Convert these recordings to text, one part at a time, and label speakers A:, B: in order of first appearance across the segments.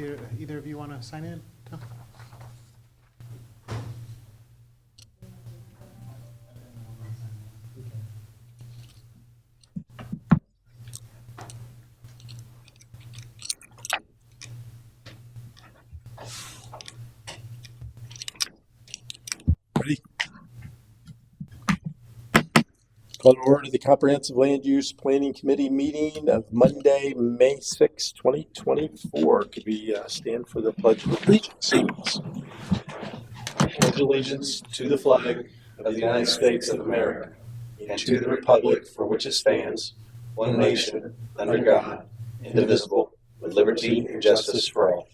A: either of you want to sign in? No?
B: Ready? Call to order the Comprehensive Land Use Planning Committee meeting of Monday, May 6, 2024. Could we stand for the Pledge of Allegiance? Pledge allegiance to the flag of the United States of America and to the republic for which it stands, one nation, under God, indivisible, with liberty and justice for all.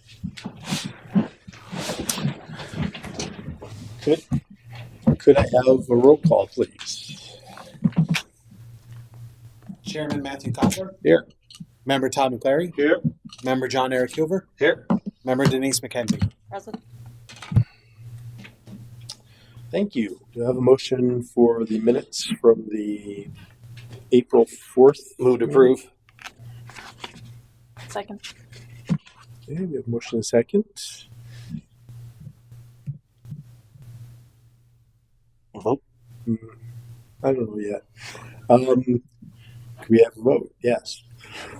B: Could I have a roll call, please?
A: Chairman Matthew Kotler.
B: Here.
A: Member Todd McClary.
B: Here.
A: Member John Eric Hoover.
B: Here.
A: Member Denise McKenzie.
C: Present.
B: Thank you. Do I have a motion for the minutes from the April 4th?
D: Move to approve.
C: Second.
B: Okay, we have a motion and a second.
D: Vote.
B: I don't know yet. Can we have a vote? Yes.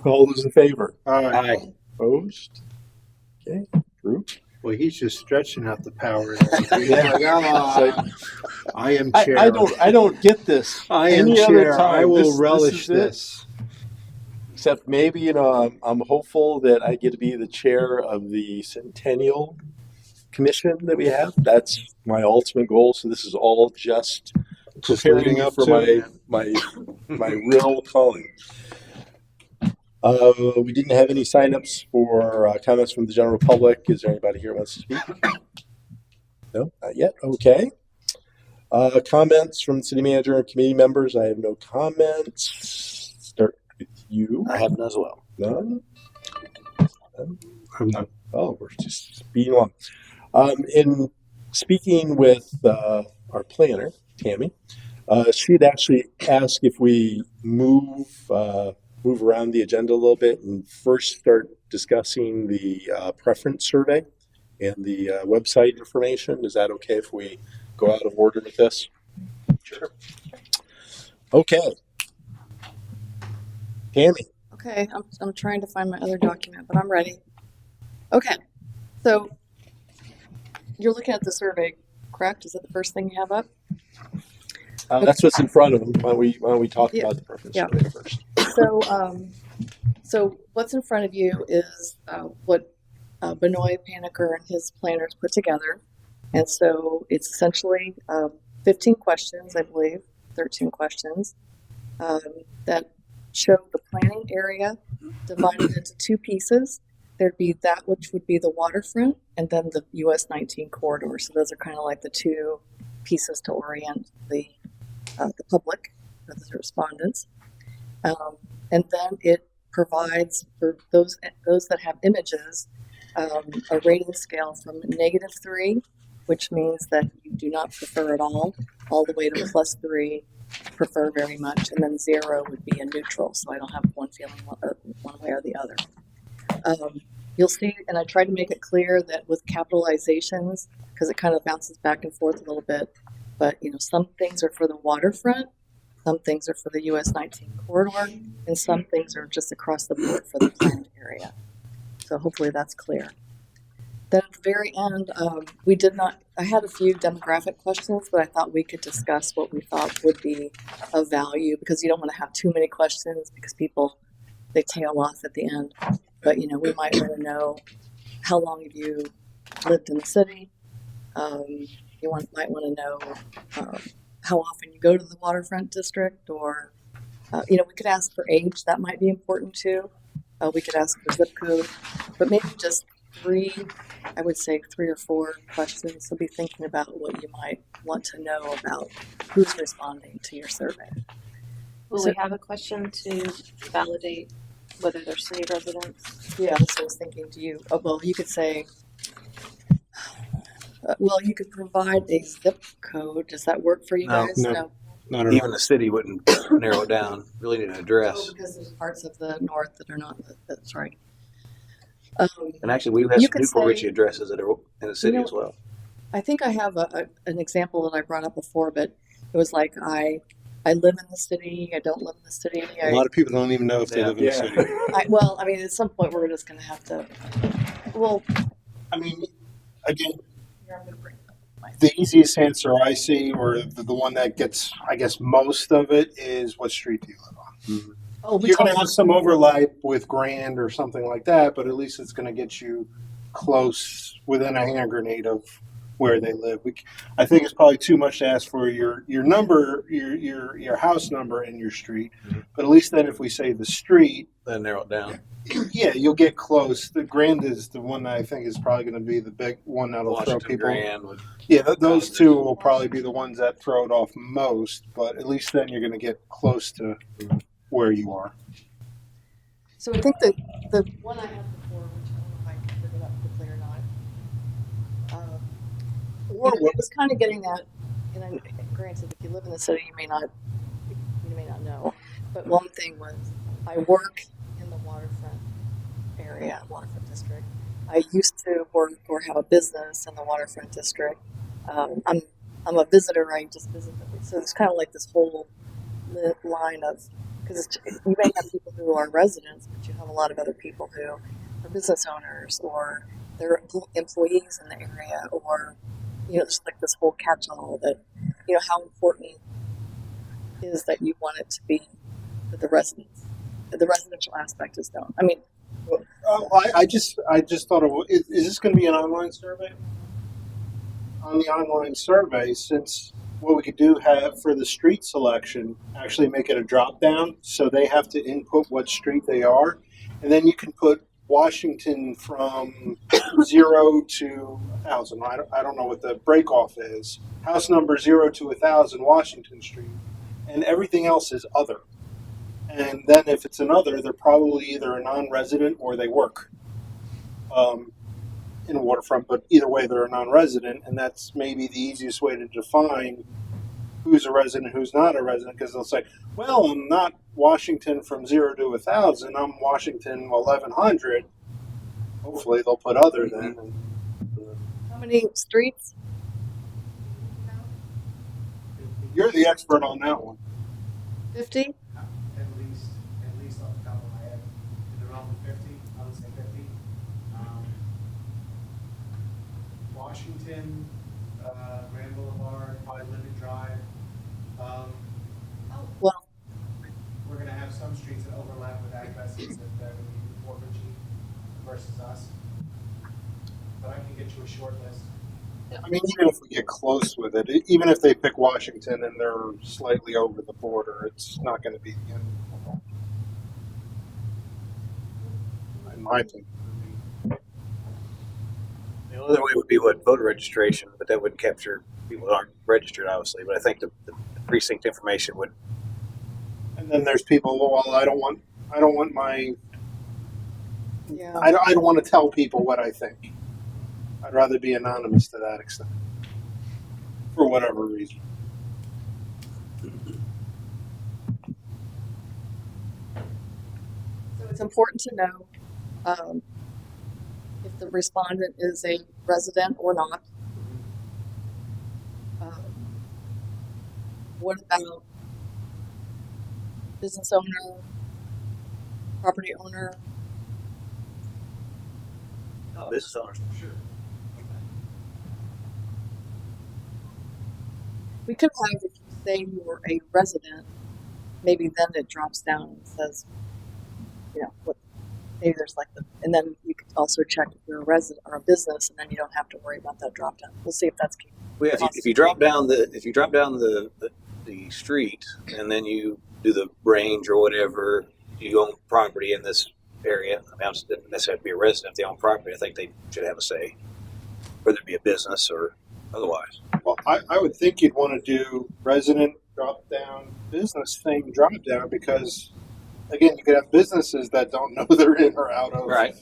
B: All those in favor?
D: Aye.
B: Opposed? Okay, approved.
E: Well, he's just stretching out the power.
B: So,
E: I am chair.
B: I don't get this.
E: I am
B: any other
E: chair.
B: time.
E: I will
B: This
E: relish
B: is it.
E: this.
B: Except maybe, I'm hopeful that I get to be the chair of the Centennial Commission that we have. That's my ultimate goal. So this is all just preparing
E: leading
B: me
E: up
B: for
E: to
B: my real calling. We didn't have any signups for comments from the general public. Is there anybody here who wants to speak? No, not yet. Okay. Comments from city manager and committee members. I have no comments. Start with you.
D: I have none as well.
B: None?
E: I'm not.
B: Oh, we're just speeding along. In speaking with our planner, Tammy, she'd actually asked if we move around the agenda a little bit and first start discussing the preference survey and the website information. Is that okay if we go out of order with this? Sure. Okay. Tammy.
C: Okay, I'm trying to find my other document, but I'm ready. Okay, so you're looking at the survey, correct? Is that the first thing you have up?
B: That's what's in front of them. Why don't we talk
C: Yeah.
B: about the preference
C: Yeah.
B: survey first?
C: So what's in front of you is what Benoit Paniker and his planners put together. And so it's essentially 15 questions, I believe, 13 questions, that show the planning area divided into two pieces. There'd be that which would be the waterfront and then the US 19 corridor. So those are kind of like the two pieces to orient the public, the respondents. And then it provides for those that have images a rating scale from -3, which means that you do not prefer at all the way to +3, prefer very much, and then 0 would be a neutral. So I don't have one feeling one way or the other. You'll see, and I tried to make it clear that with capitalizations, because it kind of bounces back and forth a little bit, but some things are for the waterfront, some things are for the US 19 corridor, and some things are just across the board for the planned area. So hopefully that's clear. Then at the very end, I had a few demographic questions, but I thought we could discuss what we thought would be of value, because you don't want to have too many questions because people, they tail off at the end. But, we might want to know how long have you lived in the city? Might want to know how often you go to the waterfront district, or, we could ask for age. That might be important too. We could ask for zip code, but maybe just 3 or 4 questions. So be thinking about what you might want to know about who's responding to your survey.
F: Will we have a question to validate whether they're city residents?
C: Yeah, that's what I was thinking. You could say, you could provide a zip code. Does that work for you
D: No,
C: guys?
E: no. Not at
D: Even
E: all.
D: the city wouldn't narrow it down. Really need an address.
C: Because there's parts of the north that are not, sorry.
D: And actually, we have
C: You
D: some
C: could
D: Newport
C: say-
D: Richie addresses that are in the city
C: know,
D: as well.
C: I think I have an example that I brought up before, but it was like I live in the city. I don't live in the city.
E: A lot of people don't even know if they
D: Yeah.
E: live in the city.
C: Well, I mean, at some point we're just going to have to. Well,
E: I mean, again,
C: here, I'm going to bring it up.
E: the easiest answer I see, or the one that gets, I guess, most of it, is what street do you live on?
C: Oh, we
E: You're going
C: talked
E: to have some overlap with Grand or something like that, but at least it's going to get you close within a hand grenade of where they live. I think it's probably too much to ask for your number, your house number, and your street. But at least then, if we say the street,
D: Then narrow it down.
E: yeah, you'll get close. The Grand is the one that I think is probably going to be the big one that'll throw
D: Washington
E: people.
D: Grand. Would,
E: Yeah, those two will probably be the ones that throw it off most. But at least then you're going to get close to where you are.
C: So I think the one I had before, which I don't know if I can bring it up quickly or not, it was kind of getting at, and then, granted, if you live in the city, you may not know, but one thing was I work in the waterfront area, waterfront district. I used to work or have a business in the waterfront district. I'm a visitor. I just visit, so it's kind of like this whole line of, because you may have people who are residents, but you have a lot of other people who are business owners or they're employees in the area, or just like this whole catch-all that how important is that you want it to be that the residential aspect is known. I mean,
E: I just thought of, is this going to be an online survey? On the online survey, since what we could do have for the street selection, actually make it a drop down, so they have to input what street they are, and then you can put Washington from 0 to 1,000. I don't know what the break off is. House number 0 to 1,000 Washington Street, and everything else is other. And then if it's another, they're probably either a non-resident or they work in waterfront. But either way, they're a non-resident, and that's maybe the easiest way to define who's a resident, who's not a resident, because they'll say, well, I'm not Washington from 0 to 1,000, I'm Washington 1,100. Hopefully they'll put other then.
C: how many streets?
E: You're the expert on that one.
C: 50?
G: At least off the top of my head, in the realm of 50, I would say 50. Washington, Grand Boulevard, probably Linden Drive.
C: Well,
G: We're gonna have some streets that overlap with ag residents that would be Fort Ritchie versus us. But I can get you a short list.
E: I mean, even if we get close with it, even if they pick Washington and they're slightly over the border, it's not going to be the end of the world. In my opinion.
D: the other way would be what voter registration, but that wouldn't capture people who aren't registered, obviously. But I think the precinct information would.
E: And then there's people, well, I don't want my,
C: yeah.
E: I don't want to tell people what I think. I'd rather be anonymous to that extent, for whatever reason.
C: So it's important to know if the respondent is a resident or not. What about business owner, property owner?
D: Business owners, sure.
C: We could have, if you say you were a resident, maybe then it drops down and says, what, maybe there's like and then you could also check if you're a resident or a business, and then you don't have to worry about that drop down. We'll see if that's key.
D: Well, yeah, if you drop down the street and then you do the range or whatever, you own property in this area. I mean, it doesn't necessarily have to be a resident if they own property. I think they should have a say, whether it be a business or otherwise.
E: Well, I would think you'd want to do resident drop down, business thing drop down, because again, you could have businesses that don't know they're in or out of
D: Right.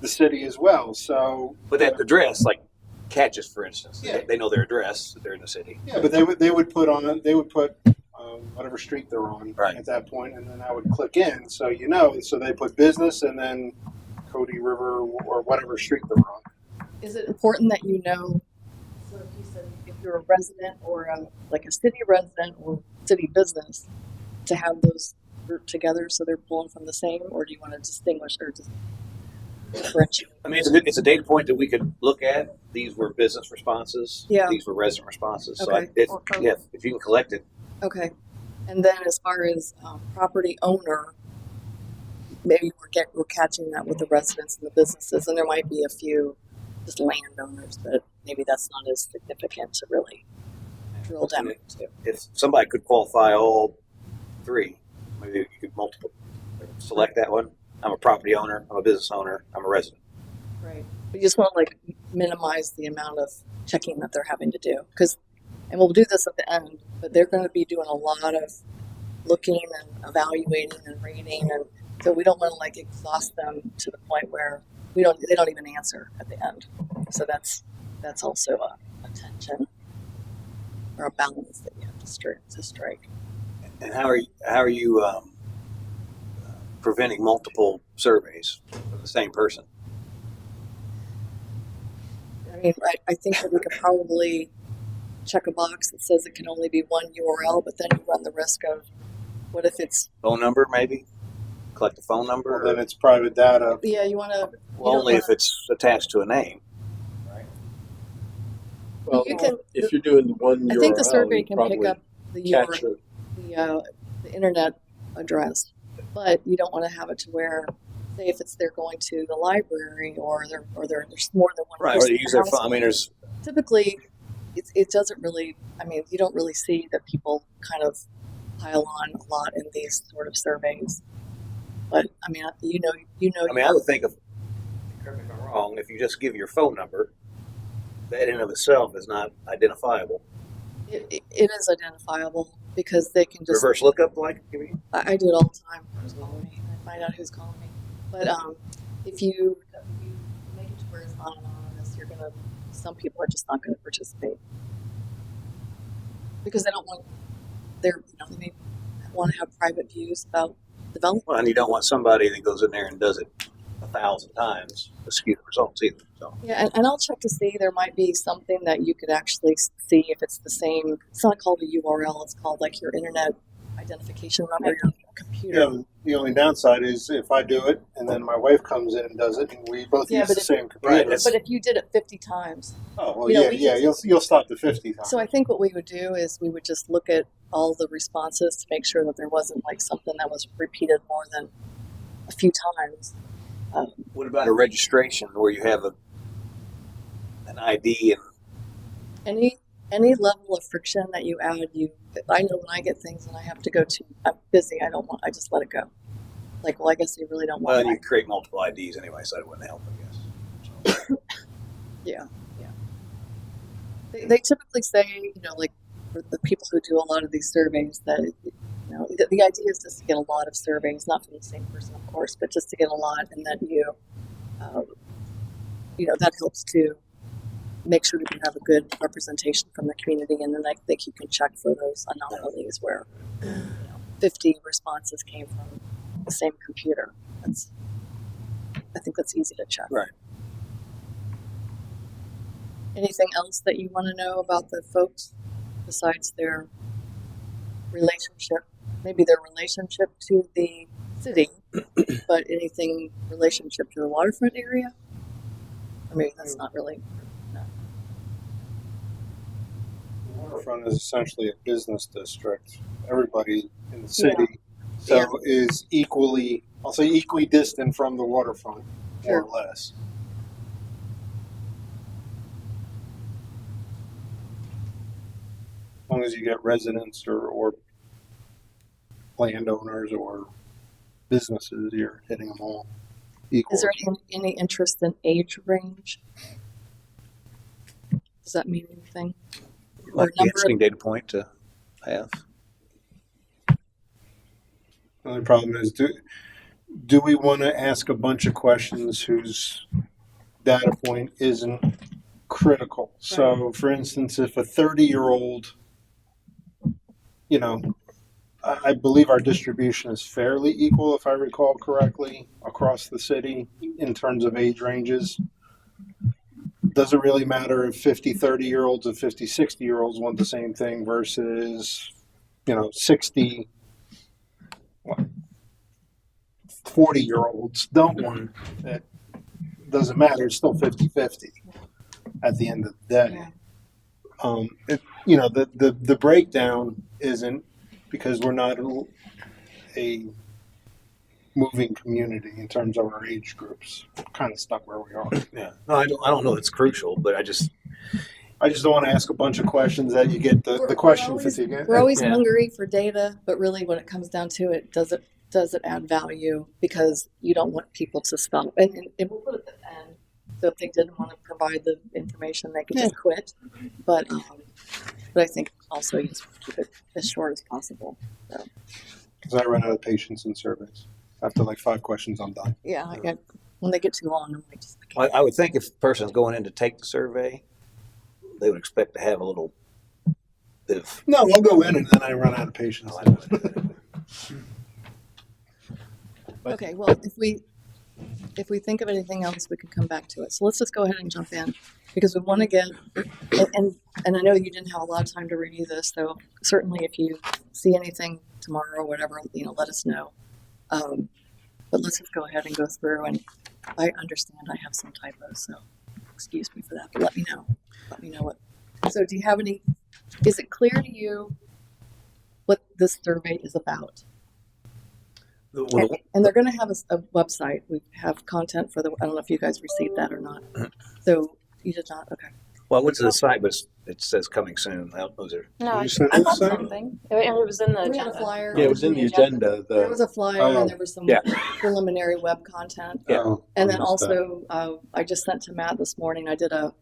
E: the city as well. So,
D: But that address, like Catches, for instance,
E: Yeah.
D: they know their address. They're in the city.
E: yeah, but they would put whatever street they're on
D: Right.
E: at that point, and then I would click in, so so they put business and then Cody River or whatever street they're on.
C: Is it important that you know? So if you said if you're a resident or like a city resident or city business, to have those grouped together so they're pulling from the same, or do you want to distinguish or just differentiate?
D: I mean, it's a data point that we could look at. These were business responses.
C: Yeah.
D: These were resident responses. So
C: Okay.
D: if you can collect it,
C: Okay. And then as far as property owner, maybe we're catching that with the residents and the businesses, and there might be a few just landowners, but maybe that's not as significant to really drill down into.
D: if somebody could qualify all three, maybe you could multiple select that one. I'm a property owner. I'm a business owner. I'm a resident.
C: Right. But you just want to like minimize the amount of checking that they're having to do, and we'll do this at the end, but they're going to be doing a lot of looking and evaluating and reading, and so we don't want to like exhaust them to the point where they don't even answer at the end. So that's also a tension or a balance that you have to strike.
D: And how are you preventing multiple surveys of the same person?
C: I mean, I think that we could probably check a box that says it can only be one URL, but then you run the risk of what if it's
D: Phone number, maybe collect a phone number.
E: Well, then it's private data.
C: yeah, you want to
D: Only if it's attached to a name.
B: Well,
C: You can-
B: if you're doing the one
C: I
B: URL,
C: think the survey
B: you
C: can pick
B: probably
C: up the
B: catch
C: URL,
B: it.
C: the internet address, but you don't want to have it to where, say, if they're going to the library or there's more than one
D: Right. Or
C: person
D: they
C: in
D: use
C: the
D: their phone. I
C: household.
D: mean, there's
C: Typically, it doesn't really. I mean, you don't really see that people kind of pile on a lot in these sort of surveys. But I mean, you know.
D: I mean, I would think of, correct me if I'm wrong, if you just give your phone number, that in and of itself is not identifiable.
C: it is identifiable because they can just.
D: Reverse lookup, like, you mean?
C: I do it all the time. Who's calling me? I find out who's calling me. But if you make it to where it's not anonymous, some people are just not going to participate because they don't want they may want to have private views about development.
D: Well, and you don't want somebody that goes in there and does it 1,000 times to skew the results either. So,
C: Yeah, and I'll check to see. There might be something that you could actually see if it's the same. It's not called a URL. It's called like your internet identification number, your computer.
E: Yeah, the only downside is if I do it and then my wife comes in and does it, and we both
C: Yeah,
E: use
C: but
E: the
C: if-
E: same computer.
D: Right,
C: But if you did it 50 times.
E: Oh well,
C: you know,
E: yeah,
C: we
E: you'll stop the 50 times.
C: So I think what we would do is we would just look at all the responses to make sure that there wasn't like something that was repeated more than a few times.
D: what about a registration where you have an ID and
C: Any level of friction that you add, I know when I get things and I have to go to, I'm busy. I just let it go. Like, well, I guess they really don't
D: well,
C: want
D: you
C: that.
D: create multiple IDs anyway, so that wouldn't help, I guess. So,
C: Yeah. They typically say, like for the people who do a lot of these surveys, that the idea is just to get a lot of surveys, not from the same person, of course, but just to get a lot, and that that helps to make sure that you have a good representation from the community, and then I think you can check for those anomalies where 50 responses came from the same computer. I think that's easy to check.
D: Right.
C: Anything else that you want to know about the folks besides their relationship? Maybe their relationship to the city, but anything relationship to the waterfront area? Or maybe that's not really. No.
E: The waterfront is essentially a business district. Everybody in the city is equally distant from the waterfront, more or less. As long as you get residents or landowners or businesses, you're hitting them all equally.
C: Is there any interest in age range? Does that mean anything?
D: Might be an
C: number
D: interesting data point to have.
E: The only problem is, do we want to ask a bunch of questions whose data point isn't critical? So, for instance, if a 30-year-old, I believe our distribution is fairly equal, if I recall correctly, across across the city in terms of age ranges. Does it really matter if 50, 30-year-olds and 50, 60-year-olds want the same thing versus, 60, 40-year-olds don't want it? Doesn't matter. It's still 50-50 at the end of the day. The breakdown isn't because we're not a moving community in terms of our age groups. Kind of stuck where we are.
D: Yeah. No, I don't know it's crucial, but I just
E: don't want to ask a bunch of questions that you get the question fatigue.
C: We're always
D: Yeah.
C: hungry for data, but really when it comes down to it, does it add value? Because you don't want people to stop. And we'll put it at the end. So if they didn't want to provide the information, they could just quit. But I think also you just keep it as short as possible. So,
E: Because I run out of patience in surveys. After like 5 questions, I'm done.
C: yeah, when they get too long, I'm like, just
D: I would think if the person's going in to take the survey, they would expect to have a little bit of.
E: No, I'll go in and then I run out of patience.
C: okay. Well, if we think of anything else, we can come back to it. So let's just go ahead and jump in because we want to get and I know you didn't have a lot of time to review this, so certainly if you see anything tomorrow or whatever, let us know. But let's just go ahead and go through. And I understand I have some typos, so excuse me for that. But let me know. Let me know what. So, do you have any? Is it clear to you what this survey is about? And they're going to have a website. We have content for the. I don't know if you guys received that or not. So you did not. Okay.
D: Well, I went to the site, but it says coming soon. Was there?
F: No,
E: You sent
F: I
E: it
F: thought
E: aside?
F: something. It was in the
C: We had a
F: agenda.
C: flyer.
B: Yeah, it was in the agenda.
C: There was a flyer
E: Oh.
C: and there was some
B: Yeah.
C: preliminary web content.
B: Yeah.
E: Oh,
C: And
E: I
C: then
E: missed that.
C: also, I just sent to Matt this morning. I did a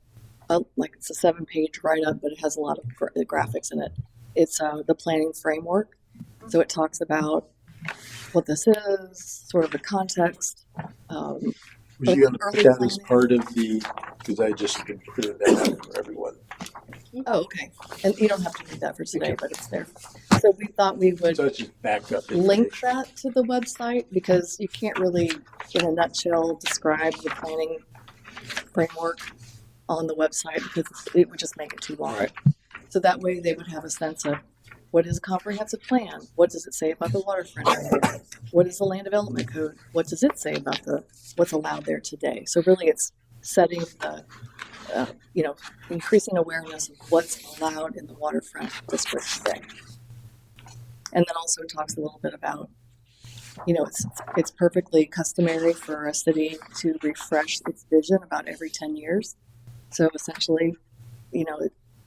C: it's a 7-page write-up, but it has a lot of graphics in it. It's the planning framework, so it talks about what this is, sort of the context.
B: Was you going to put that as part of the? Because I just included that out for everyone.
C: Oh, okay. And you don't have to read that for today, but it's there. So we thought we would
B: So it's just backup.
C: link
B: information.
C: that to the website because you can't really, in a nutshell, describe the planning framework on the website because it would just make it too long.
D: Right.
C: So that way they would have a sense of what is a comprehensive plan? What does it say about the waterfront area? What is the land development code? What does it say about what's allowed there today? So really it's setting the, increasing awareness of what's allowed in the waterfront district today. And then also talks a little bit about, it's perfectly customary for a city to refresh its vision about every 10 years. So essentially,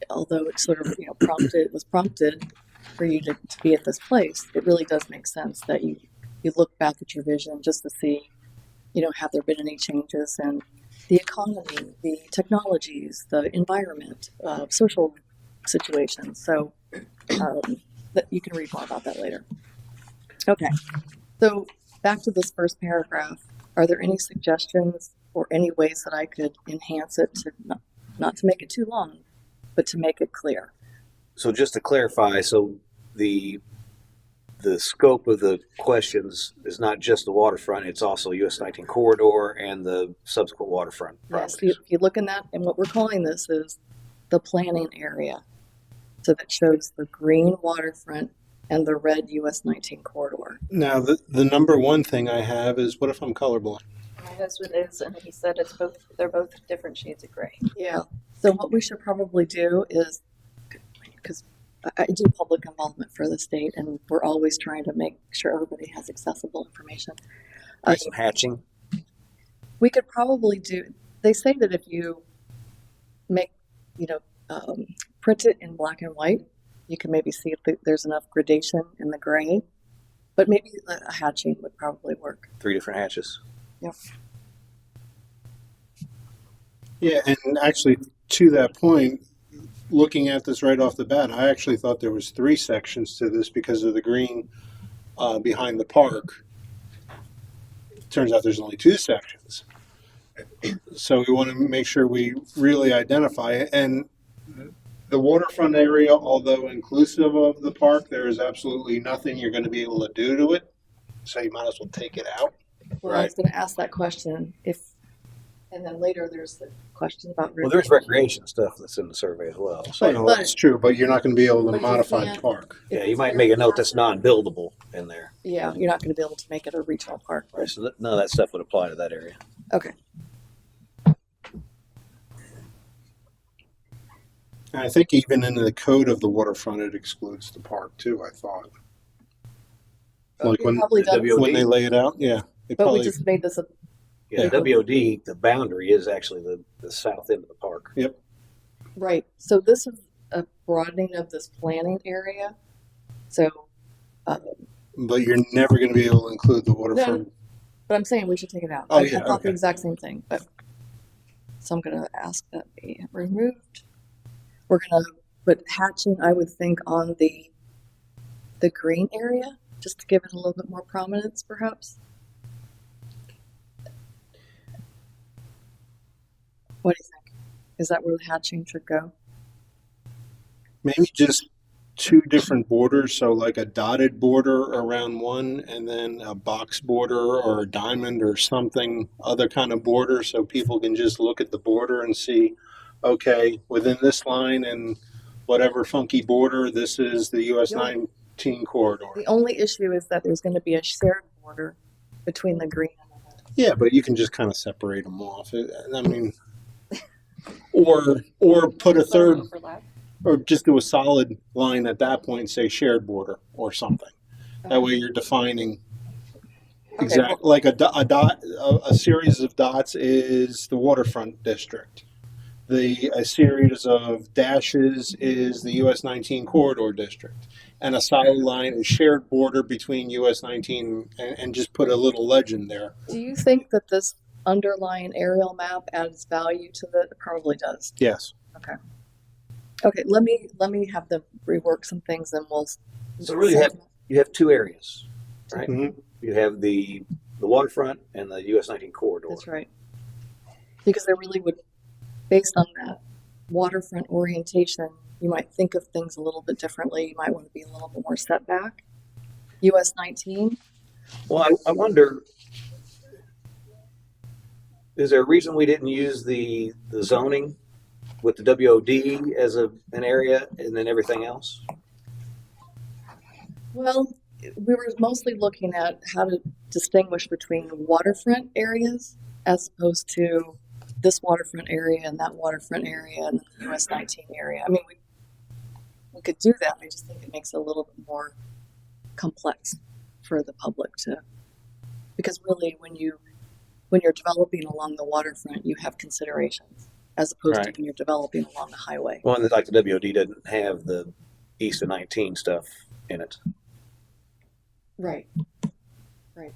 C: although it sort of, was prompted for you to be at this place, it really does make sense that you look back at your vision just to see, have there been any changes in the economy, the technologies, the environment, social situations. So that you can read more about that later. Okay, so back to this first paragraph. Are there any suggestions or any ways that I could enhance it to not to make it too long, but to make it clear?
D: So just to clarify, so the scope of the questions is not just the waterfront; it's also US 19 corridor and the subsequent waterfront
C: Yes,
D: properties.
C: if you look in that, and what we're calling this is the planning area. So that shows the green waterfront and the red US 19 corridor.
E: Now, the number one thing I have is what if I'm colorblind?
F: My husband is, and he said they're both different shades of gray.
C: Yeah. So what we should probably do is, because I do public involvement for the state, and we're always trying to make sure everybody has accessible information.
D: Some hatching.
C: We could probably do. They say that if you make, print it in black and white, you can maybe see if there's enough gradation in the gray. But maybe a hatching would probably work.
D: 3 different hatches.
C: Yep.
E: Yeah, and actually, to that point, looking at this right off the bat, I actually thought there was 3 sections to this because of the green behind the park. Turns out there's only 2 sections. So we want to make sure we really identify it. And the waterfront area, although inclusive of the park, there is absolutely nothing you're going to be able to do to it. So you might as well take it out.
C: Well, I was going to ask that question and then later there's the question about.
D: Well, there's recreation stuff that's in the survey as well. So,
E: Well, that's true, but you're not going to be able
C: But
E: to
C: you
E: modify
C: can't-
E: park.
D: yeah, you might make a note that's non-buildable in there.
C: Yeah, you're not going to be able to make it a regional park.
D: Right, so none of that stuff would apply to that area.
C: Okay.
E: And I think even in the code of the waterfront, it excludes the park too, I thought. Like
C: It
E: when,
C: probably does.
D: WOD.
E: when they lay it out, yeah. It
C: But
E: probably,
C: we just made this a
D: Yeah,
E: Yeah.
D: WOD, the boundary is actually the south end of the park.
C: right. So this is a broadening of this planning area. So,
E: but you're never going to be able to include the waterfront.
C: but I'm saying we should take it out.
E: Oh,
C: I
E: yeah,
C: thought the
E: okay.
C: exact same thing, but so I'm going to ask that be removed. We're going to put hatching, I would think, on the green area, just to give it a little bit more prominence, perhaps. What do you think? Is that where the hatching should go?
E: Maybe just two different borders, so like a dotted border around one and then a box border or a diamond or something other kind of border, so people can just look at the border and see, okay, within this line and whatever funky border, this is the US
C: The only-
E: 19 corridor.
C: The only issue is that there's going to be a shared border between the green and the red.
E: Yeah, but you can just kind of separate them off. I mean, or put a third,
F: Overlap.
E: or just do a solid line at that point and say shared border or something. That way you're defining
C: Okay,
E: exact, like a series of dots is the waterfront district. A series of dashes is the US 19 corridor district. And a solid line is shared border between US 19 and just put a little legend there.
C: Do you think that this underlying aerial map adds value to the? It probably does.
E: Yes.
C: Okay, let me have them rework some things, and we'll.
D: So really you have two areas, right?
E: Mhm.
D: You have the waterfront and the US 19 corridor.
C: That's right. Because there really would, based on that waterfront orientation, you might think of things a little bit differently. You might want to be a little bit more setback. US 19.
D: Well, I wonder, is there a reason we didn't use the zoning with the WOD as an area and then everything else?
C: Well, we were mostly looking at how to distinguish between waterfront areas as opposed to this waterfront area and that waterfront area and the US 19 area. I mean, we could do that. I just think it makes it a little bit more complex for the public to, because really when you're developing along the waterfront, you have considerations as opposed to
D: Right.
C: when you're developing along the highway.
D: Well, and like the WOD doesn't have the east of 19 stuff in it,
C: Right. Right.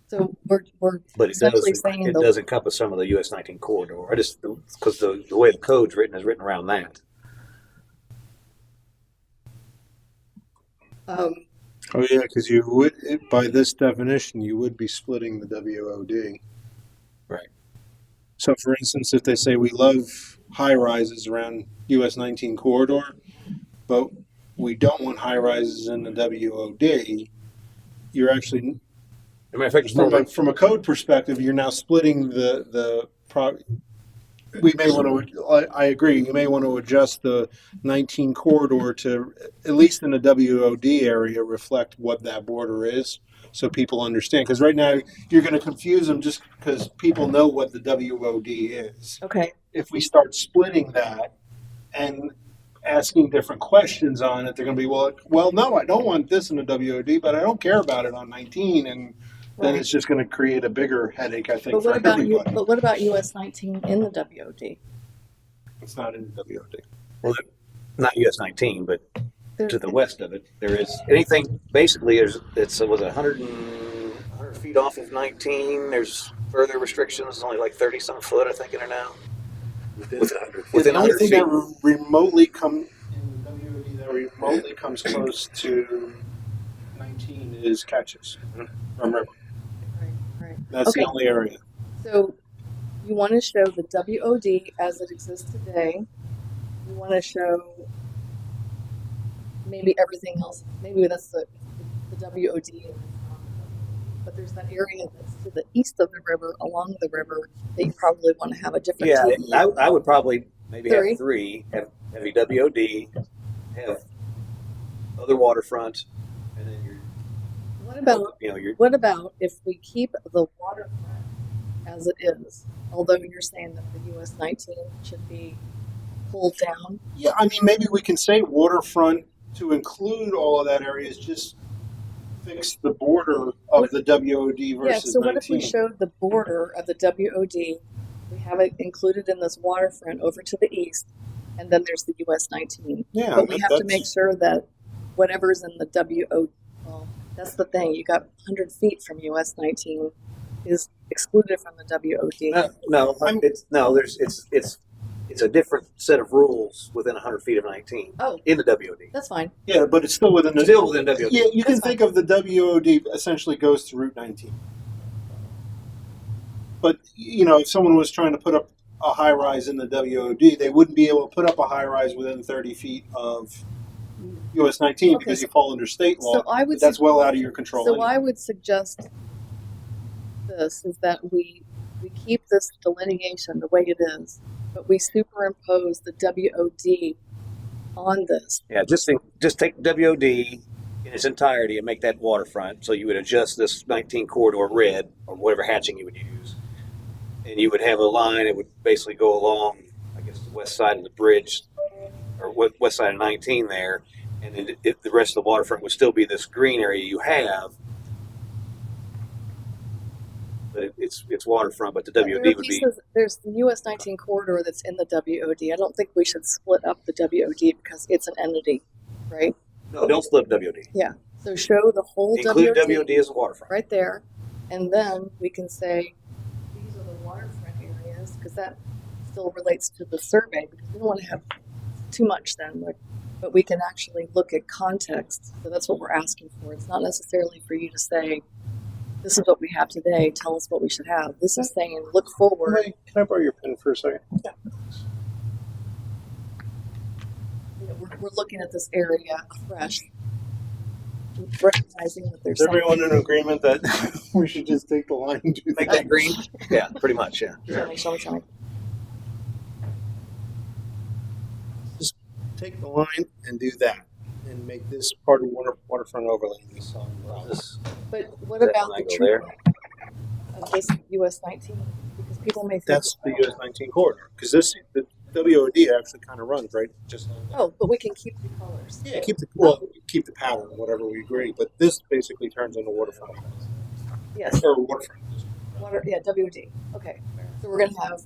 C: So we're
D: but it
C: essentially
D: does.
C: saying
D: It
C: the
D: does encompass some of the US 19 corridor. I just because the way the code's written is written around that.
E: Oh yeah, because you would, by this definition, you would be splitting the WOD.
D: Right.
E: So, for instance, if they say we love high rises around US 19 corridor, but we don't want high rises in the WOD, you're actually,
D: As a matter of fact, it's more
E: from a code perspective, you're now splitting we may want to, I agree, you may want to adjust the 19 corridor to, at least in the WOD area, reflect what that border is so people understand. Because right now, you're going to confuse them just because people know what the WOD is.
C: okay.
E: If we start splitting that and asking different questions on it, they're going to be, well, no, I don't want this in the WOD, but I don't care about it on 19. And then
C: Right.
E: it's just going to create a bigger headache, I think,
C: But
E: for
C: what about
E: everybody.
C: But what about US 19 in the WOD?
E: It's not in the WOD.
D: not US 19, but
C: There-
D: to the west of it, there is anything. Basically, it's 100 feet off of 19. There's further restrictions, only like 30 some foot, I think, in there now. Within
E: The only
D: 100
E: thing
D: feet.
E: that remotely comes in the WOD that remotely comes close to 19 is catches. Remember,
C: Right, right.
E: that's
C: Okay.
E: the only area.
C: So you want to show the WOD as it exists today. You want to show maybe everything else. Maybe that's the WOD. But but there's that area that's to the east of the river, along the river, that you probably want to have a different
D: Yeah,
C: TDU.
D: I would probably maybe
C: Three.
D: have three, have a WOD, have other waterfront, and then
C: What about
D: your
C: What about if we keep the waterfront as it is? Although you're saying that the US 19 should be pulled down.
E: Yeah, I mean, maybe we can say waterfront to include all of that area is just fix the border of the WOD versus
C: Yeah, so what if we
E: 19.
C: showed the border of the WOD? We have it included in this waterfront over to the east, and then there's the US 19.
E: Yeah,
C: But we have to
E: that's-
C: make sure that whatever's in the WOD, well, that's the thing. You got 100 feet from US 19 is excluded from the WOD.
D: It's a different set of rules within 100 feet of 19
C: Oh,
D: in the WOD.
C: that's fine.
E: Yeah, but it's still within the
D: Still within WOD.
E: Yeah, you can
C: That's
E: think of the WOD essentially goes to Route 19. But if someone was trying to put up a high rise in the WOD, they wouldn't be able to put up a high rise within 30 feet of US 19
C: Okay,
E: because
C: so-
E: you fall under state law.
C: So I would
E: But that's well out of your control.
C: So
E: anyway.
C: I would suggest this is that we keep this delineation the way it is, but we superimpose the WOD on this.
D: Yeah, just take WOD in its entirety and make that waterfront. So you would adjust this 19 corridor red or whatever hatching you would use, and you would have a line that would basically go along, I guess, the west side of the bridge or west side of 19 there, and then the rest of the waterfront would still be this green area you have. But it's waterfront, but the
C: There
D: WOD
C: are
D: would be.
C: pieces, there's the US 19 corridor that's in the WOD. I don't think we should split up the WOD because it's an entity, right?
D: No, don't split WOD.
C: So show the whole
D: Include WOD as a waterfront.
C: right there, and then we can say these are the waterfront areas because that still relates to the survey because we don't want to have too much then, but we can actually look at context. So that's what we're asking for. It's not necessarily for you to say, this is what we have today, tell us what we should have. This is saying, look forward.
E: Can I borrow your pen for a second?
C: We're looking at this area fresh, recognizing that there's
E: Is everyone in agreement that we should just take the line and do
D: Make
E: that?
D: that green. Yeah, pretty much. Yeah.
C: Show me.
E: Take the line and do that, and make this part of waterfront overlay. This on
D: This-
C: But what
D: That
C: about
D: one
C: the
D: I go there.
C: treatment of this US 19? Because people may think,
E: That's the US 19 corridor, because the WOD actually kind of runs right just like that.
C: oh, but we can keep the colors.
E: Yeah, keep the pattern, whatever we agree. But this basically turns into waterfront
C: Yes,
E: or waterfront.
C: WOD. Okay, so we're going to have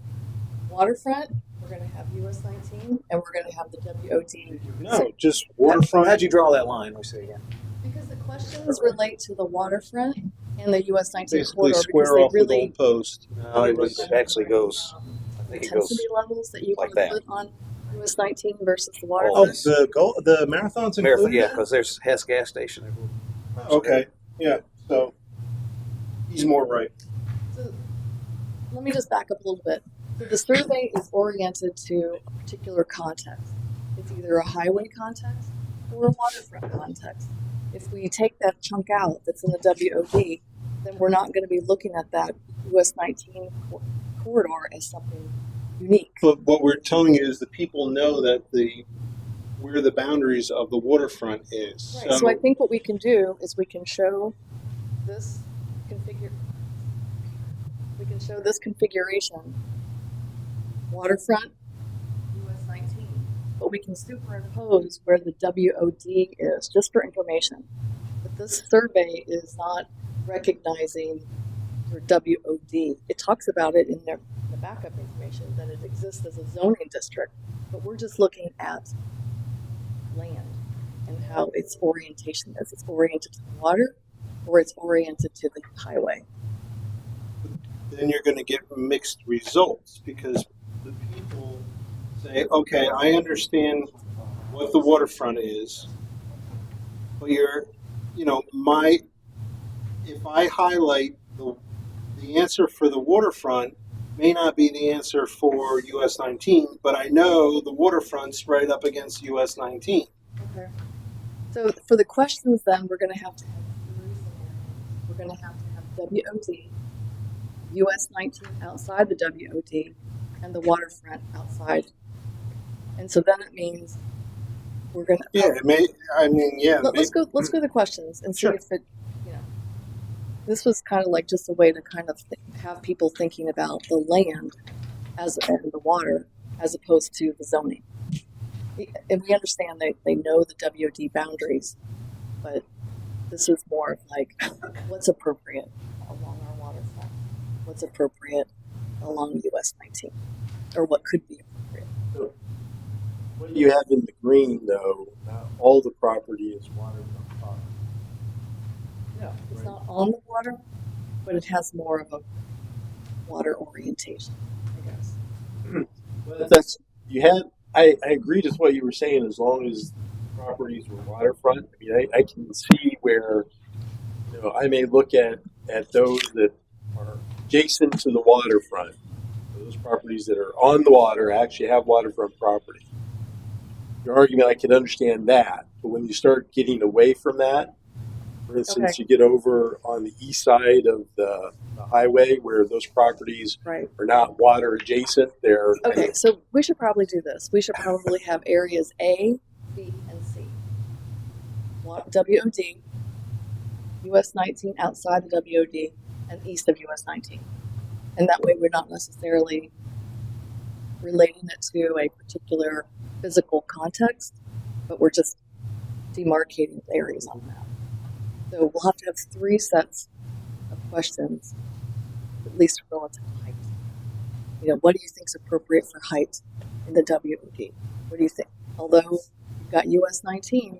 C: waterfront, we're going to have US 19, and we're going to have the WOD.
E: No, just waterfront.
D: How'd you draw that line? Let me see again.
C: Because the questions relate to the waterfront and the US 19
E: Basically
C: corridor
E: square
C: because they
E: off the
C: really
E: goalpost.
D: No, it actually goes. I think it goes.
C: intensity levels that you
D: like
C: want to
D: that.
C: put on US 19 versus the
E: Oh,
C: waterfront.
E: the marathon's
D: Marathon,
E: included.
D: yeah, because there's Hess gas station.
E: Okay, yeah. So he's more right.
C: So let me just back up a little bit. So the survey is oriented to a particular context. It's either a highway context or a waterfront context. If we take that chunk out that's in the WOD, then we're not going to be looking at that US 19 corridor as something unique.
E: But what we're telling you is the people know that where the boundaries of the waterfront is.
C: Right. So I think what we can do is we can show this configuration, waterfront, US 19, but we can superimpose where the WOD is, just for information. But this survey is not recognizing your WOD. It talks about it in the backup information that it exists as a zoning district, but we're just looking at land and how its orientation is. It's oriented to the water or it's oriented to the highway.
E: Then you're going to get mixed results because the people say, okay, I understand what the waterfront is, but if I highlight the answer for the waterfront may not be the answer for US 19, but I know the waterfront's right up against US 19.
C: Okay. So for the questions then, we're going to have three scenarios. We're going to have WOD, US 19 outside the WOD, and the waterfront outside. And so then it means we're gonna.
E: Yeah, it may. I mean, yeah.
C: Let's go to the questions and see
E: Sure.
C: if it, this was kind of like just a way to kind of have people thinking about the land and the water as opposed to the zoning. And we understand they know the WOD boundaries, but this is more of like what's appropriate along our waterfront, what's appropriate along US 19, or what could be appropriate.
B: What you have in the green, though, not all the property is waterfront property.
C: No, it's not on the water, but it has more of a water orientation, I guess.
B: But that's you had. I agreed with what you were saying. As long as properties were waterfront, I mean, I can see where I may look at those that are adjacent to the waterfront. Those properties that are on the water actually have waterfront property. Your argument, I can understand that, but when you start getting away from that, for instance, you get over on the east side of the highway where those properties
C: Right.
B: are not water adjacent. They're
C: Okay, so we should probably do this. We should probably have areas A, B, and C. WOD, US 19 outside the WOD, and east of US 19. And that way we're not necessarily relating it to a particular physical context, but we're just demarcating areas on the map. So we'll have to have 3 sets of questions, at least relative to height. What do you think is appropriate for height in the WOD? What do you think? Although you've got US 19,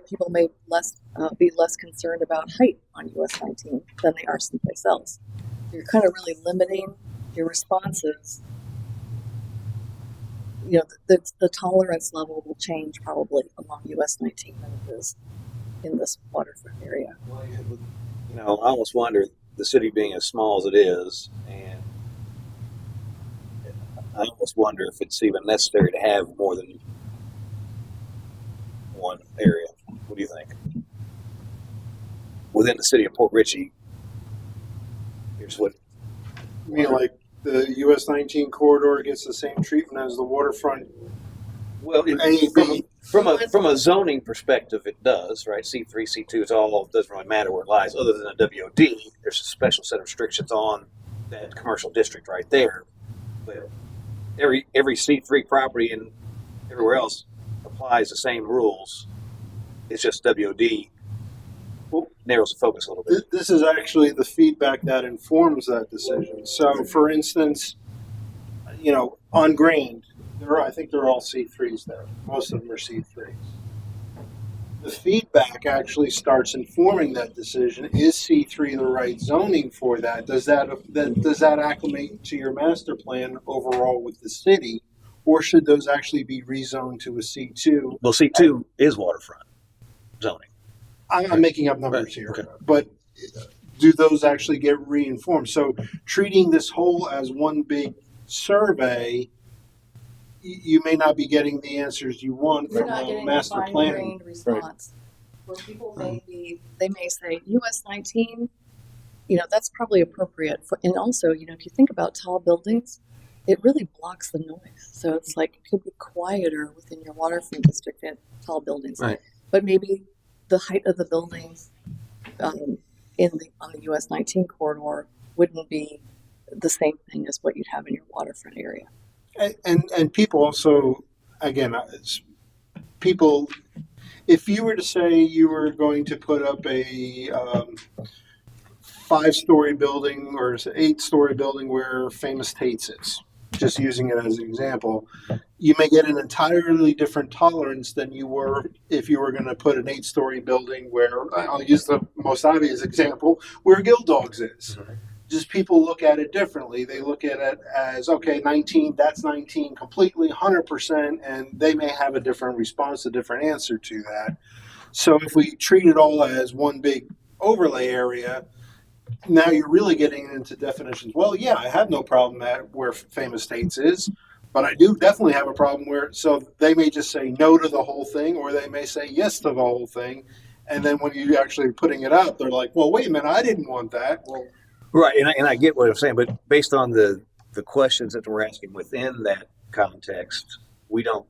C: people may be less concerned about height on US 19 than they are someplace else. So you're kind of really limiting your responses. The tolerance level will change probably along US 19 than it is in this waterfront area.
D: I almost wonder, the city being as small as it is, and I almost wonder if it's even necessary to have more than one area. What do you think? Within the city of Port Richey, here's what.
E: I mean, like the US 19 corridor gets the same treatment as the waterfront.
D: Well,
E: A, B.
D: from a zoning perspective, it does, right? C3, C2, it doesn't really matter where it lies. Other than a WOD, there's a special set of restrictions on that commercial district right there. But every C3 property and everywhere else applies the same rules. It's just WOD narrows the focus a little bit.
E: This is actually the feedback that informs that decision. So, for instance, on Grand, I think they're all C3s there. Most of them are C3s. The feedback actually starts informing that decision. Is C3 the right zoning for that? Does that acclimate to your master plan overall with the city, or should those actually be rezoned to a C2?
D: Well, C2 is waterfront zoning.
E: I'm making up numbers here,
D: Okay.
E: but do those actually get reinformed? So treating this whole as one big survey, you may not be getting the answers you want
C: You're
E: from
C: not
E: a
C: getting
E: master
C: a
E: plan.
C: fine-grained response. Where people they may say US 19, that's probably appropriate. And also, if you think about tall buildings, it really blocks the noise. So it's like it could be quieter within your waterfront district at tall buildings.
D: Right.
C: But maybe the height of the buildings on the US 19 corridor wouldn't be the same thing as what you'd have in your waterfront area.
E: And people also, again, people, if you were to say you were going to put up a 5-story building or 8-story building where Famous Tate's is, just using it as an example, you may get an entirely different tolerance than you were if you were going to put an 8-story building where, I'll use the most obvious example, where Guild Dogs is. Just people look at it differently. They look at it as, okay, 19, that's 19 completely, 100%, and they may have a different response, a different answer to that. So if we treat it all as one big overlay area, now you're really getting into definitions. Well, yeah, I have no problem at where Famous Tate's is, but I do definitely have a problem where, so they may just say no to the whole thing, or they may say yes to the whole thing. And then when you actually putting it up, they're like, well, wait a minute, I didn't want that. Well,
D: Right, and I get what I'm saying, but based on the questions that we're asking within that context, we don't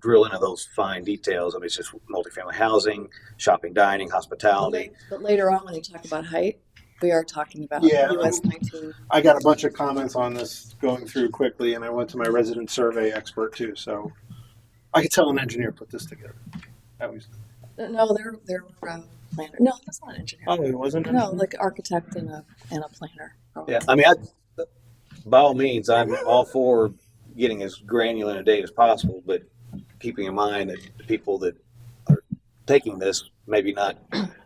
D: drill into those fine details. I mean, it's just multifamily housing, shopping, dining, hospitality.
C: But later on, when you talk about height, we are talking about
E: Yeah.
C: US 19.
E: I got a bunch of comments on this going through quickly, and I went to my resident survey expert too, so I could tell an engineer put this together. That was,
C: No, they're planner. No, that's not an engineer.
E: oh, it wasn't.
C: No, like an architect and a planner.
D: Yeah, I mean, by all means, I'm all for getting as granular in a date as possible, but keeping in mind that the people that are taking this maybe not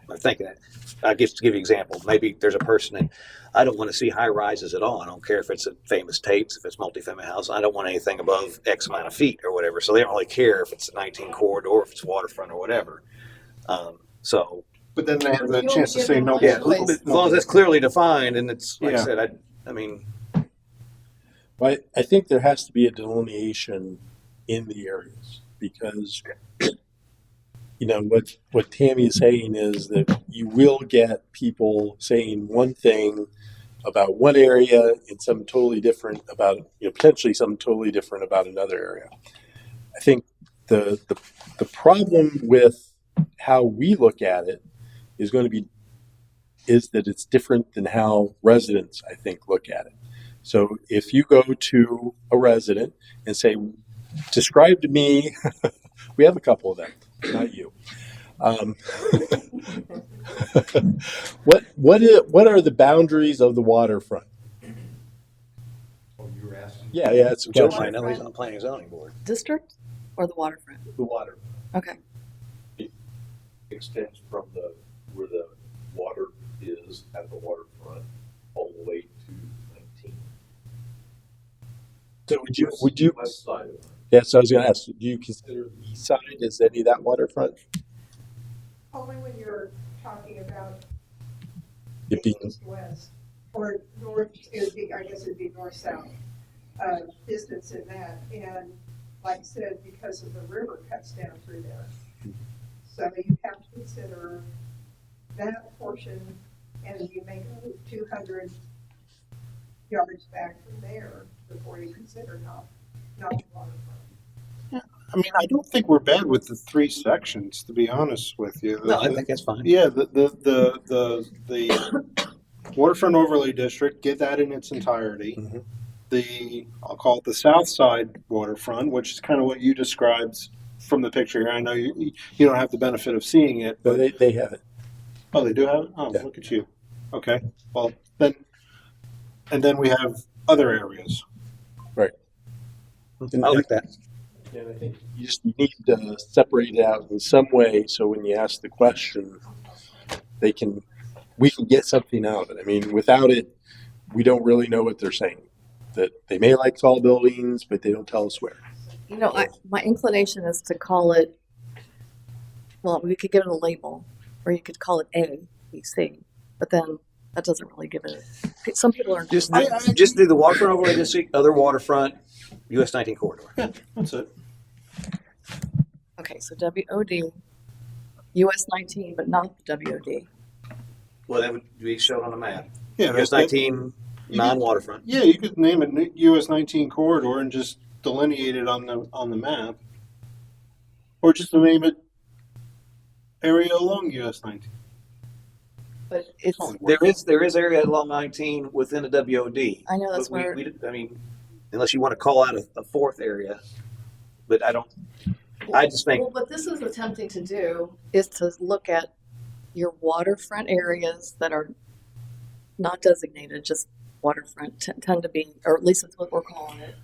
D: are thinking that. I guess to give you an example, maybe there's a person that I don't want to see high rises at all. I don't care if it's a famous Tate's, if it's multifamily house. I don't want anything above X amount of feet or whatever. So they don't really care if it's a 19 corridor, if it's waterfront or whatever. So
E: But then they have the
C: You
E: chance to
C: won't
E: say
C: give
E: no.
C: them
D: yeah,
C: choice.
D: as long as that's clearly defined, and it's like
E: Yeah.
D: I said, I mean,
B: Well, I think there has to be a delineation in the areas because, you know, what Tammy is saying is that you will get people saying one thing about one area and some totally different about, you know, potentially something totally different about another area. I think the problem with how we look at it is that it's different than how residents, I think, look at it. So if you go to a resident and say, describe to me, we have a couple of them, not you. What are the boundaries of the waterfront?
H: Oh, you were asking?
B: Yeah, it's a
D: Joe
B: question.
D: might know, he's on the planning and zoning board.
C: District or the waterfront?
H: The water
C: Okay.
H: extends from where the water is at the waterfront all the way to 19.
B: So would you?
H: West side of it.
B: Yeah, so I was going to ask, do you consider the east side as any of that waterfront?
I: Only when you're talking about
B: It being,
I: east-west, or north, I guess it'd be north-south, distance in that. And like I said, because of the river cuts down through there. So you have to consider that portion, and you make a move 200 yards back from there before you consider not the waterfront.
E: I mean, I don't think we're bad with the three sections, to be honest with you.
D: No, I think that's fine.
E: Yeah, the waterfront overlay district, get that in its entirety.
B: Mhm.
E: I'll call it the south side waterfront, which is kind of what you described from the picture here. I know you don't have the benefit of seeing it,
B: but
E: but
B: they have it.
E: oh, they do have it. Oh,
B: Yeah.
E: look at you. Okay, well then we have other areas.
B: Right.
D: I like that.
B: And I think you just need to separate it out in some way so when you ask the question, we can get something out of it. I mean, without it, we don't really know what they're saying. That they may like tall buildings, but they don't tell us where.
C: You know, my inclination is to call it, well, we could give it a label, or you could call it A, B, C, but then that doesn't really give it. Some people are
D: Just do the waterfront overlay district, other waterfront, US 19 corridor.
E: That's it.
C: okay. So WOD, US 19, but not the WOD.
D: Well, that would be shown on the map.
E: Yeah,
D: US 19 non-waterfront.
E: Yeah, you could name it US 19 corridor and just delineate it on the map, or just to name it area along US 19.
C: But it's,
D: There is area along 19 within the WOD.
C: I know that's
D: But
C: where.
D: I mean, unless you want to call out a fourth area, but I don't. I just think
C: Well, what this is attempting to do is to look at your waterfront areas that are not designated, just waterfront, tend to be, or at least that's what we're calling it.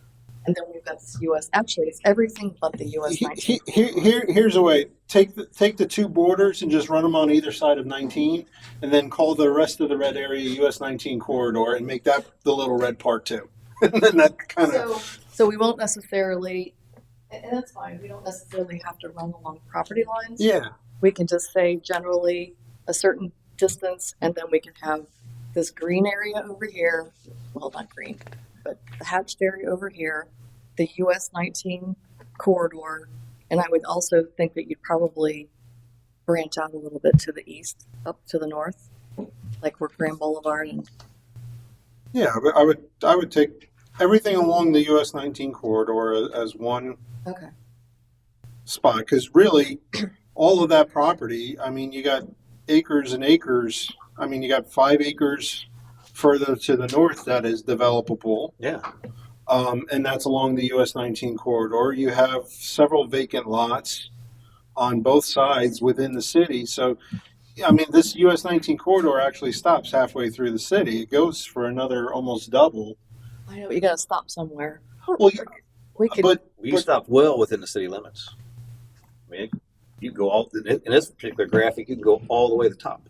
C: And then we've got this US. Actually, it's everything but the US 19.
E: Here's a way: take the two borders and just run them on either side of 19, and then call the rest of the red area US 19 corridor, and make that the little red part too. And then that kind of
C: So we won't necessarily, and that's fine. We don't necessarily have to run along property lines.
E: yeah.
C: We can just say generally a certain distance, and then we can have this green area over here. Well, not green, but the hatched area over here, the US 19 corridor. And I would also think that you'd probably branch out a little bit to the east, up to the north, like where Grand Boulevard and
E: Yeah, but I would take everything along the US 19 corridor as one
C: okay.
E: spot, because really, all of that property, I mean, you got acres and acres. I mean, you got 5 acres further to the north that is developable.
D: Yeah.
E: And that's along the US 19 corridor. You have several vacant lots on both sides within the city. So, I mean, this US 19 corridor actually stops halfway through the city. It goes for another almost double.
C: I know you got to stop somewhere.
E: Well,
C: We could.
E: but
D: We stopped well within the city limits. I mean, you can go all in this particular graphic. You can go all the way to the top.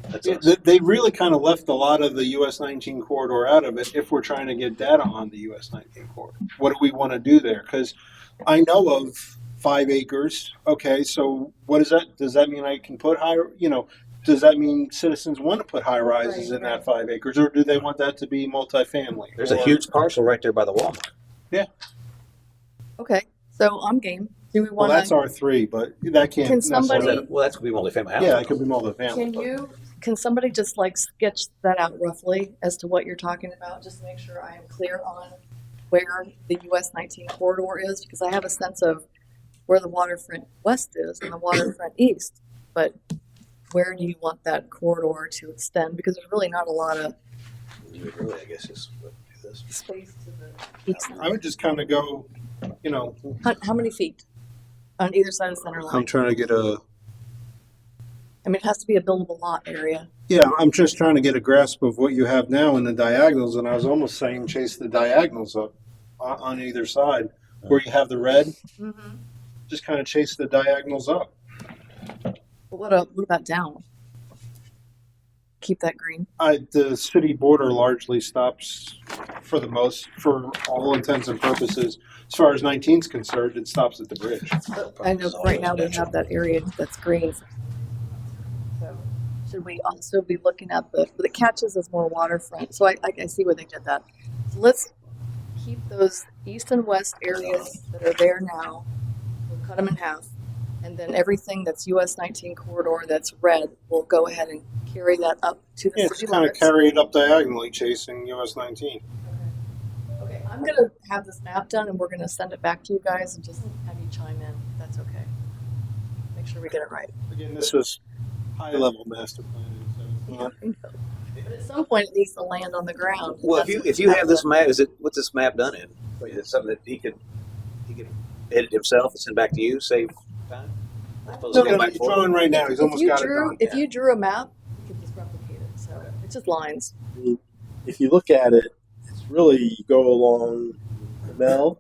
D: That's us.
E: they really kind of left a lot of the US 19 corridor out of it if we're trying to get data on the US 19 corridor. What do we want to do there? Because I know of 5 acres. Okay, so what is that? Does that mean I can put does that mean citizens want to put high rises in that 5 acres, or do they want that to be multifamily?
D: There's a
E: Or-
D: huge parcel right there by the Walmart.
C: Okay, so I'm game. Do we
E: Well,
C: want
E: that's
C: to?
E: R3, but that can't.
C: Can somebody-
E: necessarily-
D: Well, that's going to be multifamily housing.
E: Yeah, it could be multifamily.
C: Can somebody just like sketch that out roughly as to what you're talking about, just to make sure I am clear on where the US 19 corridor is, because I have a sense of where the waterfront west is and the waterfront east, but where do you want that corridor to extend? Because there's really not a lot of
D: You would really, I guess, just do this.
C: space to the east.
E: I would just kind of go,
C: How many feet on either side of the center
E: I'm
C: line?
E: trying to get a.
C: I mean, it has to be a buildable lot area.
E: Yeah, I'm just trying to get a grasp of what you have now in the diagonals, and I was almost saying chase the diagonals up on either side. Where you have the red,
C: Mm-hmm.
E: just kind of chase the diagonals up.
C: But what about down? Keep that green.
E: The city border largely stops for all intents and purposes. As far as 19 is concerned, it stops at the bridge.
C: I know right now we have that area that's green. So should we also be looking at the catches as more waterfront? So I see where they did that. So let's keep those east and west areas that are there now. We'll cut them in half. And then everything that's US 19 corridor that's red, we'll go ahead and carry that up to the
E: Yeah,
C: city
E: just kind of
C: limits.
E: carry it up diagonally, chasing US 19.
C: Okay, I'm gonna have this map done and we're gonna send it back to you guys and just have you chime in. If that's okay. Make sure we get it right.
E: Again, this is high-level master planning, so it's not.
C: But at some point, it needs to land on the ground.
D: Well, if you have this map, what's this map done in? Is it something that he could edit himself and send back to you, save time? I suppose
E: No,
D: go back
E: he's
D: forward.
E: drawing right now. He's almost got it done.
C: If you drew a map, you could just replicate it. So it's just lines.
B: I mean, if you look at it, it's really you go along Cormel,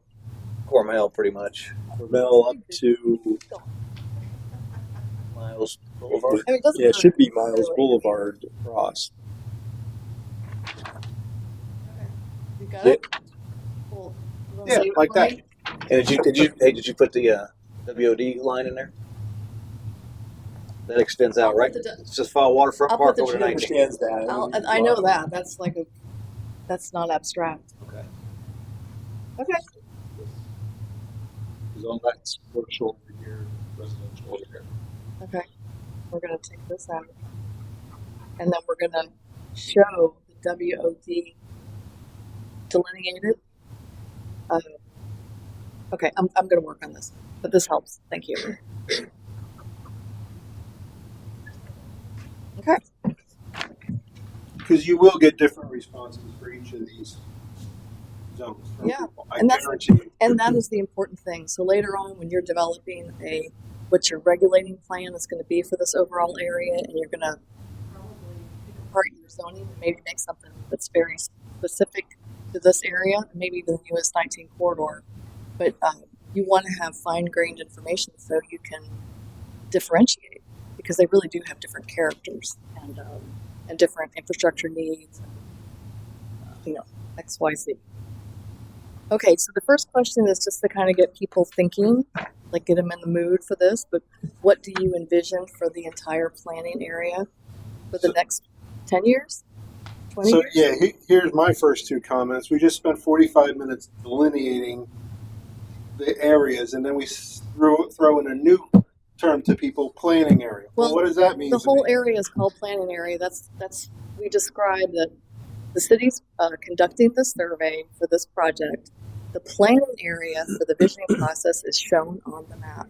D: Cormel, pretty much.
B: up to
D: Miles Boulevard.
C: I mean, it doesn't
B: it should be
C: matter,
B: Miles
C: really.
B: Boulevard across.
C: You got
B: Yeah.
C: it. Cool. You wanna
E: Yeah,
C: save it
E: like
C: for
E: that.
C: me?
D: And did you put the WOD line in there? That extends out, right? It's just follow Waterfront
C: I'll
D: Park
C: put the
D: over to
C: two-
D: 19.
B: Understands that.
C: I know that. That's not abstract.
D: Okay.
C: Okay.
B: Because all that's commercial over here, residential over here.
C: Okay. We're gonna take this out, and then we're gonna show the WOD delineated. Okay, I'm gonna work on this, but this helps. Thank you. Okay.
E: Because you will get different responses for each of these zones. from
C: Yeah,
E: people. I
C: and that's-
E: guarantee you.
C: And that is the important thing. So later on, when you're developing what your regulating plan is going to be for this overall area, and you're going to probably pick apart your zoning and maybe make something that's very specific to this area, maybe even the US 19 corridor. But you want to have fine-grained information so you can differentiate, because they really do have different characters and different infrastructure needs, X, Y, Z. Okay, so the first question is just to kind of get people thinking, like get them in the mood for this, but what do you envision for the entire planning area for the next 10 years? 20
E: So
C: years?
E: yeah, here's my first two comments. We just spent 45 minutes delineating the areas, and then we throw in a new term to people, planning area. Well,
C: Well,
E: what does that mean?
C: The
E: to
C: whole
E: me?
C: area is called planning area. That's we described that the city's conducting the survey for this project. The planning area for the visioning process is shown on the map.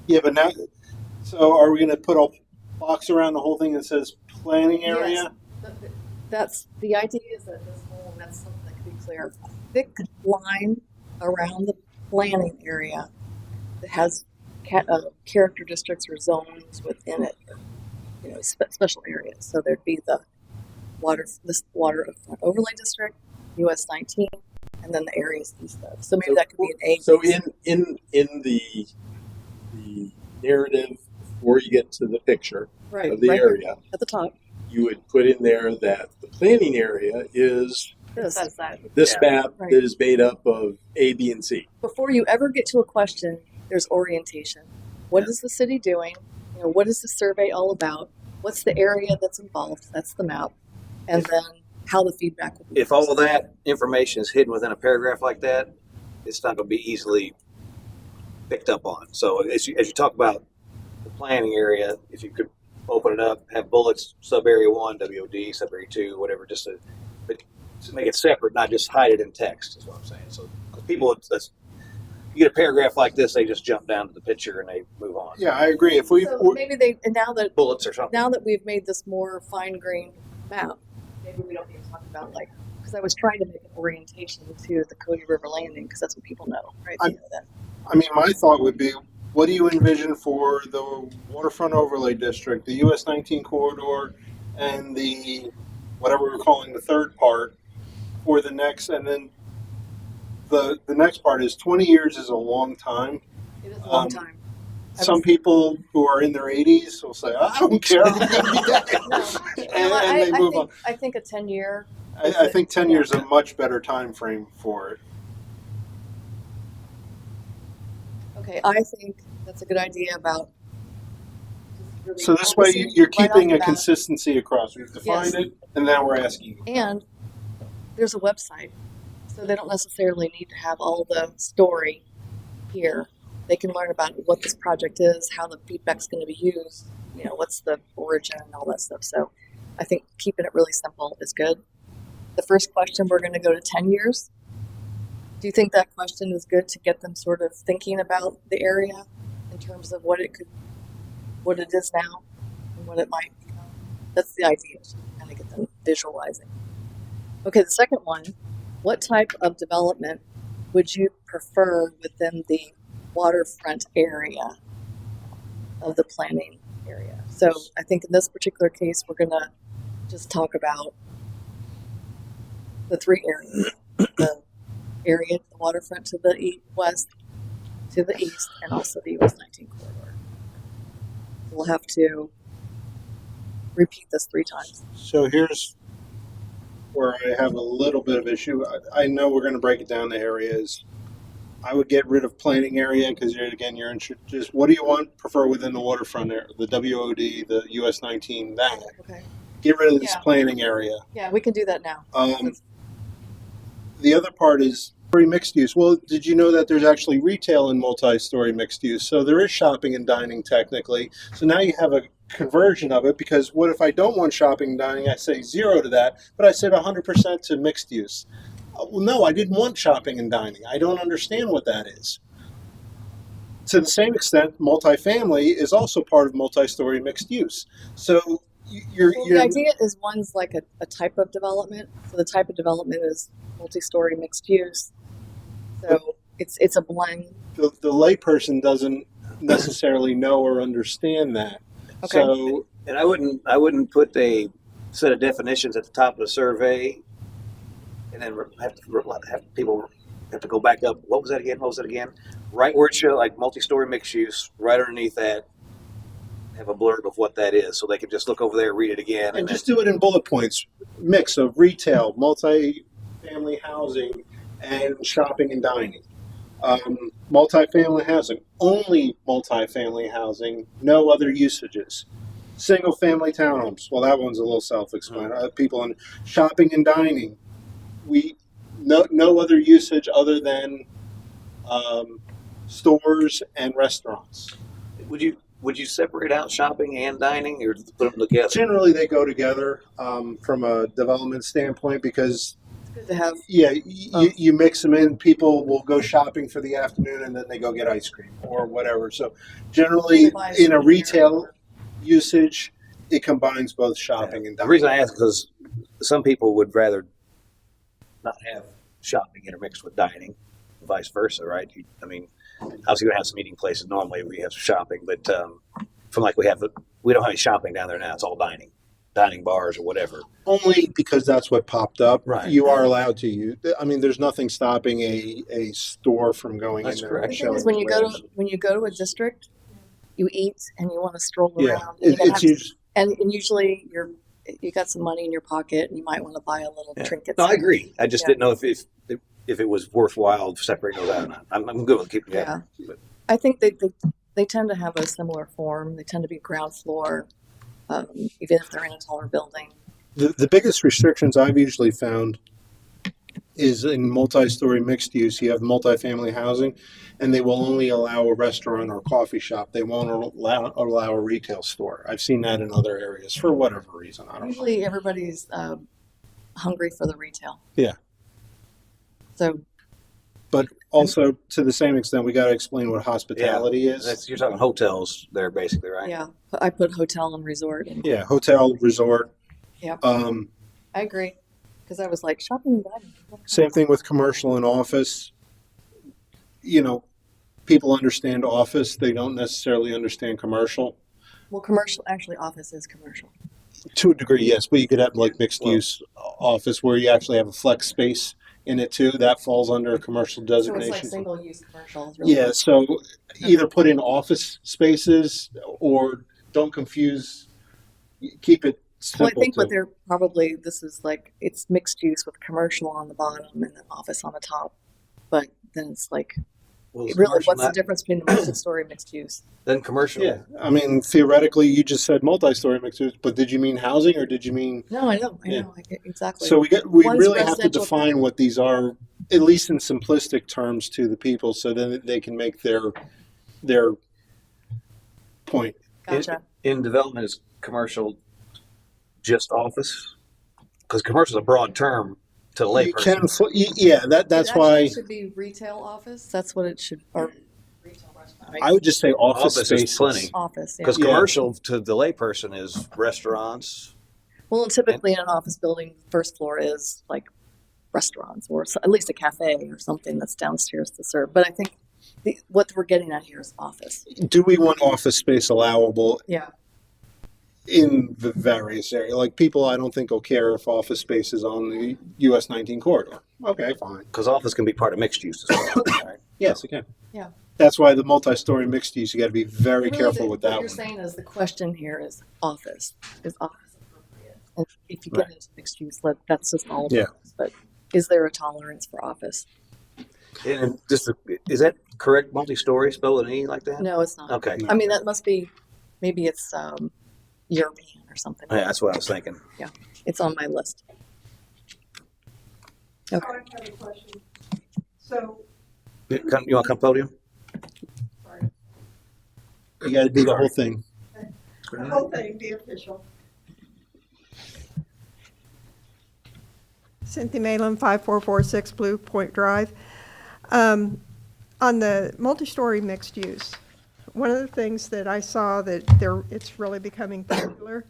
E: Yeah, but now, so are we going to put a box around the whole thing that says planning area?
C: Yes. That's the idea. Is that this whole, and that's something that can be clear. A thick line around the planning area that has character districts or zones within it, you know, special areas. So there'd be the water overlay district, US 19, and then the areas east of. So maybe that could be an A.
B: So in the narrative before you get to the picture
C: right,
B: of the
C: right here
B: area,
C: at the top.
B: you would put in there that the planning area is
C: This.
F: Says that.
B: this map
C: Right.
B: that is made up of A, B, and C.
C: Before you ever get to a question, there's orientation. What is the city doing? You know, what is the survey all about? What's the area that's involved? That's the map. And then how the feedback will be.
D: If all of that information is hidden within a paragraph like that, it's not going to be easily picked up on. So as you talk about the planning area, if you could open it up, have bullets, sub area 1, WOD, sub area 2, whatever, just to make it separate, not just hide it in text, is what I'm saying. So 'cause people, you get a paragraph like this, they just jump down to the picture and they move on.
E: Yeah, I agree. If we,
C: So maybe and
D: Bullets or something.
C: now that we've made this more fine-grained map, maybe we don't need to talk about because I was trying to make an orientation to the Cody River Landing because that's what people know, right? They know that.
E: I mean, my thought would be, what do you envision for the waterfront overlay district, the US 19 corridor, and the whatever we're calling the third part for the next, and then the next part is 20 years is a long time.
C: It is a long time.
E: Some people who are in their 80s will say, I don't care, I'm going to be dead. and they move on.
C: I think a 10-year.
E: I think 10 years is a much better time frame for it.
C: Okay, I think that's a good idea about. just really
E: So this way
C: focusing
E: you're
C: right
E: keeping
C: off
E: a
C: the bat.
E: consistency across. We've defined
C: Yes.
E: it, and now we're asking.
C: And there's a website, so they don't necessarily need to have all the story here. They can learn about what this project is, how the feedback's going to be used, you know, what's the origin and all that stuff. So I think keeping it really simple is good. The first question, we're going to go to 10 years. Do you think that question is good to get them sort of thinking about the area in terms of what it is now and what it might become? That's the idea, to kind of get them visualizing. Okay, the second one, what type of development would you prefer within the waterfront area of the planning area? So I think in this particular case, we're going to just talk about the three areas. The area, the waterfront to the west, to the east, and also the US 19 corridor. We'll have to repeat this 3 times.
E: So here's where I have a little bit of issue. I know we're going to break it down to areas. I would get rid of planning area because you're just what do you want? Prefer within the waterfront area, the WOD, the US 19, that.
C: Okay.
E: Get rid of this
C: Yeah.
E: planning area.
C: Yeah, we can do that now.
E: The other part is mixed use. Well, did you know that there's actually retail in multi-story mixed use? So there is shopping and dining technically. So now you have a conversion of it, because what if I don't want shopping and dining? I say 0 to that, but I said 100% to mixed use. Well, no, I didn't want shopping and dining. I don't understand what that is. To the same extent, multifamily is also part of multi-story mixed use. So
C: The idea is one's like a type of development. So the type of development is multi-story mixed use. So it's a blend.
E: the layperson doesn't necessarily know or understand that.
C: Okay.
E: So
D: And I wouldn't put a set of definitions at the top of the survey, and then have people have to go back up. What was that again? What was it again? Right where it shows like multi-story mixed use, right underneath that, have a blurb of what that is, so they can just look over there, read it again,
E: and just do it in bullet points. Mix of retail, multi-family housing, and shopping and dining. Multi-family housing, only multi-family housing, no other usages. Single-family townhomes, well, that one's a little self-explanatory. People in shopping and dining, no other usage other than stores and restaurants.
D: Would you separate out shopping and dining, or put them together?
E: Generally, they go together from a development standpoint because,
C: It's good to have.
E: yeah, you mix them in. People will go shopping for the afternoon and then they go get ice cream or whatever. So generally, in a retail usage, it combines both shopping and
D: The
E: dining.
D: reason I ask is because some people would rather not have shopping intermixed with dining, vice versa, right? I mean, obviously, we have some eating places normally. We have some shopping, but from like we don't have any shopping down there now. It's all dining bars or whatever.
E: Only because that's what popped up.
D: Right.
E: You are allowed to use. I mean, there's nothing stopping a store from going
D: That's
E: in there.
D: correct.
E: and
C: The thing is,
E: showing
C: when you go to a district, you eat and you want to stroll
E: Yeah,
C: around. And,
E: it's usually.
C: and usually you got some money in your pocket and you might want to buy a little
D: Yeah.
C: trinket.
D: No, I agree. I just
C: Yeah.
D: didn't know if it was worthwhile separating those out or not. I'm good with keeping that. But
C: I think they tend to have a similar form. They tend to be ground floor, even if they're in a taller building.
E: The biggest restrictions I've usually found is in multi-story mixed use. You have multifamily housing, and they will only allow a restaurant or coffee shop. They won't allow a retail store. I've seen that in other areas for whatever reason. I don't know.
C: Usually everybody's hungry for the retail.
E: Yeah.
C: So
E: But also, to the same extent, we got to explain what hospitality is.
D: you're talking hotels there, basically, right?
C: yeah, I put hotel and resort. And
E: Yeah, hotel, resort.
C: Yep.
E: I
C: agree because I was like shopping and dining.
E: Same thing with commercial and office. You know, people understand office; they don't necessarily understand commercial.
C: Well, commercial actually office is commercial.
E: To a degree, yes, but you could have like mixed use office where you actually have a flex space in it too. That falls under a commercial
C: So it's like
E: designation.
C: single use commercial. Is really
E: Yeah, so either put in office spaces or don't confuse. Keep it simple.
C: Well, I think
E: too.
C: what they're probably this is like it's mixed use with commercial on the bottom and then office on the top, but then it's like
D: Well, is
C: really
D: commercial
C: what's the
D: not-
C: difference between a multi-story mixed use?
D: Then commercial.
E: Yeah, I mean theoretically, you just said multi-story mixed use, but did you mean housing or did you mean?
C: No, I know,
E: Yeah.
C: I get exactly.
E: So we
C: One's
E: really have to
C: residential.
E: define what these are, at least in simplistic terms, to the people, so then they can make their point.
C: Gotcha.
D: In development, is commercial just office? Because commercial is a broad term to the
E: You
D: layperson.
E: can, yeah, that's why
C: It should be retail office. That's what it should. Or retail restaurant.
E: I would just say office
D: Office
E: spaces.
D: is plenty.
C: Office. Yeah.
D: Because
E: Yeah.
D: commercial to the layperson is restaurants.
C: Well, and typically in an office building, first floor is like restaurants or at least a cafe or something that's downstairs to serve. But I think what we're getting at here is office.
E: Do we want office space allowable
C: Yeah.
E: in the various areas? Like people, I don't think will care if office space is on the US 19 corridor. Okay, fine.
D: Because office can be part of mixed use as well. Right?
E: Yes, it can.
C: Yeah.
E: That's why the multi-story mixed use, you got to be very
C: Really,
E: careful with
C: what
E: that
C: you're
E: one.
C: saying is the question here is office. Is office appropriate? And if you get into mixed use, that's just all.
E: Yeah.
C: Office. But is there a tolerance for office?
D: And just is that correct? Multi-story, spelled with an E like that?
C: No, it's not.
D: Okay.
C: I mean, that must be. Maybe it's European or something.
D: Yeah, that's what I was thinking.
C: It's on my list.
I: So I have a question. So,
D: You want to come podium?
I: sorry,
E: You got to do the whole thing.
I: the whole thing be official.
J: Cynthia Malin, 5446 Blue Point Drive. On the multi-story mixed use, one of the things that I saw that it's really becoming popular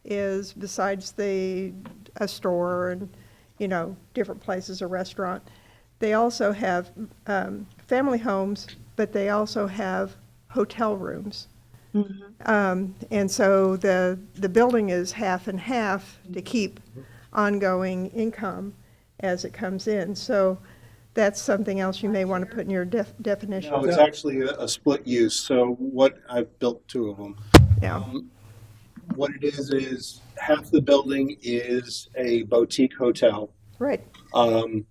J: is besides a store and, different places, a restaurant, they also have family homes, but they also have hotel rooms. And so the building is half and half to keep ongoing income as it comes in. So that's something else you may want to put in your definition.
E: No, it's actually a split use. So what I've built two of them.
J: Yeah.
E: What it is half the building is a boutique hotel.
J: Right.
E: And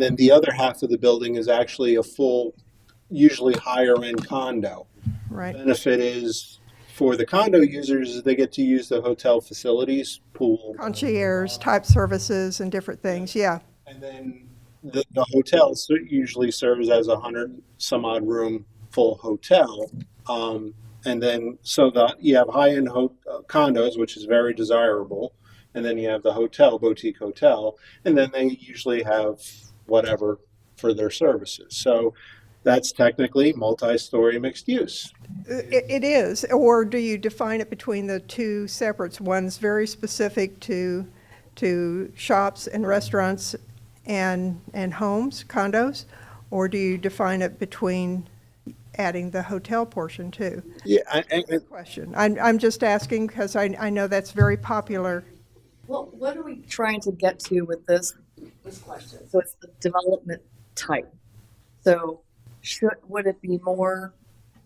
E: then the other half of the building is actually a full, usually higher end condo.
J: Right.
E: Benefit is for the condo users, they get to use the hotel facilities, pool.
J: Concierge type services and different things. Yeah.
E: And then the hotel usually serves as 100 some odd room full hotel. And then, so you have high-end condos, which is very desirable. And then you have the hotel, boutique hotel. And then they usually have whatever for their services. So that's technically multi-story mixed use.
J: It is, or do you define it between the two separates? One's very specific to shops and restaurants and homes, condos, or do you define it between adding the hotel portion too?
E: Yeah,
J: Question. I'm just asking because I know that's very popular.
C: Well, what are we trying to get to with this question? So it's the development type. So should it be more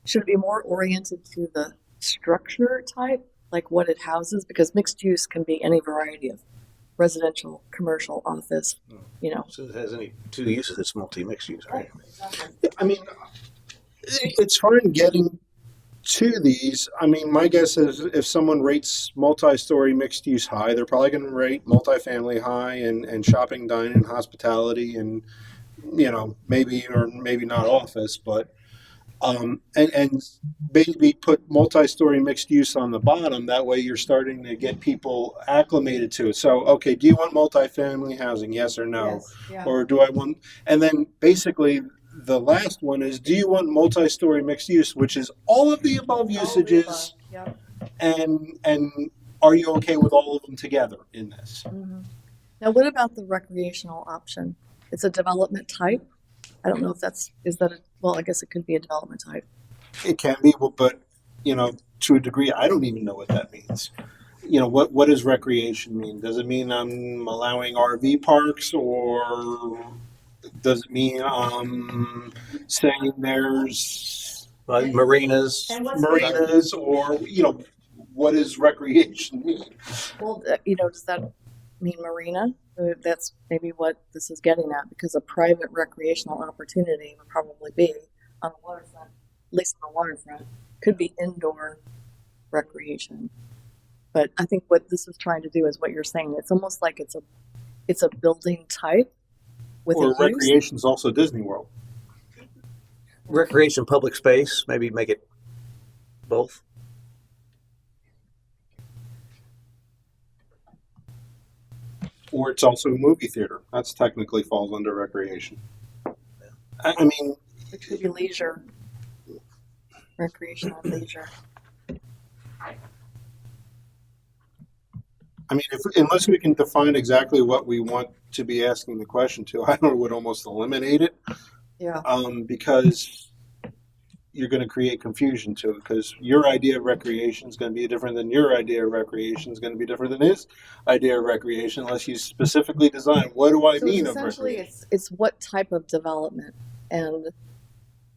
C: oriented to the structure type, like what it houses? Because mixed use can be any variety of residential, commercial, office,
D: So it has any two uses, it's multi-mixed use, right?
E: I mean, it's fine getting to these. I mean, my guess is if someone rates multi-story mixed use high, they're probably going to rate multifamily high and shopping, dining, hospitality, and maybe or maybe not office, but and maybe put multi-story mixed use on the bottom. That way, you're starting to get people acclimated to it. So, okay, do you want multifamily housing? Yes or no?
C: Yes, yeah.
E: Or do I want? And then basically, the last one is: do you want multi-story mixed use, which is all of the above usages?
C: Yep.
E: And are you okay with all of them together in this?
C: Mm-hmm. Now, what about the recreational option? It's a development type. I don't know if well, I guess it could be a development type.
E: It can be, but to a degree, I don't even know what that means. What does recreation mean? Does it mean I'm allowing RV parks, or does it mean saying there's
D: Like marinas.
E: or what does recreation mean?
C: Well, does that mean marina? That's maybe what this is getting at, because a private recreational opportunity would probably be on the waterfront, at least on the waterfront, could be indoor recreation. But I think what this is trying to do is what you're saying. It's almost like it's a building type with
E: Or
C: a use.
E: recreation is also Disney World.
D: Recreation, public space, maybe make it both.
E: Or it's also a movie theater. That's technically falls under recreation. I mean,
C: It could be leisure, recreational leisure.
E: I mean, unless we can define exactly what we want to be asking the question to, I would almost eliminate it.
C: Yeah.
E: Because you're going to create confusion to it. Because your idea of recreation is going to be different than your idea of recreation is going to be different than his idea of recreation, unless you specifically design what do I
C: So
E: mean of
C: essentially,
E: recreation.
C: it's what type of development, and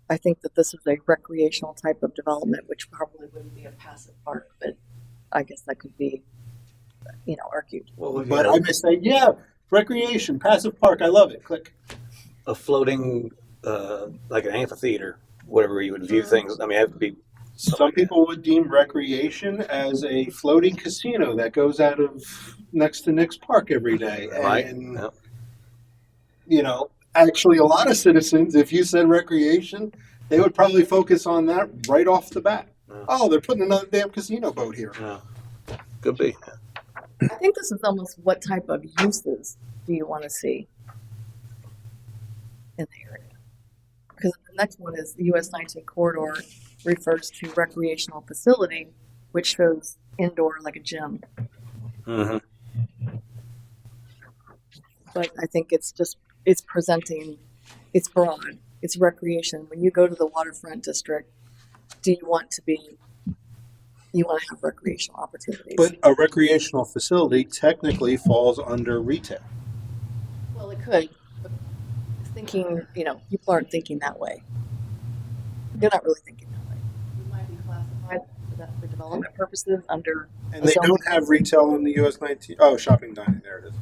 C: I think that this is a recreational type of development, which probably wouldn't be a passive park, but I guess that could be, argued.
D: Well,
E: But I may say, yeah, recreation, passive park, I love it. Click.
D: a floating, like an amphitheater, whatever you would view things. I mean, it would be
E: Some people would deem recreation as a floating casino that goes out of next to Nick's Park every day.
D: right.
E: And,
D: Yeah.
E: actually a lot of citizens, if you said recreation, they would probably focus on that right off the bat.
D: Yeah.
E: Oh, they're putting another damn casino boat here.
D: Yeah. Could be.
C: I think this is almost what type of uses do you want to see in the area? Because the next one is the US 19 corridor refers to recreational facility, which shows indoor like a gym.
D: Mm-hmm.
C: But I think it's presenting, it's broad, it's recreation. When you go to the waterfront district, do you want to have recreational opportunities?
E: But a recreational facility technically falls under retail.
C: Well, it could. But thinking, people aren't thinking that way. They're not really thinking that way. You might be classified for development purposes under.
E: And they don't have retail in the US 19. Oh, shopping, dining, there it is.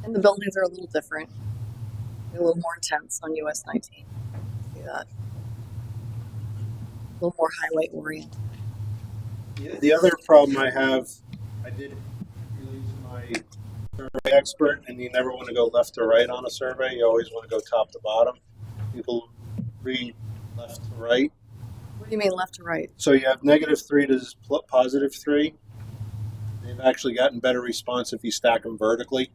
C: And the buildings are a little different. They're a little more intense on US 19. See that? A little more highway oriented.
E: The other problem I have, I did use my survey expert, and you never want to go left to right on a survey. You always want to go top to bottom. People read left to right.
C: What do you mean left to right?
E: So you have -3 to +3. They've actually gotten better response if you stack them vertically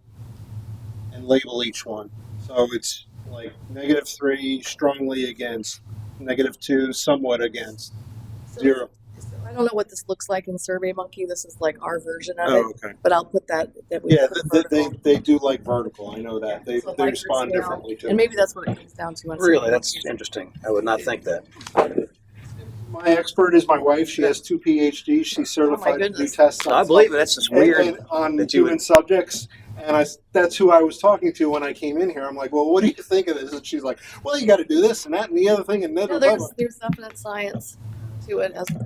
E: and label each one. So it's like -3, strongly against, -2, somewhat against,
C: So
E: 0.
C: I don't know what this looks like in SurveyMonkey. This is like our version of
E: Oh,
C: it,
E: okay.
C: but I'll put that we
E: Yeah,
C: put
E: they
C: vertical.
E: do like vertical. I know that. They
C: So
E: they
C: Likert
E: respond
C: scale.
E: differently to
C: And
E: it.
C: maybe that's what it comes down to. On
D: Really, that's
C: SurveyMonkey.
D: interesting. I would not think that.
E: My expert is my wife. She has 2 PhDs. She's certified to do
C: goodness.
E: tests on
D: I believe it. That's just weird.
E: and on
D: that you would-
E: human subjects. And that's who I was talking to when I came in here. I'm like, well, what do you think of this? And she's like, well, you got to do this and that and the other thing and blah,
C: No,
E: blah, blah.
C: there's definite science to it as well.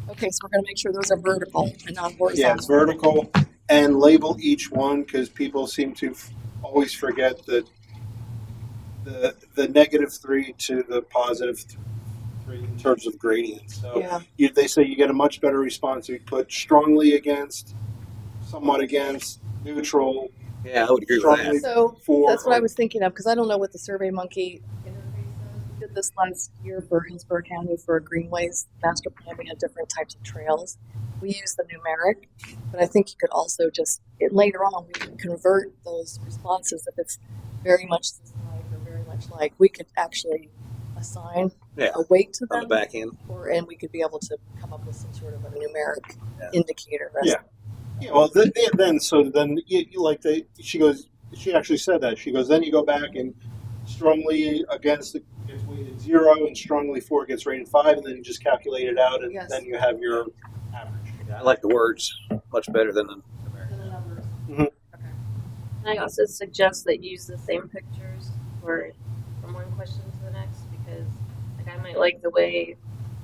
C: Okay, so we're gonna make sure those are vertical and not horizontal.
E: Yeah, it's vertical, and label each one because people seem to always forget that the -3 to the +3 in terms of gradient. So
C: Yeah.
E: they say you get a much better response if you put strongly against, somewhat against, neutral,
D: Yeah, I would agree with
E: strongly
D: that.
C: So
E: for.
C: that's what I was thinking of because I don't know what the SurveyMonkey interface is. We did this last year for Hillsborough County for a greenways master plan. We had different types of trails. We used the numeric, but I think you could also later on we could convert those responses if it's very much this like or very much like. We could actually assign
D: Yeah,
C: a weight to
D: on
C: them,
D: the back end.
C: and we could be able to come up with some sort of a numeric
D: Yeah.
C: indicator.
E: Yeah. Yeah, well, she actually said that. She goes, then you go back and strongly against it gets weighted 0 and strongly for it gets rated 5, and then you just calculate it out, and
C: Yes.
E: then you have your average.
D: Yeah, I like the words much better than the.
F: Can I also suggest that you use the same pictures from one question to the next? Because like I might like the way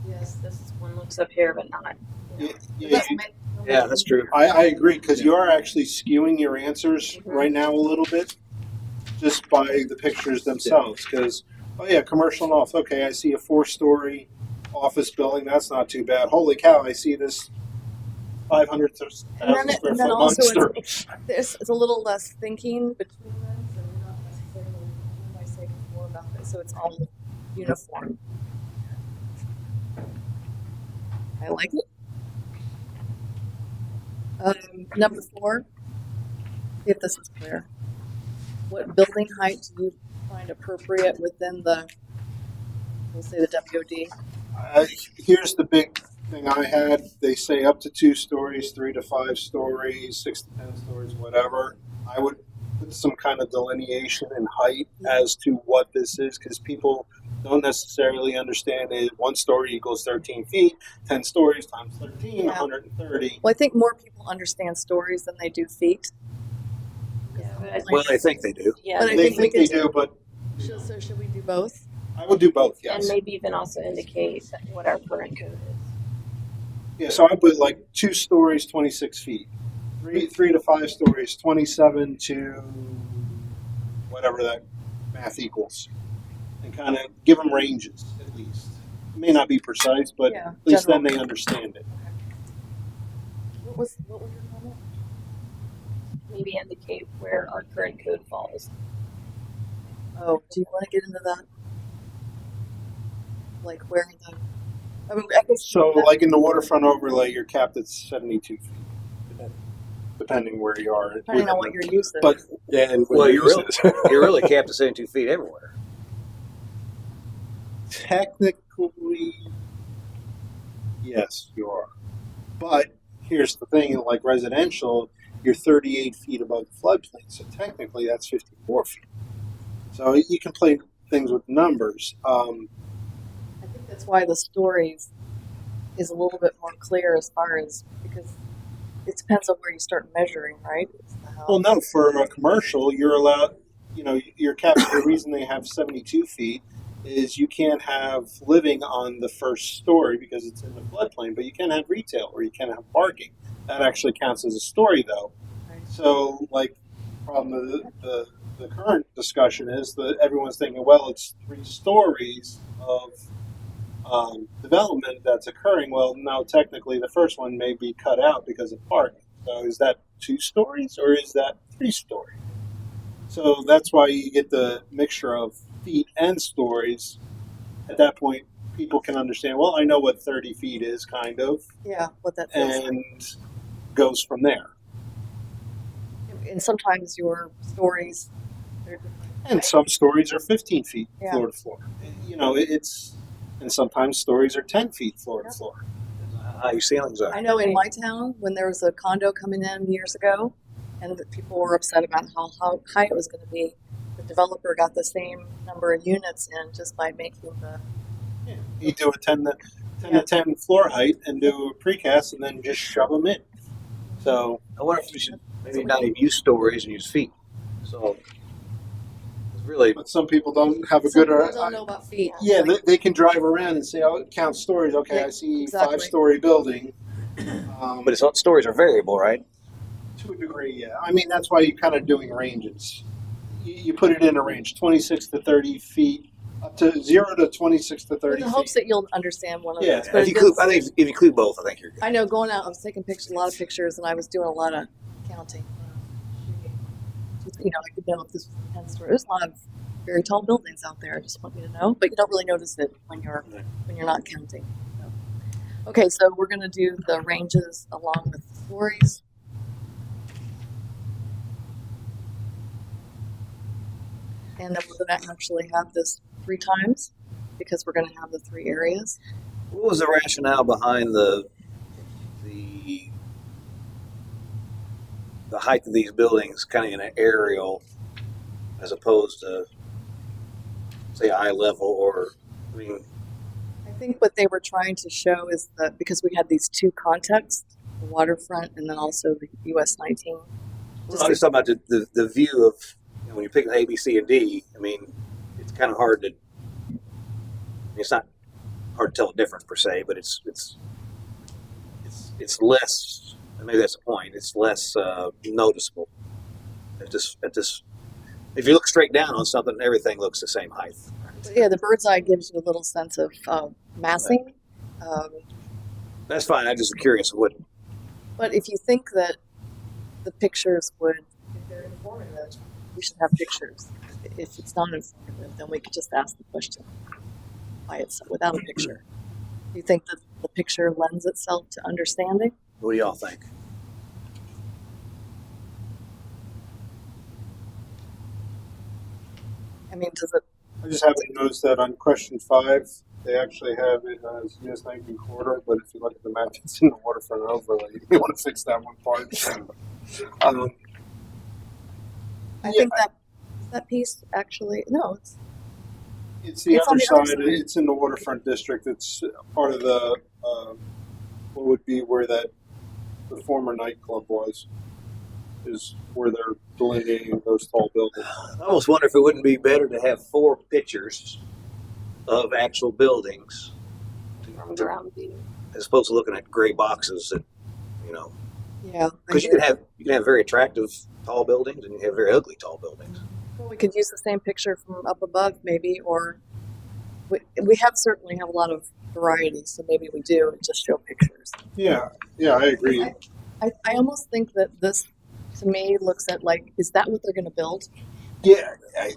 F: this one looks up here, but not.
E: Yeah,
D: Yeah, that's true.
E: I agree, because you are actually skewing your answers right now a little bit just by the pictures themselves. Because, oh yeah, commercial and off. Okay, I see a 4-story office building. That's not too bad. Holy cow, I see this 500,000
C: And then,
E: square
C: and then
E: foot
C: also
E: monster.
C: it's a little less thinking between them, so you're not necessarily by saying more about it, so it's all uniform. I like it. Number 4, if this is clear, what building height do you find appropriate within we'll say the WOD?
E: Here's the big thing I had. They say up to 2 stories, 3 to 5 stories, 6 to 10 stories, whatever. I would put some kind of delineation in height as to what this is, because people don't necessarily understand it. 1 story equals 13 feet, 10 stories times 13,
C: Yeah.
E: 130.
C: Well, I think more people understand stories than they do feet.
D: Well, I think they do.
F: Yeah,
C: But I
E: They
C: think we
E: think they
C: can-
E: do, but
C: So should we do both?
E: I would do both,
F: and
E: yes.
F: maybe even also indicate what our current code is.
E: Yeah, so I put like 2 stories, 26 feet. 3 to 5 stories, 27 to whatever that math equals. And kind of give them ranges, at least. It may not be precise, but
C: Yeah,
E: at least
C: general.
E: then they understand it.
C: What was your comment?
F: Maybe indicate where our current code falls.
C: Oh, do you want to get into that? Like where I mean, I guess
E: So, like in the waterfront overlay, you're capped at 72 feet, depending where you are.
C: depending on what your use is.
E: But
B: Yeah, and
D: Well,
B: when
D: you're
B: you
D: really,
B: use it-
D: you're really capped at 72 feet everywhere.
E: technically, yes, you are. But here's the thing, like residential, you're 38 feet above the floodplain, so technically that's 54 feet. So you can play things with numbers.
C: I think that's why the stories is a little bit more clear as far as because it depends on where you start measuring, right? It's the house.
E: Well, no, for a commercial, you're allowed, you're capped. The reason they have 72 feet is you can't have living on the first story because it's in the floodplain, but you can have retail or you can have parking. That actually counts as a story, though.
C: Right.
E: So, like, problem the current discussion is that everyone's thinking, well, it's 3 stories of development that's occurring. Well, no, technically the first one may be cut out because of parking. So is that 2 stories or is that 3 stories? So that's why you get the mixture of feet and stories. At that point, people can understand, well, I know what 30 feet is, kind of,
C: Yeah, what that feels like.
E: and goes from there.
C: And sometimes your stories, they're different.
E: And some stories are 15 feet
C: Yeah.
E: floor to floor. You know, and sometimes stories are 10 feet floor to
C: Yeah.
E: floor.
D: How your ceilings are.
C: I know in my town, when there was a condo coming in years ago, and the people were upset about how high it was going to be, the developer got the same number of units in just by making the.
E: You do a 10 to
C: Yeah.
E: 10 floor height and do a precast and then just shove them in. So,
D: I wonder if we should maybe not even use stories and use feet. So it's really
E: but some people don't have a
C: Some
E: good.
C: people don't know about feet.
E: Yeah, they can drive around and say, "Oh, count stories." Okay,
C: Yeah,
E: I see
C: exactly.
E: 5-story building.
D: but it's stories are variable, right?
E: To a degree, yeah. I mean, that's why you're kind of doing ranges. You put it in a range, 26 to 30 feet, up to 0 to 26 to 30
C: In the hopes
E: feet.
C: that you'll understand one of
E: Yeah,
C: those. But
D: If you
C: it
D: include,
C: is-
D: I think if you include both, I think you're good.
C: I know going out, I was taking pictures, a lot of pictures, and I was doing a lot of counting. You know, I could know if this was a 10-story. There's a lot of very tall buildings out there. I just want you to know, but you don't really notice it when you're not counting. So. Okay, so we're going to do the ranges along with the stories. And then we're going to actually have this 3 times because we're going to have the 3 areas.
D: What was the rationale behind the height of these buildings, kind of in an aerial, as opposed to say eye level? Or I mean,
C: I think what they were trying to show is that because we had these 2 contexts, the waterfront and then also the US 19.
D: I'm just talking about the view of, you know, when you pick A, B, C, and D. I mean, it's kind of hard to. It's not hard to tell the difference per se, but it's less. And maybe that's the point. It's less noticeable. If you look straight down on something, everything looks the same height.
C: Yeah, the bird's eye gives you a little sense of massing.
D: That's fine. I'm just curious what.
C: But if you think that the pictures would, if they're informative, we should have pictures. If it's not informative, then we could just ask the question by itself without a picture. Do you think that the picture lends itself to understanding?
D: What do y'all think?
C: I mean, does it?
E: I just happen to notice that on question 5, they actually have it as US 19 corridor, but if you look at the map, it's in the waterfront overlay. You want to fix that one part.
C: I think that piece actually no.
E: It's the
C: It's on
E: other
C: the other
E: side.
C: side.
E: It's in the waterfront district. It's part of the what would be where the former nightclub was. Is where they're delineating those tall buildings.
D: I almost wonder if it wouldn't be better to have 4 pictures of actual buildings
F: From around the
D: as opposed to looking at gray boxes that, you know,
C: Yeah,
D: because you can have very attractive tall buildings and you have very ugly tall buildings.
C: Well, we could use the same picture from up above, maybe, or we certainly have a lot of variety, so maybe we do and just show pictures.
E: Yeah, I agree.
C: I almost think that this, to me, looks at like, is that what they're going to build?
E: Yeah,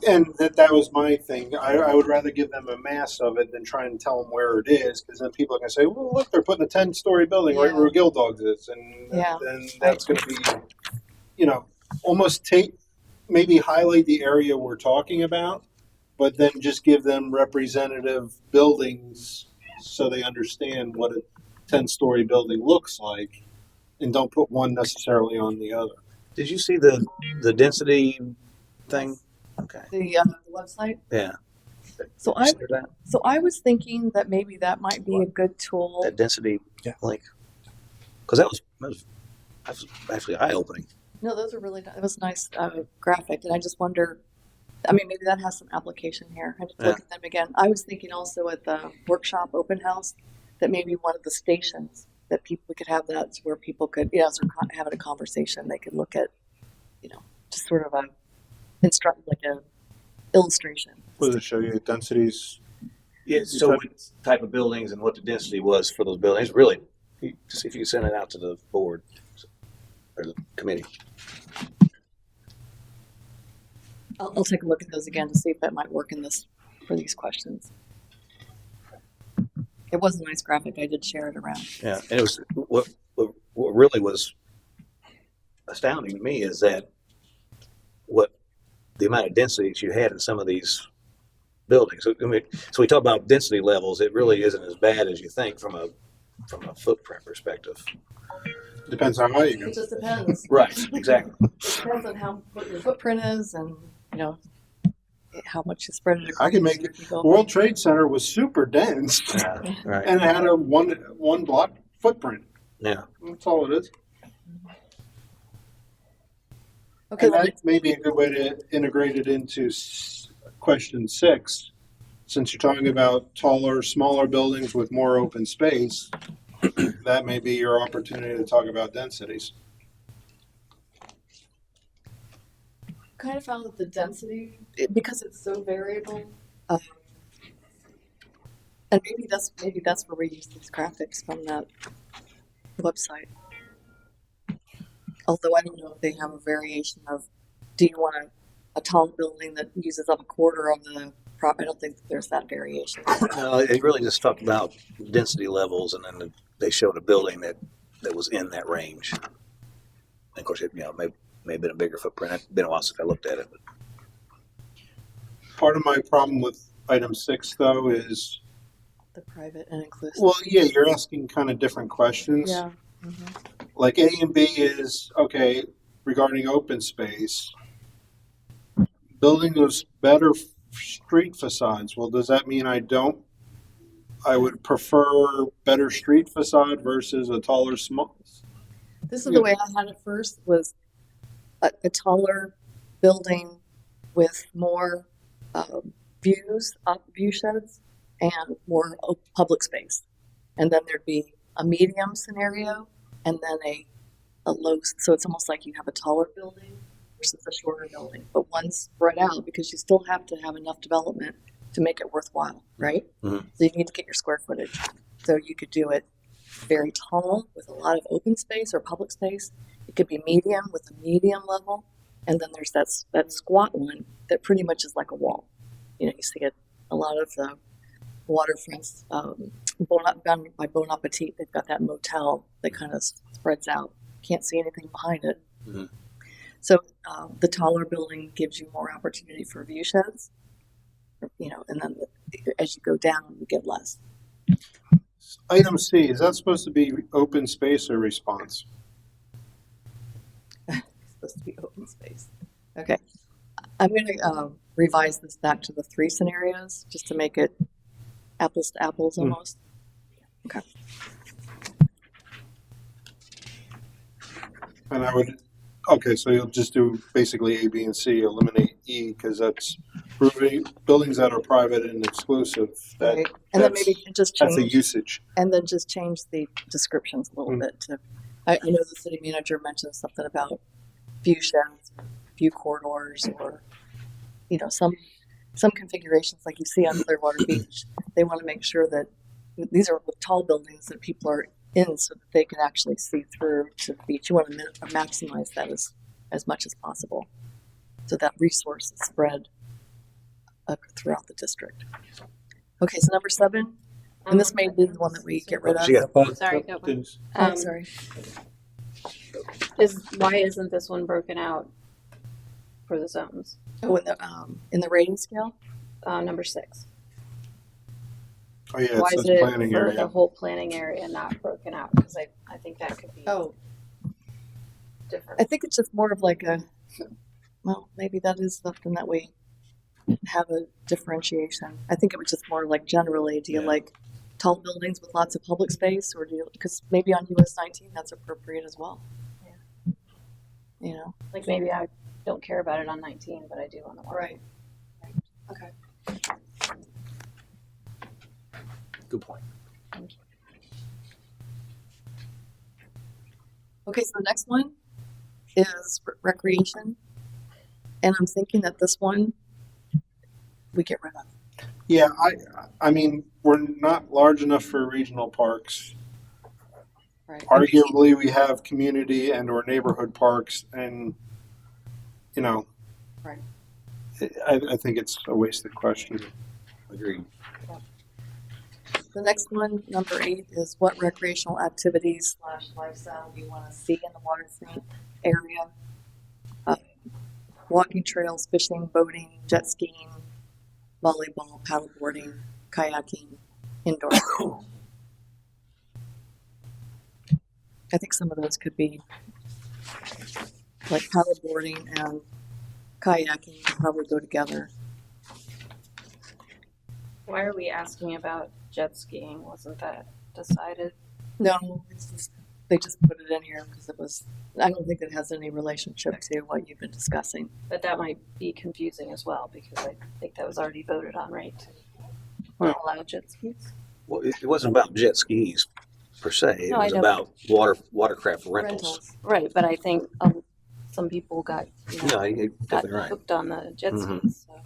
E: and that was my thing. I would rather give them a mass of it than try and tell them where it is, because then people are going to say, well, look, they're putting a 10-story building right
C: Yeah.
E: where Gill Dogs is. And
C: Yeah.
E: then that's going to be, almost maybe highlight the area we're talking about, but then just give them representative buildings so they understand what a 10-story building looks like, and don't put one necessarily on the other.
D: Did you see the density thing? Okay.
C: The website.
D: Yeah.
C: So
D: Consider that,
C: I was thinking that maybe that might be a good tool.
D: that density link. Because that was actually eye opening.
C: No, those are really it was a nice graphic, and I just wonder. I mean, maybe that has some application here. I have to look at them again. I was thinking also at the workshop open house that maybe one of the stations that we could have that where people could, as they're having a conversation, they could look at, just sort of a illustration.
E: What does it show you? Densities?
D: Yeah. So what type of buildings and what the density was for those buildings? Really, just if you could send it out to the board or the committee.
C: I'll take a look at those again to see if that might work for these questions. It was a nice graphic. I did share it around.
D: Yeah, and it was what really was astounding to me is that what the amount of densities you had in some of these buildings. So, I mean, so we talk about density levels. It really isn't as bad as you think from a footprint perspective.
E: Depends on how you go.
C: It just depends.
D: Right. Exactly.
C: It depends on what your footprint is, and how much you spread it across.
E: I can make it.
C: People.
E: World Trade Center was super dense,
D: Right.
E: and it had a one block footprint.
D: Yeah.
E: That's all it is.
C: Okay.
E: And that may be a good way to integrate it into question 6, since you're talking about taller, smaller buildings with more open space. That may be your opportunity to talk about densities.
C: Kind of found that the density, because it's so variable, and maybe that's where we use these graphics from that website. Although I don't know if they have a variation of, do you want a tall building that uses up a quarter of the prop? I don't think there's that variation.
D: No, it really just talked about density levels, and then they showed a building that was in that range. And of course, it may have been a bigger footprint. It's been a while since I looked at it. But.
E: Part of my problem with item 6, though, is,
C: The private and inclusive.
E: well, yeah, you're asking kind of different questions.
C: Yeah.
E: Like A and B is, okay, regarding open space, building those better street facades. Well, does that mean I would prefer better street facade versus a taller small?
C: This is the way I had it first, was a taller building with more view sheds and more public space. And then there'd be a medium scenario and then a low, so it's almost like you have a taller building versus a shorter building, but one spread out, because you still have to have enough development to make it worthwhile, right?
D: Mm-hmm.
C: So you need to get your square footage. So you could do it very tall with a lot of open space or public space. It could be medium with a medium level, and then there's that squat one that pretty much is like a wall. You see it a lot of the waterfronts. Down by Bon Appetit, they've got that motel that kind of spreads out. Can't see anything behind it.
D: Mm-hmm.
C: So the taller building gives you more opportunity for view sheds. And then as you go down, you get less.
E: Item C, is that supposed to be open space or response?
C: It's supposed to be open space. Okay. I'm going to revise this back to the 3 scenarios just to make it apples to apples almost. Okay.
E: And so you'll just do basically A, B, and C, eliminate E, because that's buildings that are private and exclusive.
C: Right. And then maybe just
E: that's a
C: change,
E: usage.
C: and then just change the descriptions a little bit to, I know the city manager mentioned something about view sheds, view corridors, or, some configurations like you see on Clearwater Beach. They want to make sure that these are tall buildings that people are in so that they can actually see through to the beach. You want to maximize that as much as possible, so that resource is spread throughout the district. Okay, so number 7, and this may be the one that we get rid of.
D: Yeah.
F: Sorry, go for it.
C: Oh, sorry.
F: Why isn't this one broken out for the zones?
C: Oh, in the rating scale.
F: Number 6.
E: Oh yeah,
F: Why
E: it
F: is
E: says
F: it
E: planning
F: for
E: area.
F: the whole planning area not broken out? Because I think that could be different.
C: I think it's just more of like maybe that is something that we have a differentiation. I think it was just more like generally, do you like tall buildings with lots of public space, or do you, because maybe on US 19 that's appropriate as well. Yeah.
F: Like maybe I don't care about it on 19, but I do on the one.
C: Right. Okay.
D: Good point.
C: Okay, so the next one is recreation. And I'm thinking that this one we get rid of.
E: Yeah, I mean, we're not large enough for regional parks.
C: Right.
E: Arguably, we have community and/or neighborhood parks, and
C: Right.
E: I think it's a wasted question.
D: Agreed.
C: The next one, number 8, is what recreational activities / lifestyle do you want to see in the waterfront area? Walking trails, fishing, boating, jet skiing, volleyball, paddleboarding, kayaking, indoor. I think some of those could be like paddleboarding and kayaking probably go together.
F: Why are we asking about jet skiing? Wasn't that decided?
C: No, it's just, they just put it in here because it was, I don't think it has any relationship to what you've been discussing.
F: But that might be confusing as well because I think that was already voted on, right? To
E: Well-
F: allow jet skis.
D: Well, it wasn't about jet skis per se. It
F: No, I
D: was
F: know.
D: about watercraft rentals.
F: Right, but I think some people got
D: No, you're
F: got
D: definitely right.
F: hooked on the jet
D: Mhm.
F: skis. So.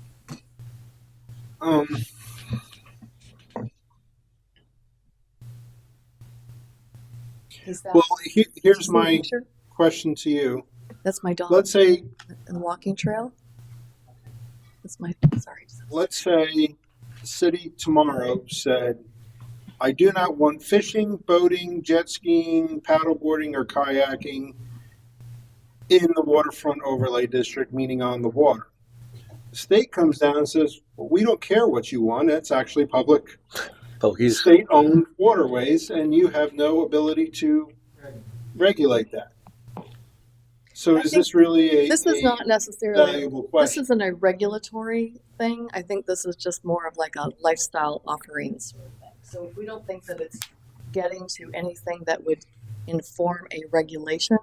C: Is that
E: Well, here's
C: see the
E: my
C: picture?
E: question to you.
C: That's my dog.
E: Let's say
C: And the walking trail. That's my, sorry.
E: let's say the city tomorrow said, I do not want fishing, boating, jet skiing, paddleboarding, or kayaking in the waterfront overlay district, meaning on the water. The state comes down and says, well, we don't care what you want. It's actually public
D: Oh, he's
E: state-owned waterways, and you have no ability to regulate that. So
C: I
E: is
C: think
E: this really
C: This is
E: a
C: not necessarily,
E: valuable
C: this
E: question?
C: isn't a regulatory thing. I think this is just more of like a lifestyle offering sort of thing. So if we don't think that it's getting to anything that would inform a regulation,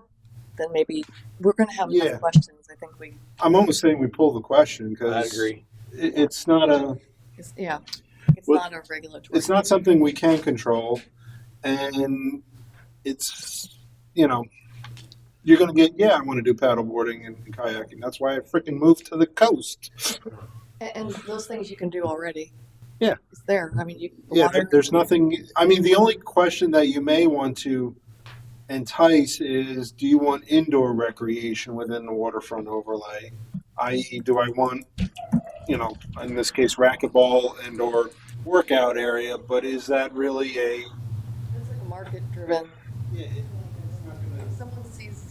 C: then maybe we're going to have
E: Yeah.
C: enough questions. I think we,
E: I'm almost saying we pull the question because
D: I agree.
E: It's not
C: it's, yeah, it's
E: Well,
C: not a regulatory.
E: it's not something we can control, and it's you're going to get I want to do paddleboarding and kayaking. That's why I freaking moved to the coast.
C: And those things you can do already.
E: Yeah.
C: It's there. I mean,
E: Yeah,
C: water.
E: there's nothing. I mean, the only question that you may want to entice is, do you want indoor recreation within the waterfront overlay? I.e., do I want, in this case, racquetball and/or workout area? But is that really a?
C: It's like a market-driven.
E: Yeah,
C: If someone sees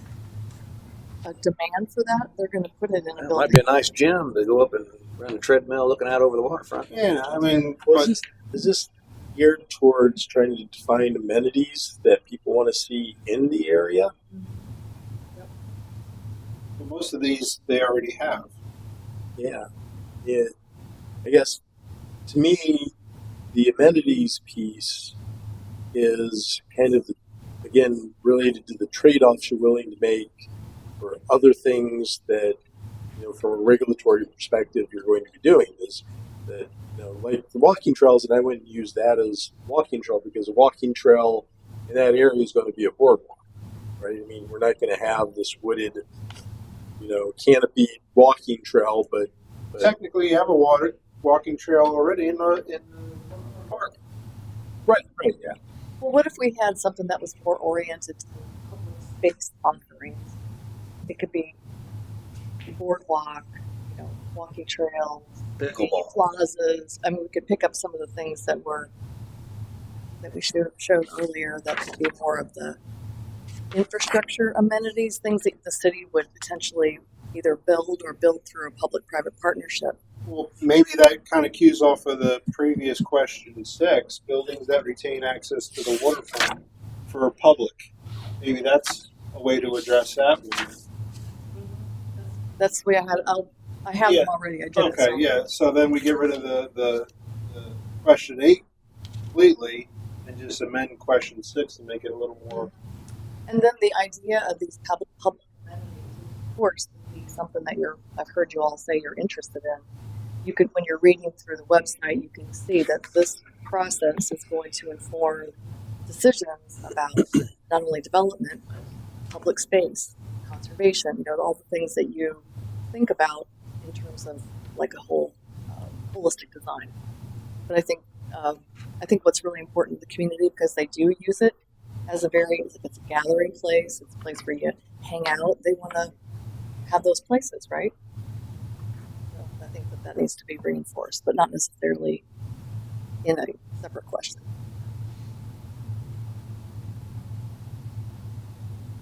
C: a demand for that, they're going to put it in a
D: It
C: building.
D: might be a nice gym to go up and run the treadmill looking out over the waterfront.
E: yeah. I mean,
B: Was
E: but
B: this, is this geared towards trying to define amenities that people want to see in the area?
E: most of these they already have.
B: Yeah. I guess to me, the amenities piece is kind of, again, related to the trade-offs you're willing to make for other things that, from a regulatory perspective, you're going to be doing. Is that, like the walking trails, and I wouldn't use that as walking trail because a walking trail in that area is going to be a boardwalk, right? I mean, we're not going to have this wooded, canopy walking trail, but
E: Technically, you have a walking trail already in the park.
B: right, yeah.
C: Well, what if we had something that was more oriented to public space offerings? It could be boardwalk, walking trails,
D: Pickleball.
C: plazas. I mean, we could pick up some of the things that we showed earlier that could be more of the infrastructure amenities, things that the city would potentially either build or build through a public-private partnership.
E: Well, maybe that kind of cues off of the previous question 6, buildings that retain access to the waterfront for public. Maybe that's a way to address that one.
C: That's the way I have
E: Yeah.
C: them already. I did it.
E: Okay, yeah. So then we get rid of the question 8 completely and just amend question 6 and make it a little more.
C: And then the idea of these public amenities, of course, would be something that I've heard you all say you're interested in. You could, when you're reading through the website, you can see that this process is going to inform decisions about not only development, but public space, conservation, all the things that you think about in terms of like a whole holistic design. But I think what's really important to the community, because they do use it as it's a gathering place, it's a place where you hang out. They want to have those places, right? So I think that needs to be reinforced, but not necessarily in a separate question.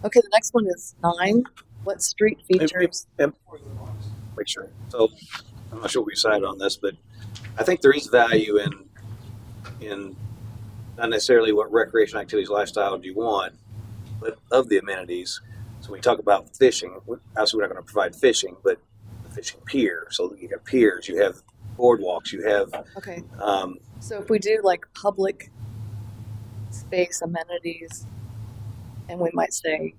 C: Okay, the next one is 9. What street features?
D: Make sure. So I'm not sure we decided on this, but I think there is value in not necessarily what recreation activities, lifestyle do you want, but of the amenities. So when we talk about fishing, obviously we're not going to provide fishing, but the fishing pier. So you have piers, you have boardwalks, you have
C: Okay,
D: um,
C: so if we do like public space amenities, and we might say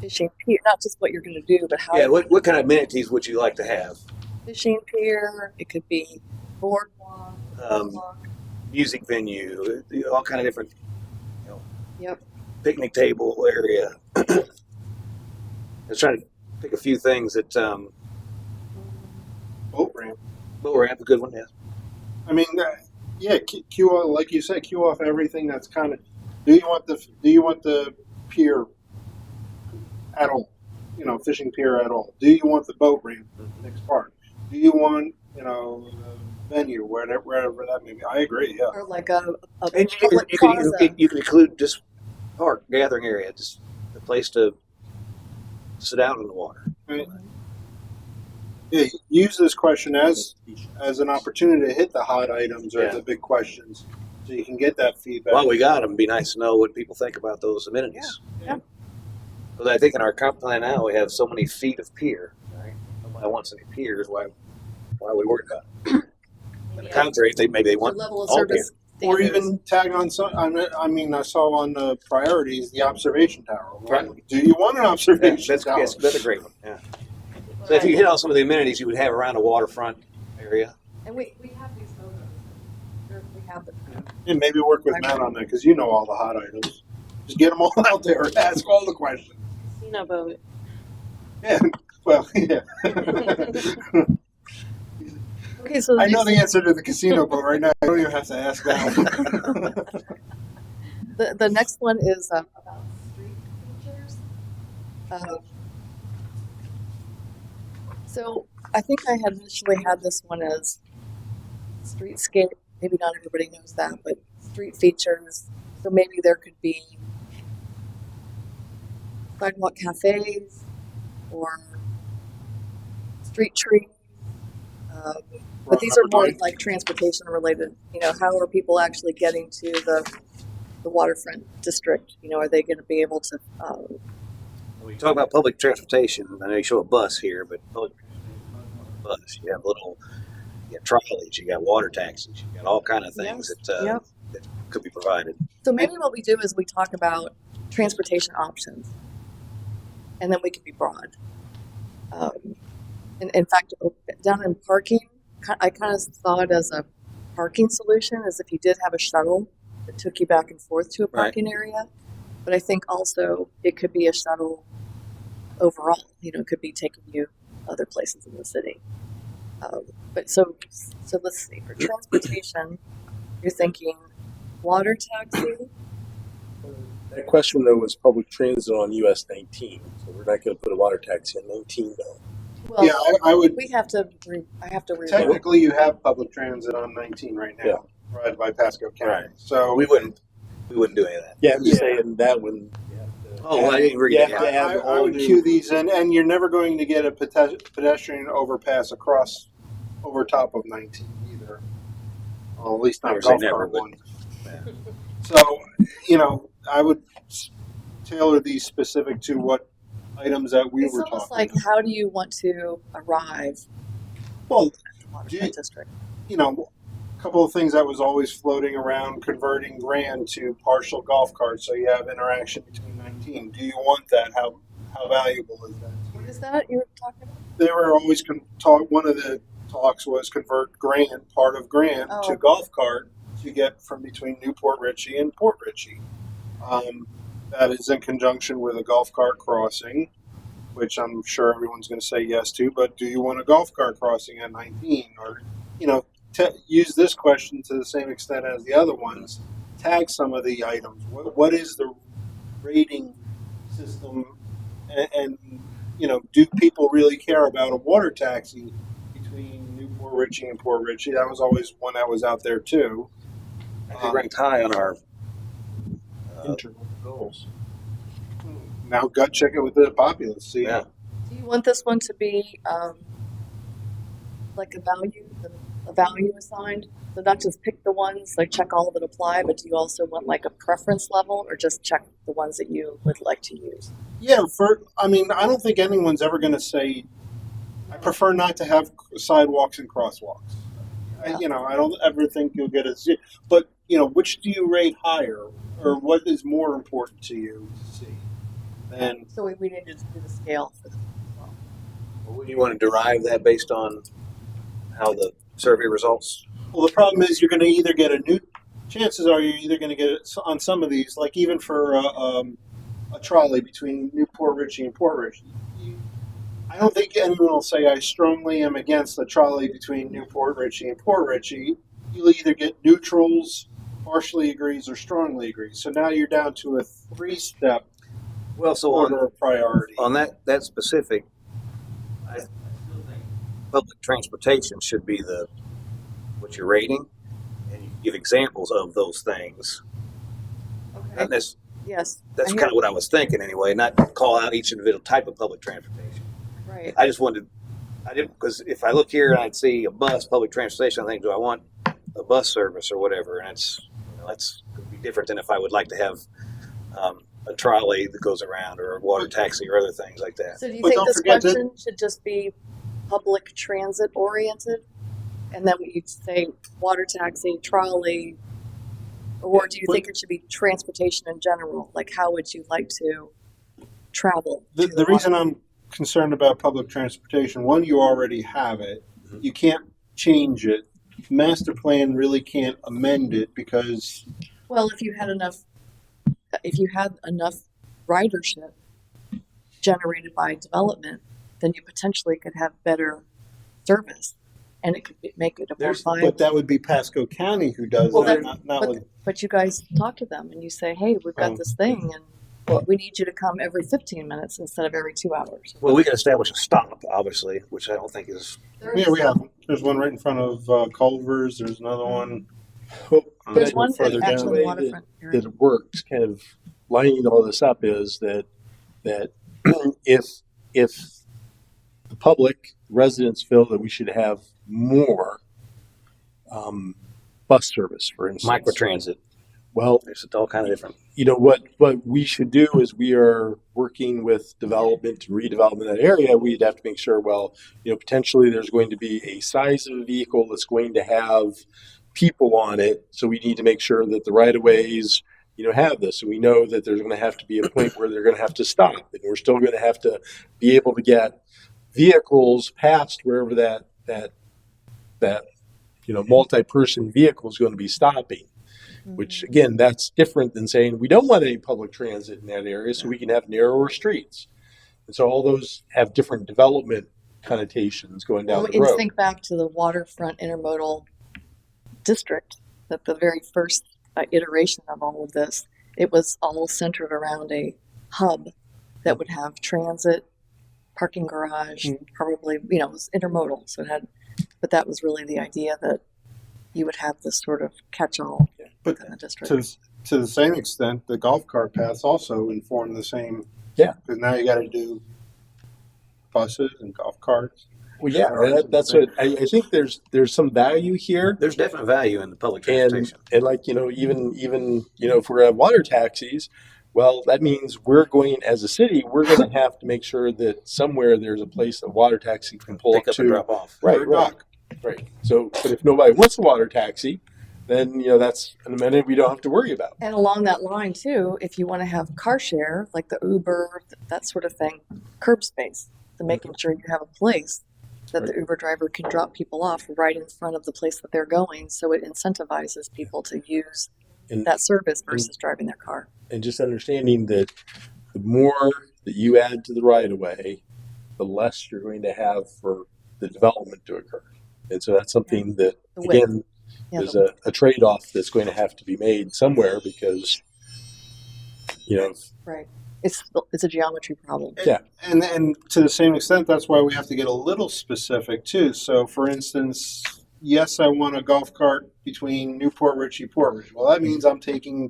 C: fishing pier, not just what you're going to do, but how
D: yeah. What kind of amenities would you like to have?
C: fishing pier. It could be boardwalk. boardwalk.
D: Music venue, all kind of different,
C: Yep.
D: picnic table area. I was trying to pick a few things that
E: Boat ramp.
D: boat ramp, a good one, yeah.
E: I mean, yeah, queue off, like you said, queue off everything that's kind of. Do you want the pier at all? You know, fishing pier at all? Do you want the boat ramp next part? Do you want the venue wherever that may be? I agree. Yeah.
C: Or like a
D: And
C: public plaza.
D: you can include just park, gathering area, just a place to sit out in the water.
E: Right. Yeah, use this question as an opportunity to hit the hot items or
D: Yeah.
E: the big questions, so you can get that feedback.
D: While we got them, it'd be nice to know what people think about those amenities.
C: Yeah.
D: Because I think in our comp plan now we have so many feet of pier. Right? Nobody wants any piers. Why are we worried about it? In the contrary, maybe they
C: Or
D: want
C: level of
D: all
C: service
E: Or
C: standards.
E: even tag on some. I mean, I saw on the priorities the observation tower.
D: Right.
E: Do you want an
D: pier.
E: observation tower?
D: That's a great one. Yeah. So if you hit on some of the amenities you would have around a waterfront area.
C: And we have these photos. We have them.
E: And maybe work with Matt on that because you know all the hot items. Just get them all out there. Ask all the questions.
F: Casino boat.
E: Yeah. Well, yeah.
C: Okay, so
E: I know the answer to the casino boat right now. I don't even have to ask that one.
C: the next one is about street features. So I think I had initially had this one as streetscape. Maybe not everybody knows that, but street features. So maybe there could be sidewalk cafes or street trees. But these are more like transportation related. How are people actually getting to the waterfront district? Are they going to be able to?
D: When we talk about public transportation, I know you show a bus here, but public bus, you have trolleys, you got water taxis, you got all kind of things that could be provided.
C: So maybe what we do is we talk about transportation options, and then we can be broad. In fact, down in parking, I kind of saw it as a parking solution, as if you did have a shuttle that took you back and forth to a parking area. But I think also it could be a shuttle overall. It could be taking you other places in the city. But so let's see. For transportation, you're thinking water taxi.
B: That question though was public transit on US 19, so we're not going to put a water taxi on 19 though.
C: Well,
E: Yeah, I would.
C: we have to. I have to.
E: Technically, you have public transit on 19 right now,
B: Yeah.
E: right by Pasco County.
D: Right.
E: So
D: We wouldn't do any of that.
B: Yeah, I'm just
E: Yeah.
B: saying that one.
D: Oh, I didn't read
B: You
D: it.
B: have to
D: Yeah.
B: add
E: I
B: all
E: would
B: new-
E: cue these in, and you're never going to get a pedestrian overpass over top of 19 either. Well, at least not
D: Never
E: a
D: say
E: golf
D: never,
E: cart
D: but-
E: one. So, I would tailor these specific to what items that we
C: It's
E: were
C: almost
E: talking
C: like,
E: about.
C: how do you want to arrive
E: Well,
C: at the waterfront district?
E: a couple of things that was always floating around, converting Grand to partial golf carts so you have interaction between 19. Do you want that? How valuable is that?
C: What is that you're talking about?
E: They were always one of the talks was convert part of Grand to
C: Oh.
E: golf cart to get from between Newport Richey and Port Richey. That is in conjunction with a golf cart crossing, which I'm sure everyone's going to say yes to, but do you want a golf cart crossing at 19? Or, use this question to the same extent as the other ones. Tag some of the items. What is the rating system? And do people really care about a water taxi between Newport Richey and Port Richey? That was always one that was out there too.
D: Actually ranked high on our
B: Internal goals.
E: Now gut check it with the populace. See,
D: Yeah.
C: Do you want this one to be like a value assigned? So not just pick the ones, like check all that apply, but do you also want like a preference level, or just check the ones that you would like to use?
E: yeah. I don't think anyone's ever going to say, I prefer not to have sidewalks and crosswalks.
C: Yeah.
E: I don't ever think you'll get a zero. But which do you rate higher, or what is more important to you to see? And
C: So we need to do the scale for this as well.
D: Would you want to derive that based on how the survey results?
E: well, the problem is you're going to either get a new. Chances are you're either going to get it on some of these, like even for a trolley between Newport Richey and Port Richey. I don't think anyone will say I strongly am against the trolley between Newport Richey and Port Richey. You'll either get neutrals, partially agrees, or strongly agrees. So now you're down to a 3-step
D: Well, so
E: order of priority.
D: on that specific, I still think public transportation should be what you're rating, and you give examples of those things.
C: Okay.
D: And that's
C: Yes.
D: that's
C: I
D: kind of what I was thinking anyway. Not call out each individual type of public transportation.
C: Right.
D: I didn't, because if I look here and I'd see a bus, public transportation, I think, do I want a bus service or whatever? And that's could be different than if I would like to have a trolley that goes around, or a water taxi, or other things like that.
C: So do you
E: But
C: think
E: don't
C: this
E: forget that-
C: question should just be public transit oriented? And then you'd say water taxi, trolley, or do you think it should be transportation in general? Like how would you like to travel?
E: The reason I'm concerned about public transportation, one, you already have it. You can't change it. Master plan really can't amend it because
C: Well, if you had enough ridership generated by development, then you potentially could have better service, and it could make it a more viable.
E: but that would be Pasco County who does
C: Well,
E: that,
C: that-
E: not with.
C: But you guys talk to them and you say, hey, we've got this thing, and we need you to come every 15 minutes instead of every 2 hours.
D: Well, we can establish a stop, obviously, which I don't think is.
E: Yeah, we have. There's one right in front of Culver's. There's another one.
C: There's
E: a
C: one
E: little further
C: actually
E: down.
C: in the waterfront area.
B: that it works, kind of lining all this up, is that if the public residents feel that we should have more bus service, for instance,
D: Microtransit.
B: well,
D: There's all kind of different.
B: what we should do is we are working with development to redevelopment that area. We'd have to make sure, potentially there's going to be a size of a vehicle that's going to have people on it. So we need to make sure that the right of ways, have this. So we know that there's going to have to be a point where they're going to have to stop, and we're still going to have to be able to get vehicles past wherever that multi-person vehicle is going to be stopping. Which again, that's different than saying we don't want any public transit in that area, so we can have narrower streets. And so all those have different development connotations going down
C: Well,
B: the
C: you
B: road.
C: think back to the waterfront intermodal district, that the very first iteration of all of this, it was all centered around a hub that would have transit, parking garage, probably, it was intermodal. So but that was really the idea, that you would have this sort of catch-all
E: But
C: within the district.
E: to the same extent, the golf cart paths also inform the same.
B: Yeah.
E: Because now you got to do buses and golf carts.
B: Well, yeah, that's what I think. There's some value here,
D: There's definite value in the public
B: and
D: transportation.
B: even if we're at water taxis, well, that means we're going, as a city, we're going to have to make sure that somewhere there's a place that water taxi can pull
D: Pick
B: up
D: up and
B: to.
D: drop off.
B: Right,
E: Or
B: right.
E: dock.
B: Right. So, but if nobody wants a water taxi, then that's an amendment we don't have to worry about.
C: And along that line too, if you want to have car share, like the Uber, that sort of thing, curb space, to making sure you have a place that the Uber driver can drop people off right in front of the place that they're going, so it incentivizes people to use
B: And-
C: that service versus driving their car.
B: And just understanding that the more that you add to the right of way, the less you're going to have for the development to occur. And so that's something that,
C: The width.
B: again,
C: Yeah,
B: there's a trade-off that's going to have to be made somewhere, because
C: right. It's a geometry problem.
B: Yeah.
E: And to the same extent, that's why we have to get a little specific too. So, for instance, yes, I want a golf cart between Newport Richey, Port Richey. Well, that means I'm taking,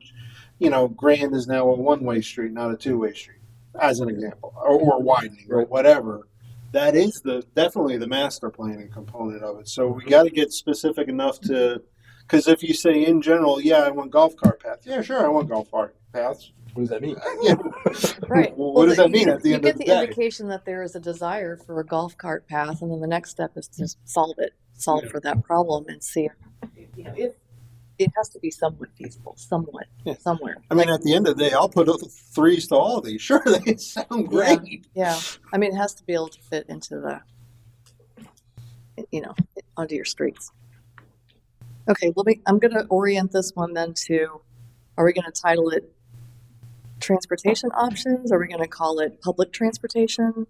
E: Grand is now a one-way street, not a two-way street. as an example, or widening or whatever. That is definitely the master planning component of it. So we got to get specific enough to, because if you say in general, yeah, I want golf cart paths. Yeah, sure, I want golf cart paths.
B: What does that mean?
E: Yeah.
C: Right.
E: Well, what does that mean at the
C: You
E: end
C: get
E: of the
C: the
E: day?
C: indication that there is a desire for a golf cart path, and then the next step is to solve
E: Yeah.
C: for that problem, and see if it has to be somewhat feasible, somewhere.
E: I mean, at the end of the day, I'll put threes to all of these. Sure, they sound great.
C: Yeah, I mean, it has to be able to fit into onto your streets. Okay, I'm going to orient this one then to, are we going to title it transportation options? Are we going to call it public transportation?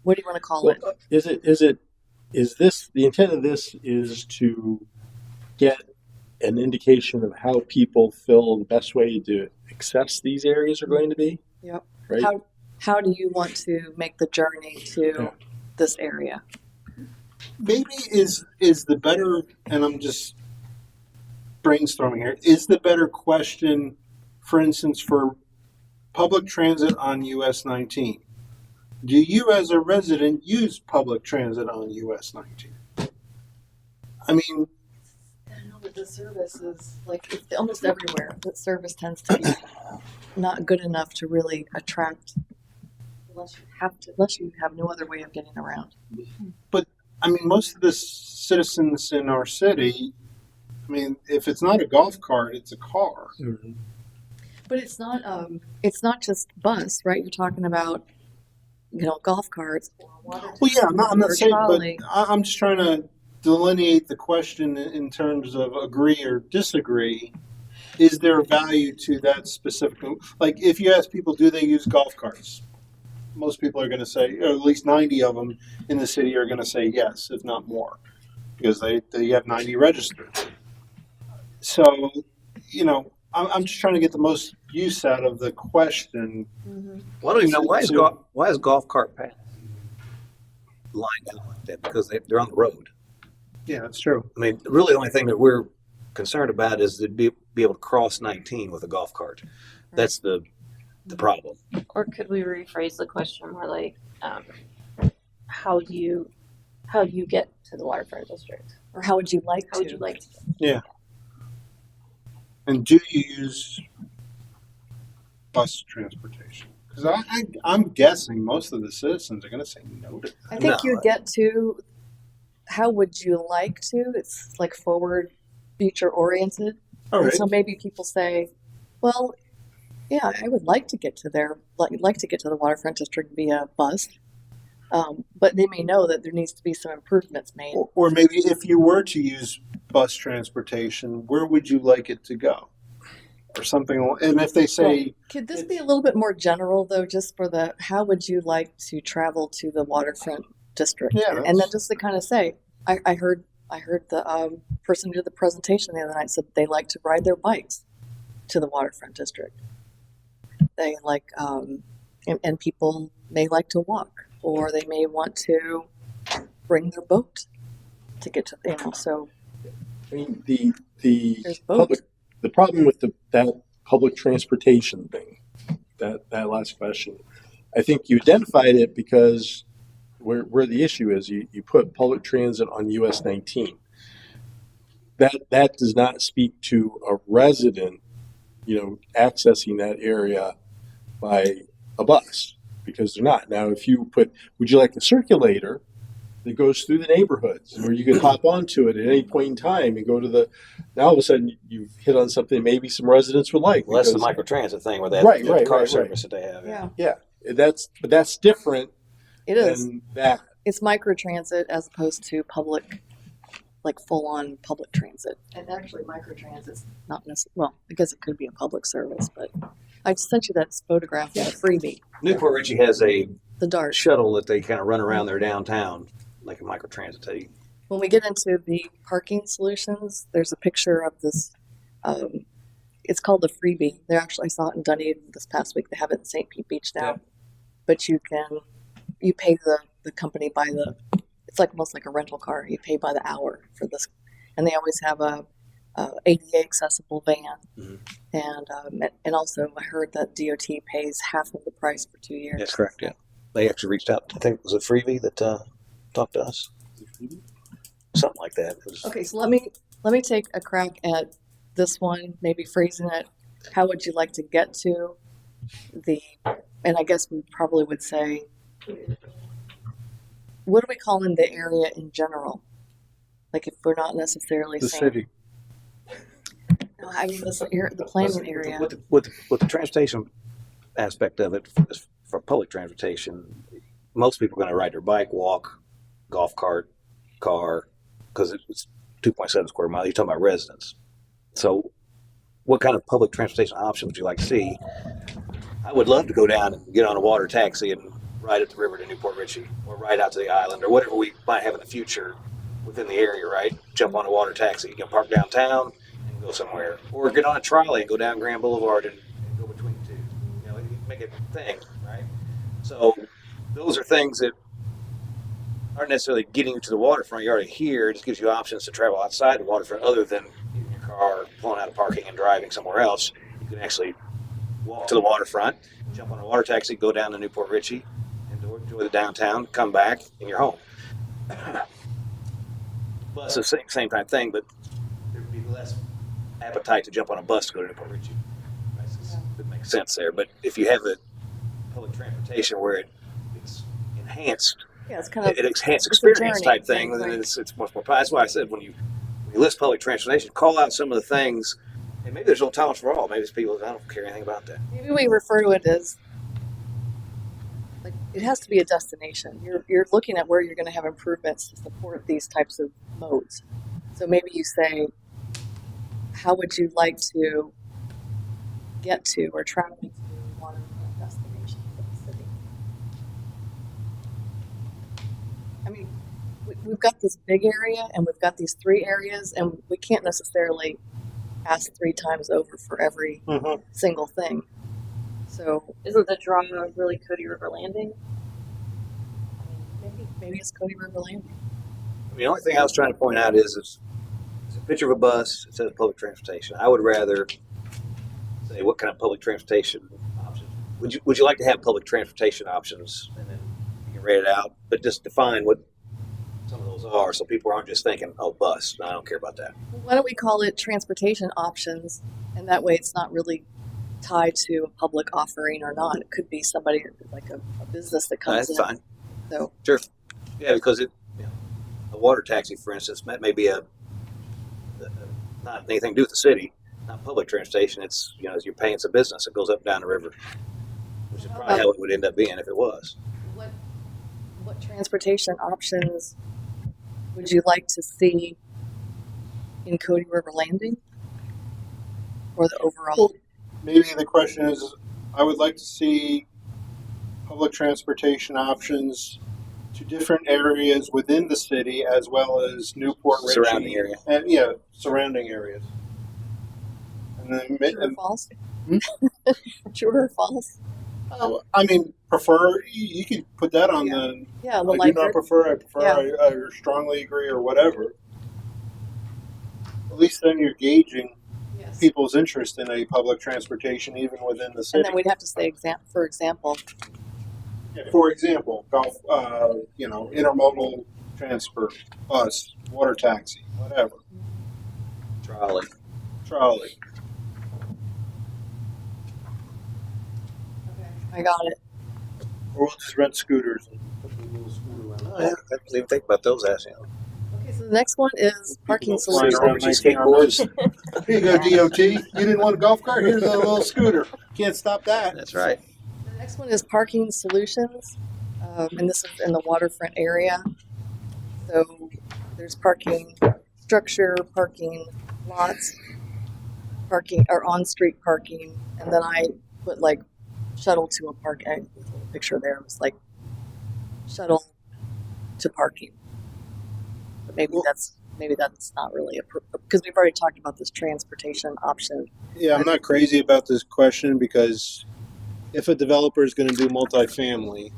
C: What do you want to call it?
B: Is this the intent of this is to get an indication of how people feel the best way to access these areas are going to be?
C: Yep.
B: Right.
C: How do you want to make the journey to this area?
E: Maybe is the better, and I'm just brainstorming here, is the better question, for instance, for public transit on US 19? Do you as a resident use public transit on US 19? I mean,
C: I know that the service is it's almost everywhere. The service tends to be not good enough to really attract unless you have no other way of getting around.
E: I mean, most of the citizens in our city, I mean, if it's not a golf cart, it's a car.
B: Mm-hmm.
C: But it's not just bus, right? You're talking about golf carts or water.
E: Well, yeah, I'm not
C: or
E: saying, but
C: trolley.
E: I'm just trying to delineate the question in terms of agree or disagree. Is there value to that specific? Like, if you ask people, do they use golf carts? Most people are going to say, or at least 90 of them in the city are going to say yes, if not more, because they have 90 registered. So, I'm just trying to get the most use out of the question.
C: Mm-hmm.
D: Well, I don't even know
E: So-
D: why is golf cart path lined out like that? Because they're on the road.
E: Yeah, that's true.
D: I mean, really, the only thing that we're concerned about is to be able to cross 19 with a golf cart. That's the problem.
F: Or could we rephrase the question more like, how do you get to the waterfront district?
C: Or how would you like
F: How
C: to?
F: would you like to?
E: Yeah. And do you use bus transportation? Because I'm guessing most of the citizens are going to say no to that.
C: I think
D: No.
C: you get to how would you like to? It's like forward, future oriented.
E: All
C: And
E: right.
C: so maybe people say, well, yeah, I would like to get to there, like to get to the waterfront district via bus. But they may know that there needs to be some improvements made.
E: Or maybe if you were to use bus transportation, where would you like it to go? Or something. And if they say,
C: Could this be a little bit more general, though, just for the how would you like to travel to the waterfront district?
E: Yeah,
C: And then just to kind of say, I heard the person who did the presentation the other night said they like to ride their bikes to the waterfront district. They like, and people may like to walk, or they may want to bring their boat to get to, so
B: I mean, the
C: there's both.
B: the problem with that public transportation thing, that last question, I think you identified it because where the issue is, you put public transit on US 19. That does not speak to a resident, accessing that area by a bus, because they're not. Now, if you would you like a circulator that goes through the neighborhoods where you can hop onto it at any point in time and go to now all of a sudden you've hit on something maybe some residents would like.
D: Well, that's the
B: because-
D: microtransit thing where they have
B: Right,
D: the
B: right,
D: car
B: right,
D: service that they have.
C: Yeah,
B: Yeah, that's different
C: it is.
B: than that.
C: It's microtransit as opposed to public, like full-on public transit. And actually, microtransit's not necessarily, well, I guess it could be a public service, but I sent you that photograph in the freebie,
D: Newport Richie has a
C: the DART.
D: shuttle that they kind of run around their downtown like a microtransit take.
C: When we get into the parking solutions, there's a picture of this. It's called the freebie. They're actually, I saw it in Dunedin this past week. They have it in St. Pete Beach now.
B: Yeah.
C: But you pay the company by it's like almost like a rental car. You pay by the hour for this. And they always have ADA accessible van.
D: Mhm.
C: And also I heard that DOT pays half of the price for 2 years.
D: That's correct. Yeah, they actually reached out. I think it was a freebie that talked to us, something like that. It was,
C: Okay, so let me take a crack at this one, maybe phrasing it. How would you like to get to the, and I guess we probably would say, what do we call in the area in general? Like if we're not necessarily
E: The
C: saying,
E: city.
C: no, I mean the planning area.
D: with the transportation aspect of it, for public transportation, most people are going to ride their bike, walk, golf cart, car, because it's 2.7 square miles. You're talking about residents. So, what kind of public transportation option would you like to see? I would love to go down and get on a water taxi and ride up the river to Newport Richey, or ride out to the island, or whatever we might have in the future within the area. Right? Jump on a water taxi, you can park downtown and go somewhere, or get on a trolley and go down Grand Boulevard and go between the two. You know, make it a thing, right? So, those are things that aren't necessarily getting you to the waterfront. You're already here. It just gives you options to travel outside the waterfront other than getting your car, pulling out of parking, and driving somewhere else. You can actually walk to the waterfront, jump on a water taxi, go down to Newport Richey, and enjoy the downtown, come back, and you're home. Bus is the same kind of thing, but there would be less appetite to jump on a bus to go to Newport Richey. It makes sense there. But if you have the public transportation where it's enhanced,
C: Yeah, it's kind of
D: it enhanced
C: it's a
D: experience
C: journey
D: type thing,
C: thing,
D: then
C: right.
D: it's much more. That's why I said when you list public transportation, call out some of the things. And maybe there's no tolerance for all. Maybe it's people that I don't care anything about that.
C: maybe we refer to it as like it has to be a destination. You're looking at where you're going to have improvements to support these types of modes. So maybe you say, how would you like to get to or travel to waterfront destinations of the city? I mean, we've got this big area and we've got these 3 areas, and we can't necessarily ask 3 times over for every
E: Mhm.
C: single thing. So
F: Isn't the draw really Cody River Landing?
C: maybe it's Cody River Landing.
D: I mean, the only thing I was trying to point out is it's a picture of a bus. It says public transportation. I would rather say what kind of public transportation options. Would you like to have public transportation options, and then you can rate it out, but just define what some of those are, so people aren't just thinking, "Oh, bus." No, I don't care about that.
C: Why don't we call it transportation options, and that way it's not really tied to a public offering or not. It could be somebody like a business that comes
D: That's
C: in.
D: fine.
C: So
D: Sure. Yeah, because a water taxi, for instance, that may be not anything to do with the city, not public transportation. It's you're paying some business that goes up and down the river, which is probably how it would end up being if it was.
C: what transportation options would you like to see in Cody River Landing? Or the overall?
E: Maybe the question is, I would like to see public transportation options to different areas within the city as well as Newport Richey.
D: Surrounding area.
E: And yeah, surrounding areas. And then,
C: True or false?
E: Hmm?
C: True or false?
E: I mean, prefer, you can put that on the,
C: Yeah, the
E: I do
C: light
E: not prefer, I prefer,
C: Yeah.
E: I strongly agree or whatever. At least then you're gauging
C: Yes.
E: people's interest in a public transportation even within the
C: And
E: city.
C: then we'd have to say for example.
E: Yeah, for example, golf, intermodal transfer, bus, water taxi, whatever,
D: Trolley.
E: trolley.
C: I got it.
E: Or we'll just rent scooters and put the little scooter around.
D: Oh, yeah, I didn't even think about those as
C: Okay, so the next one is parking
E: People flying
C: solutions.
E: around 1900s. Here you go, DOT. You didn't want a golf cart? Here's a little scooter. Can't stop that.
D: That's right.
C: The next one is parking solutions, and this is in the waterfront area. So there's parking structure, parking lots, parking or on-street parking, and then I put like shuttle to a park. A little picture there was like shuttle to parking. But maybe that's not really because we've already talked about this transportation option.
E: Yeah, I'm not crazy about this question because if a developer is going to do multifamily,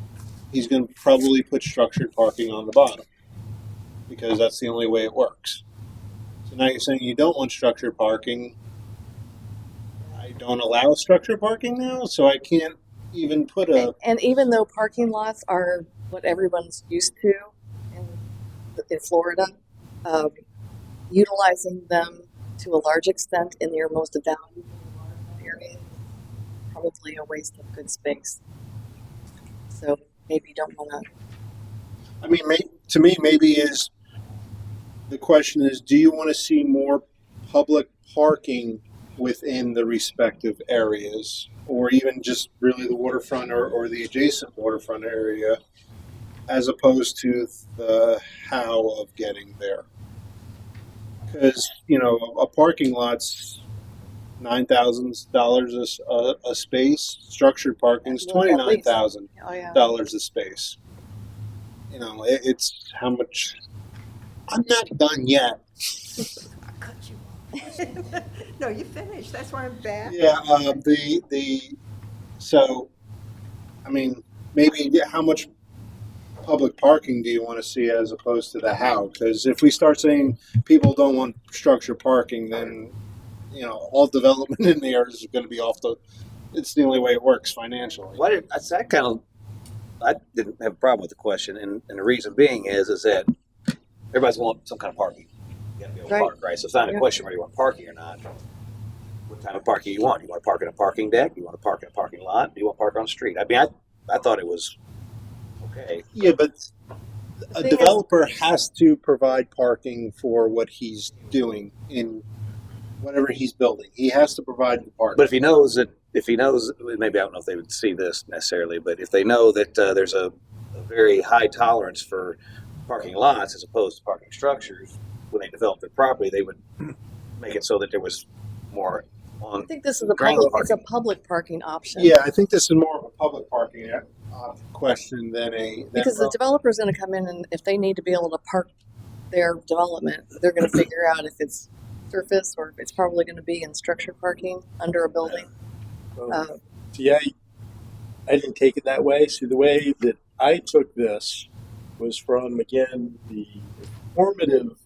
E: he's going to probably put structured parking on the bottom because that's the only way it works. So now you're saying you don't want structured parking. I don't allow structured parking now, so I can't even put
C: And even though parking lots are what everyone's used to in Florida, utilizing them to a large extent in your most valuable area is probably a waste of good space. So maybe you don't want to.
E: I mean, to me, maybe is the question is, do you want to see more public parking within the respective areas, or even just really the waterfront or the adjacent waterfront area, as opposed to the how of getting there? Because, you know, a parking lot's $9,000 a space. Structured parking's
C: Well, at least.
E: $29,000
C: Oh yeah.
E: a space. You know, it's how much. I'm not done yet.
J: I cut you off. No, you finished. That's why I'm back.
E: Yeah. So, I mean, maybe how much public parking do you want to see as opposed to the how? Because if we start saying people don't want structured parking, then, you know, all development in there is going to be off the. It's the only way it works financially.
D: I didn't have a problem with the question, and the reason being is that everybody's want some kind of parking. You got to be able to
C: Right.
D: park, right? So it's not a
C: Yeah.
D: question whether you want parking or not. What type of parking you want? You want to park in a parking deck? You want to park in a parking lot? Do you want to park on the street? I mean, I thought it was okay.
E: Yeah, but a
C: thing is-
E: developer has to provide parking for what he's doing in whatever he's building. He has to provide the parking.
D: But if he knows, maybe I don't know if they would see this necessarily, but if they know that there's a very high tolerance for parking lots as opposed to parking structures, when they develop their property, they would make it so that there was more on.
C: I think this is a
D: Granular
C: public. It's a public parking option.
E: Yeah, I think this is more of a public parking question than
C: Because the developer's going to come in, and if they need to be able to park their development, they're going to figure out if it's surface or if it's probably going to be in structured parking under a building.
B: See, I didn't take it that way. See, the way that I took this was from, again, the informative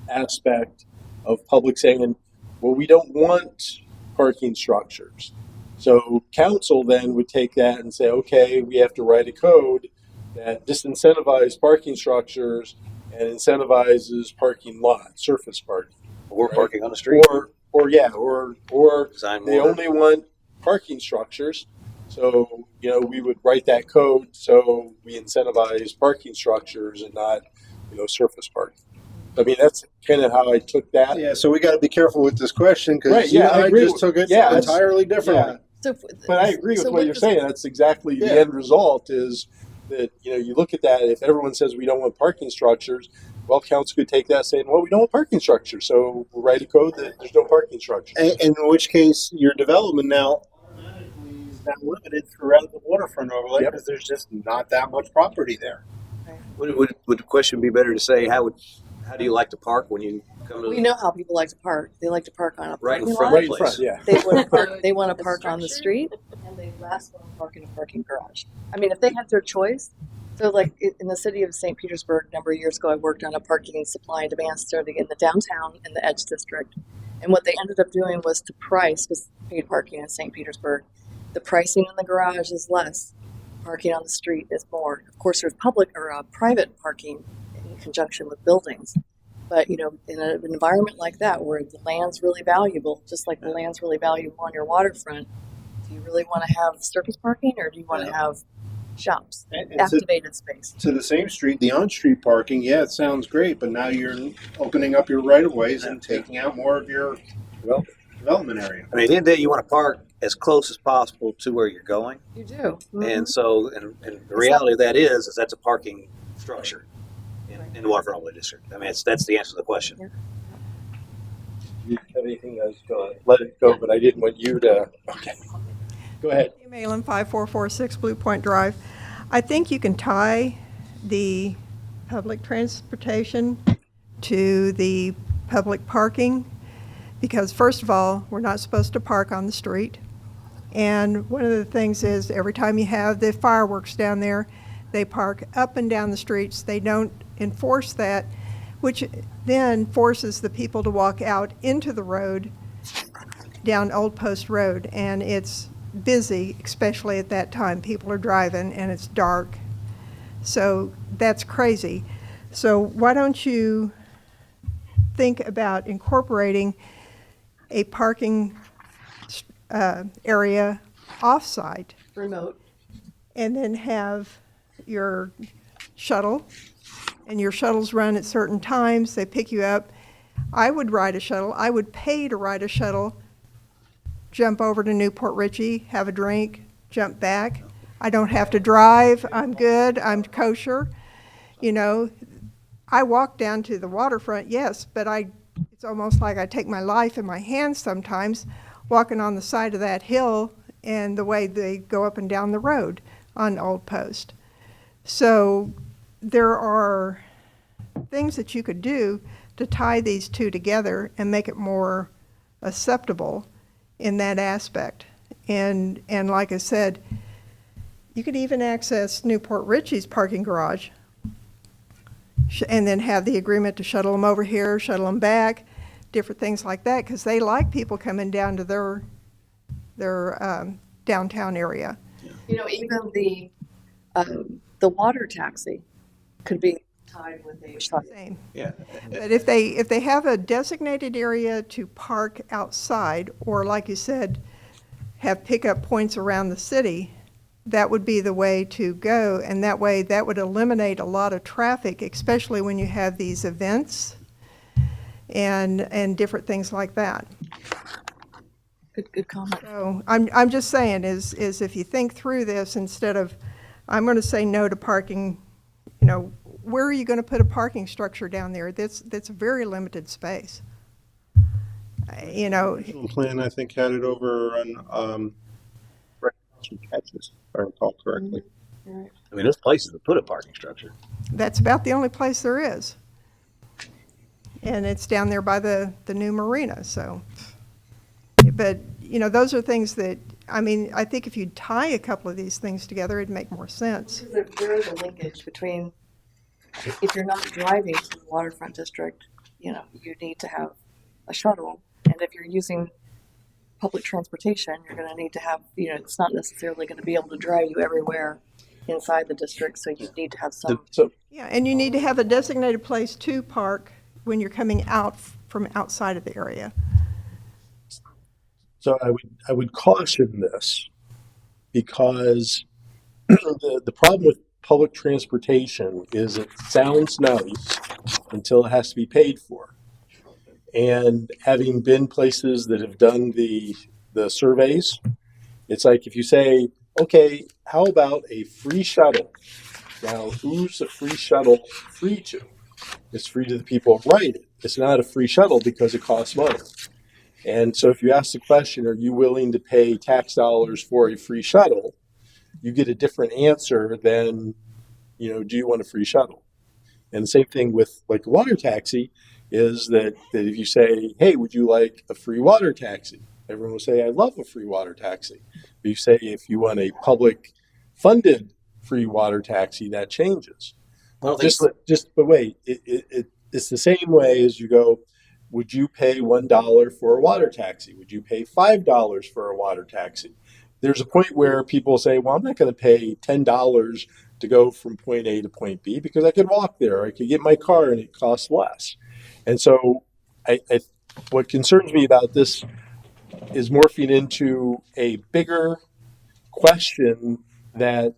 B: aspect of public saying, well, we don't want parking structures. So council then would take that and say, okay, we have to write a code that disincentivizes parking structures and incentivizes parking lots, surface parking.
D: Or
B: Right.
D: parking on the street.
B: Or
D: Design
B: they
D: more.
B: only want parking structures. So, you know, we would write that code so we incentivize parking structures and not, you know, surface parking. I mean, that's kind of how I took that.
E: Yeah, so we got to be careful with this question because
B: Right, yeah, I
E: I
B: agree
E: just
B: with-
E: took it
B: yeah, that's-
E: entirely differently.
C: So,
B: But I agree with
C: so
B: what you're
C: this-
B: saying. That's exactly
E: Yeah.
B: the end result is that, you know, you look at that, if everyone says we don't want parking structures, well, council could take that saying, well, we don't want parking structures. So we'll write a code that there's no parking structures.
E: And in which case, your development now automatically is now limited throughout the waterfront overlay
B: Yep.
E: because there's just not that much property there.
D: Would the question be better to say how do you like to park when you come to
C: we know how people like to park. They like to park on a
D: right in
C: parking
D: front
C: lot.
B: Right in front, yeah.
C: They want to park. They want to
F: The
C: park on the
F: structure?
C: street, and they last want to park in a parking garage. I mean, if they had their choice. So, like in the city of St. Petersburg, a number of years ago, I worked on a parking supply and demand study in the downtown in the Edge district, and what they ended up doing was to price, because paid parking in St. Petersburg, the pricing in the garage is less, parking on the street is more. Of course, there's public or private parking in conjunction with buildings. But, you know, in an environment like that where the land's really valuable, just like the land's really valuable on your waterfront, do you really want to have surface parking or do you want to have shops,
E: And to,
C: activated space?
E: to the same street, the on-street parking, yeah, it sounds great, but now you're opening up your right-of-ways and taking out more of your development area.
D: I mean, at the end of the day, you want to park as close as possible to where you're going.
C: You do.
D: And so, and the reality of that is that's a parking structure in the waterfront overlay district. I mean, that's the answer to the question.
C: Yeah.
B: You have anything? I was going to let it go, but I didn't want you to. Okay. Go ahead.
J: Malin, 5446 Blue Point Drive. I think you can tie the public transportation to the public parking because, first of all, we're not supposed to park on the street. And one of the things is every time you have the fireworks down there, they park up and down the streets. They don't enforce that which then forces the people to walk out into the road down Old Post Road, and it's busy, especially at that time. People are driving and it's dark. So that's crazy. So why don't you think about incorporating a parking area off-site,
C: Remote.
J: and then have your shuttle, and your shuttles run at certain times. They pick you up. I would ride a shuttle. I would pay to ride a shuttle, jump over to Newport Richey, have a drink, jump back. I don't have to drive. I'm good. I'm kosher. You know, I walk down to the waterfront, yes, but it's almost like I take my life in my hands sometimes, walking on the side of that hill and the way they go up and down the road on Old Post. So there are things that you could do to tie these two together and make it more acceptable in that aspect. And like I said, you could even access Newport Richey's parking garage and then have the agreement to shuttle them over here, shuttle them back, different things like that, because they like people coming down to their downtown area.
C: You know, even the water taxi could be tied with a shuttle.
J: Same.
D: Yeah.
J: But if they have a designated area to park outside, or like you said, have pickup points around the city, that would be the way to go. And that way, that would eliminate a lot of traffic, especially when you have these events and different things like that.
C: Good comment.
J: So I'm just saying is if you think through this, instead of, I'm going to say no to parking, you know, where are you going to put a parking structure down there? That's a very limited space. You know,
B: Original plan, I think, had it over on right across from Catches, if I recall correctly.
C: Right.
D: I mean, there's places to put a parking structure.
J: that's about the only place there is. And it's down there by the new marina, so. But, you know, those are things that, I mean, I think if you tie a couple of these things together, it'd make more sense.
C: There is a linkage between, if you're not driving to the waterfront district, you know, you need to have a shuttle. And if you're using public transportation, you're going to need to have, you know, it's not necessarily going to be able to drive you everywhere inside the district, so you need to have some.
B: So
J: Yeah, and you need to have a designated place to park when you're coming out from outside of the area.
B: So I would caution this because the problem with public transportation is it sounds nice until it has to be paid for. And having been places that have done the surveys, it's like if you say, okay, how about a free shuttle? Now, who's a free shuttle free to? It's free to the people who ride it. It's not a free shuttle because it costs money. And so if you ask the question, are you willing to pay tax dollars for a free shuttle? You get a different answer than, you know, do you want a free shuttle? And the same thing with like a water taxi is that if you say, hey, would you like a free water taxi? Everyone will say, I love a free water taxi. But you say, if you want a public funded free water taxi, that changes. But wait, it's the same way as you go, would you pay $1 for a water taxi? Would you pay $5 for a water taxi? There's a point where people say, well, I'm not going to pay $10 to go from point A to point B because I could walk there. Or I could get my car and it costs less. And so what concerns me about this is morphing into a bigger question that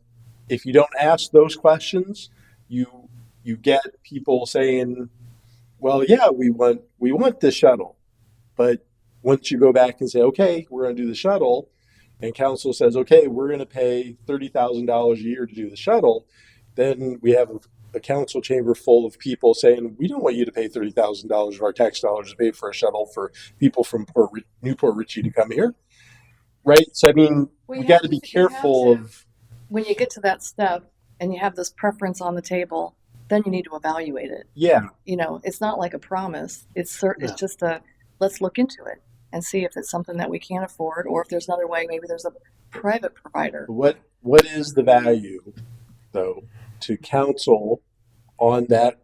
B: if you don't ask those questions, you get people saying, well, yeah, we want the shuttle. But once you go back and say, okay, we're going to do the shuttle, and council says, okay, we're going to pay $30,000 a year to do the shuttle, then we have a council chamber full of people saying, we don't want you to pay $30,000 of our tax dollars to pay for a shuttle for people from Newport Richey to come here. Right? So, I mean,
C: Well,
B: we
C: you
B: got
C: have
B: to be
C: to-
B: careful of.
C: When you get to that step and you have this preference on the table, then you need to evaluate it.
B: Yeah.
C: You know, it's not like a promise. It's
D: Yeah.
C: just let's look into it and see if it's something that we can afford, or if there's another way. Maybe there's a private provider.
B: What is the value, though, to council on that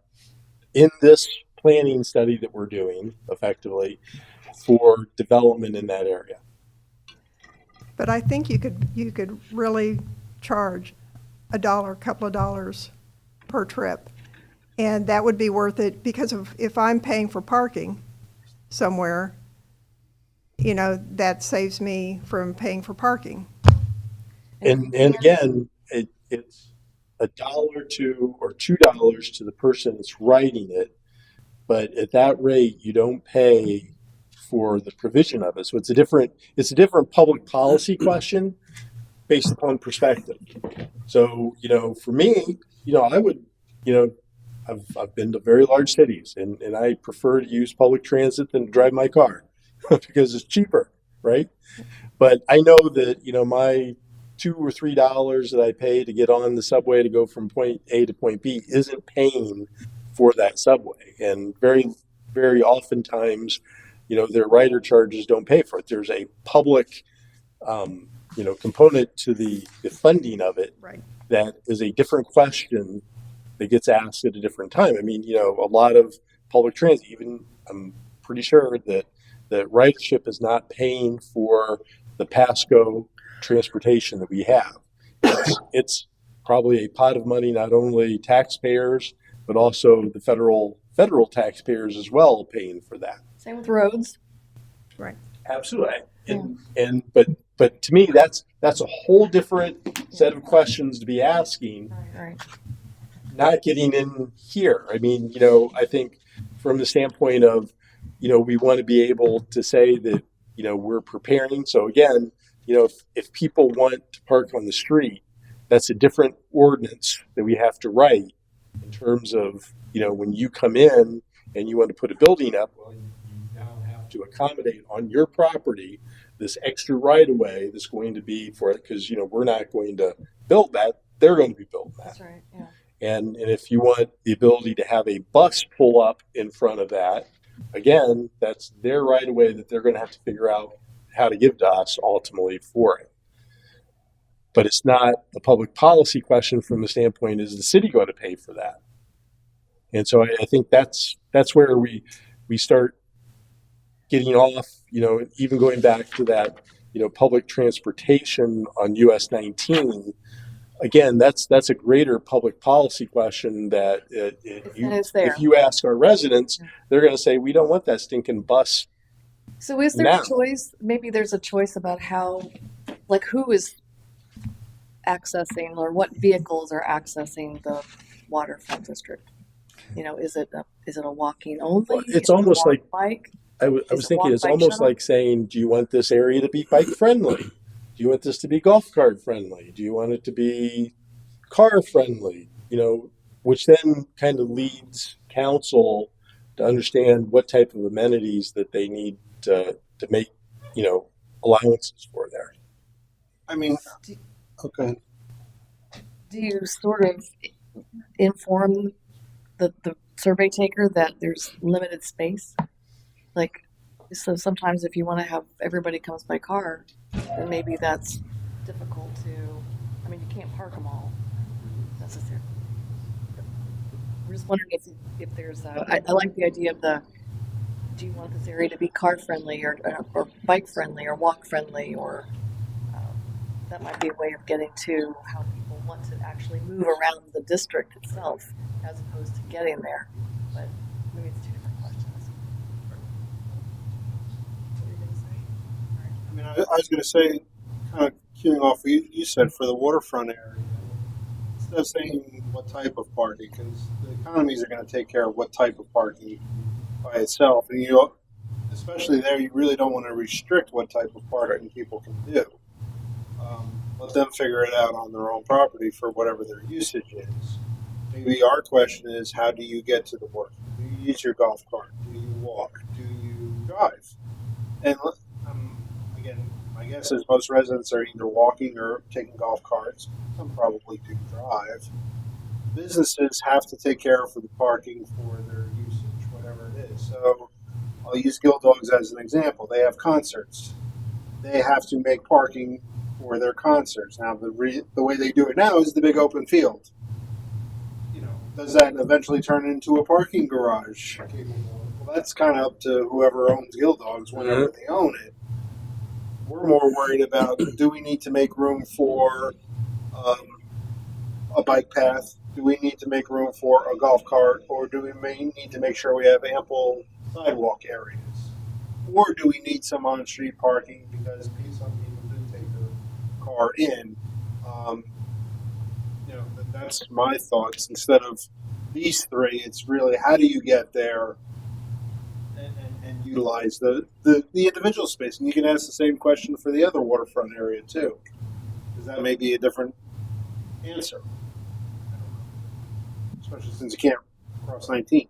B: in this planning study that we're doing effectively for development in that area.
J: But I think you could really charge a couple of dollars per trip. And that would be worth it because if I'm paying for parking somewhere, that saves me from paying for parking.
B: And again, it's $1 or $2 to the person that's writing it, but at that rate, you don't pay for the provision of it. So it's a different public policy question based upon perspective. So, for me, I would, I've been to very large cities and I prefer to use public transit than to drive my car because it's cheaper, right? But I know that, my $2 or $3 that I pay to get on the subway to go from point A to point B isn't paying for that subway. And very, very oftentimes, their rider charges don't pay for it. There's a public, component to the funding of it.
J: Right.
B: That is a different question that gets asked at a different time. I mean, a lot of public transit, even I'm pretty sure that ridership is not paying for the Pasco transportation that we have. It's probably a pot of money, not only taxpayers, but also the federal taxpayers as well paying for that.
C: Same with roads.
J: Right.
B: Absolutely. But to me, that's a whole different set of questions to be asking,
C: Right.
B: not getting in here. I mean, I think from the standpoint of, we want to be able to say that, we're preparing. So again, if people want to park on the street, that's a different ordinance that we have to write in terms of, when you come in and you want to put a building up, well, you now have to accommodate on your property this extra right of way that's going to be for it because, we're not going to build that. They're going to be building that.
C: That's right. Yeah.
B: And if you want the ability to have a bus pull up in front of that, again, that's their right of way that they're going to have to figure out how to give to us ultimately for it. But it's not a public policy question from the standpoint, is the city going to pay for that? And so I think that's where we start getting off, even going back to that, public transportation on US 19. Again, that's a greater public policy question that if you ask our residents, they're going to say, we don't want that stinking bus.
C: So is there a choice? Maybe there's a choice about who is accessing or what vehicles are accessing the waterfront district? Is it a walking only?
B: It's almost like
C: bike.
B: I was thinking it's almost like saying, do you want this area to be bike friendly? Do you want this to be golf cart friendly? Do you want it to be car friendly? Which then kind of leads council to understand what type of amenities that they need to make, allowances for there.
E: I mean, okay.
C: Do you sort of inform the survey taker that there's limited space? So sometimes if you want to have everybody comes by car, then maybe that's difficult you can't park them all necessarily. We're just wondering if there's I like the idea of do you want this area to be car friendly or bike friendly or walk friendly or that might be a way of getting to how people want to actually move around the district itself as opposed to getting there. But maybe it's two different questions. What were you going to say?
E: I mean, I was going to say, kind of queuing off what you said for the waterfront area, instead of saying what type of parking, because the economies are going to take care of what type of parking by itself. And especially there, you really don't want to restrict what type of parking people can do. Let them figure it out on their own property for whatever their usage is. Maybe our question is, how do you get to the work? Do you use your golf cart? Do you walk? Do you drive? And again, my guess is most residents are either walking or taking golf carts. Some probably do drive. Businesses have to take care of the parking for their usage, whatever it is. So I'll use Guild Dogs as an example. They have concerts. They have to make parking for their concerts. Now, the way they do it now is the big open field. does that eventually turn into a parking garage? Well, that's kind of up to whoever owns Guild Dogs whenever they own it. We're more worried about, do we need to make room for a bike path? Do we need to make room for a golf cart? Or do we need to make sure we have ample sidewalk areas? Or do we need some on-street parking because some people do take their car in? That's my thoughts. Instead of these three, it's really how do you get there and utilize the individual space. And you can ask the same question for the other waterfront area too, because that may be a different answer, especially since you can't cross 19.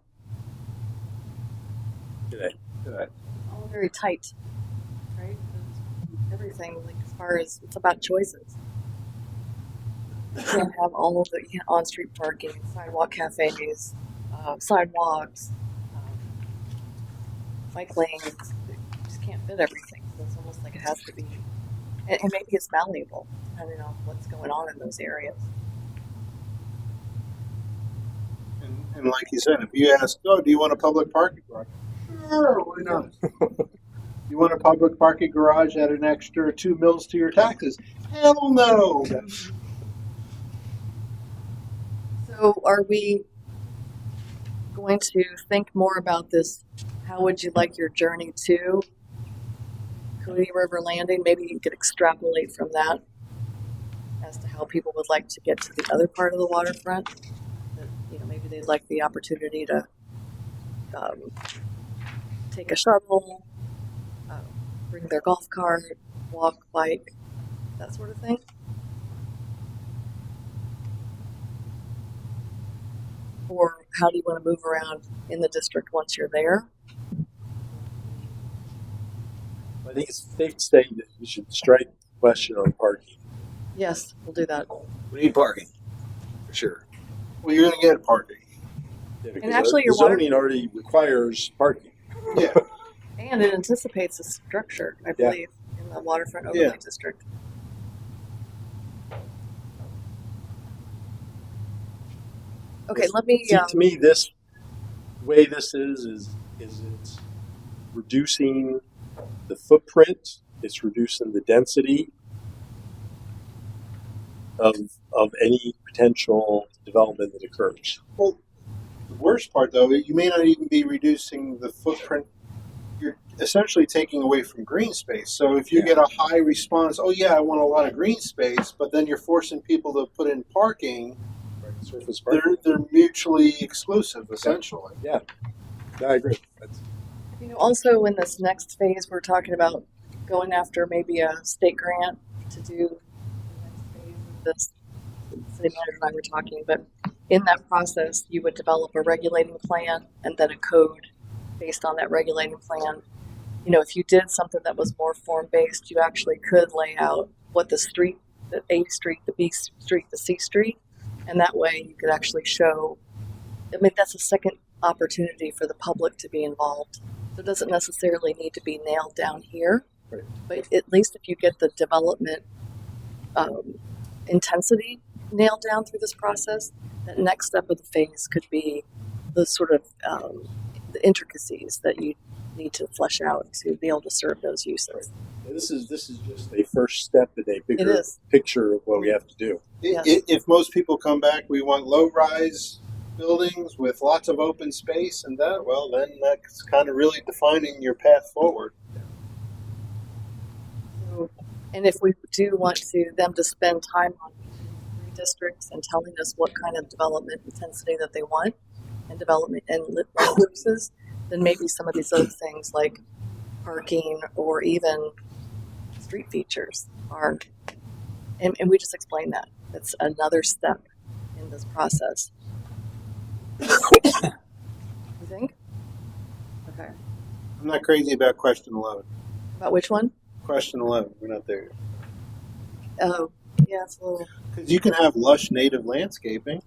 C: All very tight, right? Everything, like as far as it's about choices. You can't have all of the on-street parking, sidewalk cafes, sidewalks, bike lanes. You just can't fit everything. So it's almost like it has to be, and maybe it's malleable depending on what's going on in those areas.
E: And like you said, if you ask, oh, do you want a public parking garage? Sure, why not? You want a public parking garage at an extra $2 million to your taxes? Hell no.
C: So are we going to think more about this? How would you like your journey to Cooney River Landing? Maybe you could extrapolate from that as to how people would like to get to the other part of the waterfront. That, maybe they'd like the opportunity to take a shuttle, bring their golf cart, walk, bike, that sort of thing. Or how do you want to move around in the district once you're there?
B: I think it's safe to say that we should strike the question on parking.
C: Yes, we'll do that.
D: We need parking, for sure.
E: Well, you're going to get parking.
B: Yeah, because
C: And actually,
B: the
C: your water-
B: zoning already requires parking.
E: Yeah.
C: And it anticipates a structure, I
B: Yeah.
C: believe, in the waterfront overlay district. Okay, let me.
B: See, to me, this way this is it's reducing the footprint. It's reducing the density of any potential development that occurs.
E: Well, the worst part, though, you may not even be reducing the footprint. You're essentially taking away from green space. So if you get a high response, oh yeah, I want a lot of green space, but then you're forcing people to put in parking.
B: Surface parking.
E: They're mutually exclusive, essentially.
B: Yeah, I agree. That's,
C: Also in this next phase, we're talking about going after maybe a state grant to do the next phase of this. City manager and I were talking, but in that process, you would develop a regulating plan and then a code based on that regulating plan. If you did something that was more form-based, you actually could lay out what the street, the A street, the B street, the C street, and that way you could actually show, that's a second opportunity for the public to be involved. So it doesn't necessarily need to be nailed down here,
B: Right.
C: but at least if you get the development intensity nailed down through this process, that next step of the phase could be the sort of the intricacies that you need to flesh out to be able to serve those uses.
B: this is just a first step in a
C: It
B: bigger
C: is.
B: picture of what we have to do.
C: Yes.
E: If most people come back, we want low-rise buildings with lots of open space and that, well, then that's kind of really defining your path forward.
C: So, and if we do want them to spend time on three districts and telling us what kind of development intensity that they want and development and lit uses, then maybe some of these other things like parking or even street features are, and we just explained that. It's another step in this process. You think? Okay.
E: I'm not crazy about question 11.
C: About which one?
E: Question 11, we're not there yet.
C: Oh, yeah, it's a little.
E: Because you can have lush native landscaping,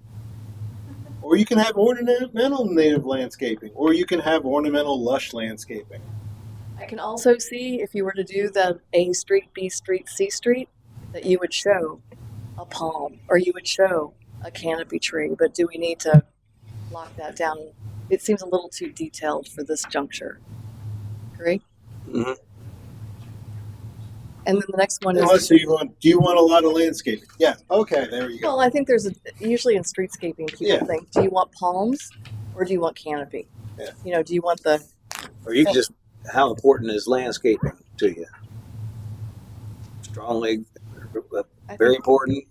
E: or you can have ornamental native landscaping, or you can have ornamental lush landscaping.
C: I can also see if you were to do the A street, B street, C street, that you would show a palm or you would show a canopy tree. But do we need to lock that down. It seems a little too detailed for this juncture. Agree?
D: Mhm.
C: And then the next one is,
E: Unless do you want a lot of landscaping? Yeah. Okay, there you go.
C: well, I think usually in streetscaping, people
E: Yeah.
C: think, do you want palms or do you want canopy?
E: Yeah.
C: You know, do you want the,
D: Or you can just, how important is landscaping to you? Strongly,
C: I
D: very
C: think,
D: important.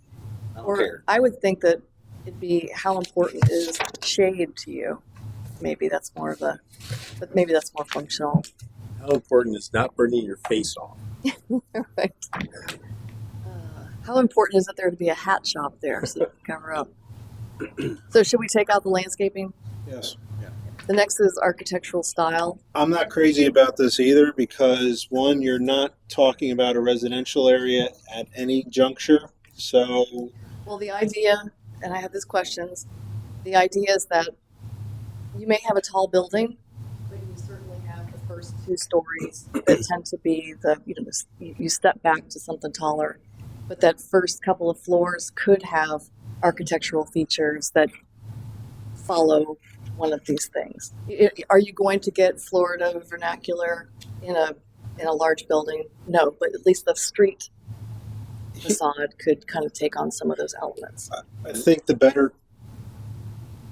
D: I don't
C: or
D: care.
C: I would think that it'd be how important is shade to you? Maybe that's more functional.
B: How important is not burning your face off?
C: Right. How important is it there to be a hat shop there so you can cover up? So should we take out the landscaping?
E: Yes.
C: The next is architectural style.
E: I'm not crazy about this either because one, you're not talking about a residential area at any juncture. So
C: Well, the idea, and I have these questions, the idea is that you may have a tall building, but you certainly have the first 2 stories that tend to be you step back to something taller. But that first couple of floors could have architectural features that follow one of these things. Are you going to get Florida vernacular in a large building? No, but at least the street facade could kind of take on some of those elements.
E: I think the better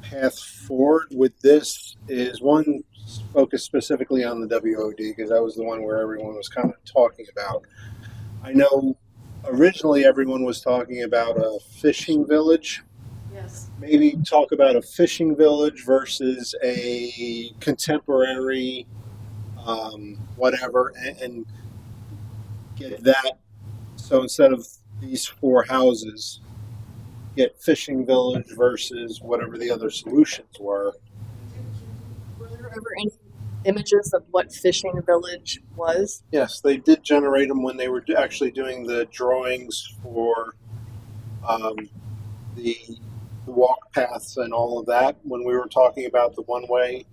E: path forward with this is one, focus specifically on the WOD because that was the one where everyone was kind of talking about. I know originally everyone was talking about a fishing village.
C: Yes.
E: Maybe talk about a fishing village versus a contemporary whatever and get that. So instead of these 4 houses, get fishing village versus whatever the other solutions were.
C: Were there ever any images of what fishing village was?
E: Yes, they did generate them when they were actually doing the drawings for the walk paths and all of that. When we were talking about the one-way,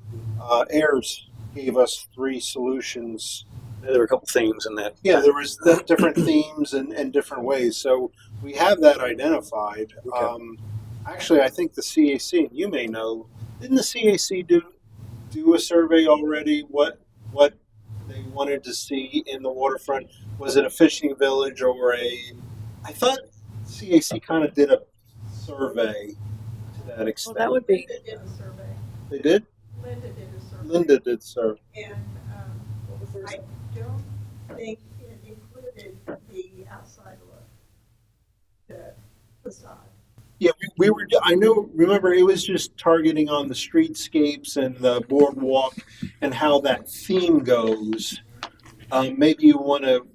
E: Ayers gave us 3 solutions.
D: There were a couple themes in that.
E: Yeah, there was different themes and different ways. So we have that identified.
D: Okay.
E: Actually, I think the CAC, and you may know, didn't the CAC do a survey already? What they wanted to see in the waterfront? Was it a fishing village or I thought CAC kind of did a survey to that extent.
C: Well, that would be.
I: Linda did a survey.
E: They did?
I: Linda did a survey.
E: Linda did survey.
I: And I don't think it included the outside look, the facade.
E: Yeah, we were. I know. Remember, it was just targeting on the streetscapes and the boardwalk and how that theme goes. Maybe you want to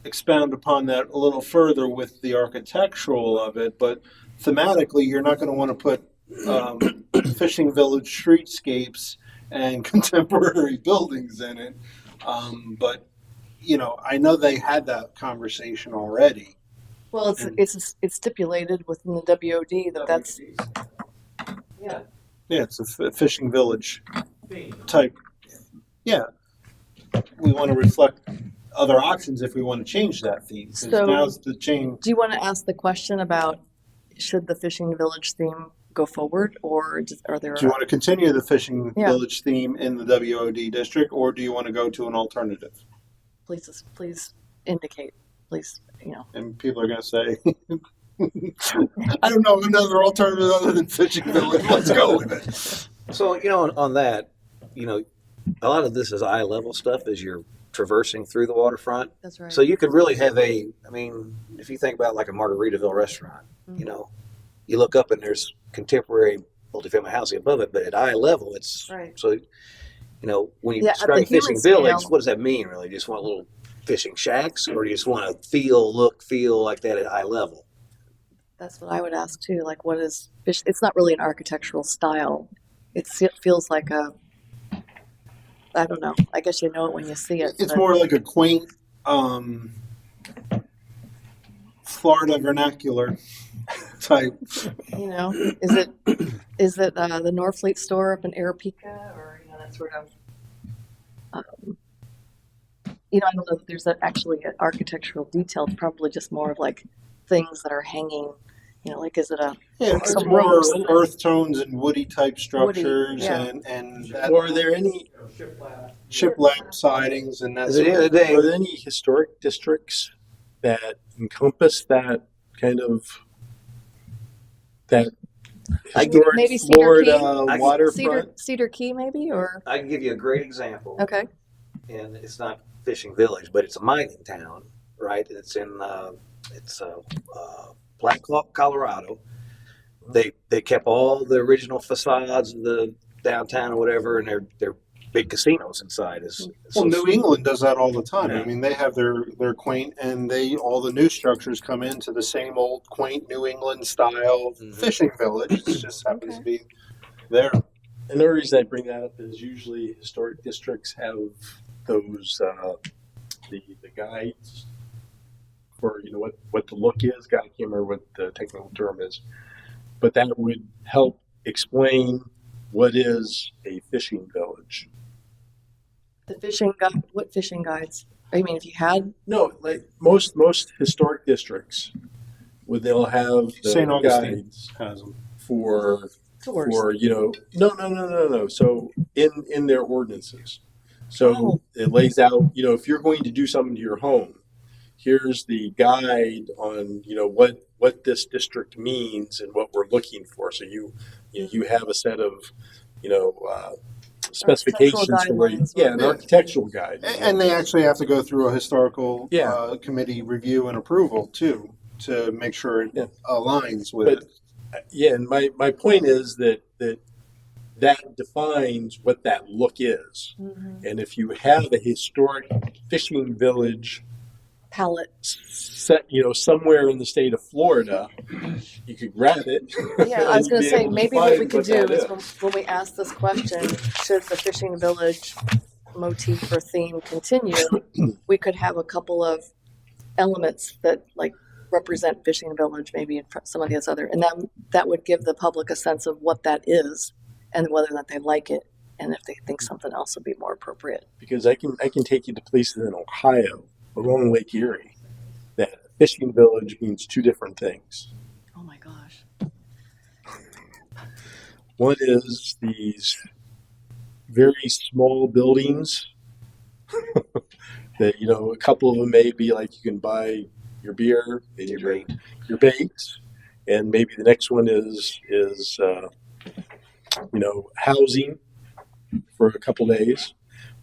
E: expound upon that a little further with the architectural of it, but thematically, you're not going to want to put fishing village streetscapes and contemporary buildings in it. But I know they had that conversation already.
C: Well, it's stipulated within the WOD that that's. Yeah.
E: Yeah, it's a fishing village type. Yeah, we want to reflect other options if we want to change that theme. 'Cause
C: So-
E: now's the change.
C: Do you want to ask the question about should the fishing village theme go forward, or are there?
E: Do you want to continue the fishing
C: Yeah.
E: village theme in the WOD district, or do you want to go to an alternative?
C: Please indicate. Please,
E: And people are going to say, I don't know another alternative other than fishing village. Let's go with it.
D: So, on that, a lot of this is eye level stuff as you're traversing through the waterfront.
C: That's right.
D: So you could really have if you think about like a Margaritaville restaurant, you look up and there's contemporary multifamily housing above it, but at eye level, it's
C: Right.
D: so, when you
C: Yeah, at
D: describe
C: the
D: a fishing
C: human scale-
D: village, what does that mean really? You just want little fishing shacks, or do you just want to feel like that at eye level?
C: That's what I would ask too. Like, what is fish? It's not really an architectural style. It feels like I don't know. I guess you know it when you see it.
E: It's
C: but-
E: more like a quaint Florida vernacular type.
C: Is it the Norfleet store up in Arapika, or that sort of? I don't know if there's actually an architectural detail. It's probably just more of like things that are hanging You know, like is it a
E: Yeah,
C: like
E: it's
C: some
E: more
C: rocks?
E: earth tones and woody type
C: Woody,
E: structures
C: yeah.
E: and that
B: Or are there any
E: shiplap sidings and that
D: At the
E: sort
D: end
E: of
D: of the day,
B: are there any historic districts that encompass that kind of that
D: I
B: historic
C: maybe Cedar
B: Florida
D: Key?
B: waterfront?
C: Cedar Key, maybe, or
D: I can give you a great example.
C: okay.
D: And it's not fishing village, but it's a mining town, right? It's in Black Hawk, Colorado. They kept all the original facades of the downtown or whatever, and they're big casinos inside.
E: Well, New England does that all the time.
D: Yeah.
E: I mean, they have their quaint, and all the new structures come into the same old quaint New England style
D: Mhm.
E: fishing village. It just happens
C: Okay.
E: to be there.
B: Another reason I bring that up is usually historic districts have those the guides for what the look is. God, I can't remember what the technical term is, but that would help explain what is a fishing village.
C: The fishing guide. What fishing guides? I mean, if you had
B: No, like most historic districts, they'll have the
E: St. Augustine
B: guides
E: has them.
B: for
C: tours.
B: no. So in their ordinances, so it lays out if you're going to do something to your home, here's the guide on what this district means and what we're looking for. So you have a set of specifications for where
C: guidelines.
B: an architectural guide.
E: And they actually have to go through a historical
B: Yeah.
E: committee review and approval too to make sure it
B: Yeah.
E: aligns with
B: But-
E: it.
B: Yeah, and my point is that defines what that look is.
C: Mhm.
B: And if you have a historic fishing village
C: Palette.
B: set, somewhere in the state of Florida, you could grab it.
C: Yeah, I was going to say maybe what we could do
B: find
C: is
B: what
C: when we ask this question, should the fishing village motif or theme continue, we could have a couple of elements that like represent fishing village, maybe in some of these other, and that would give the public a sense of what that is and whether or not they like it, and if they think something else would be more appropriate.
B: because I can take you to places in Ohio along Lake Erie that fishing village means two different things.
C: Oh my gosh.
B: One is these very small buildings that a couple of them may be like you can buy your beer and your bait, and maybe the next one is housing for a couple days,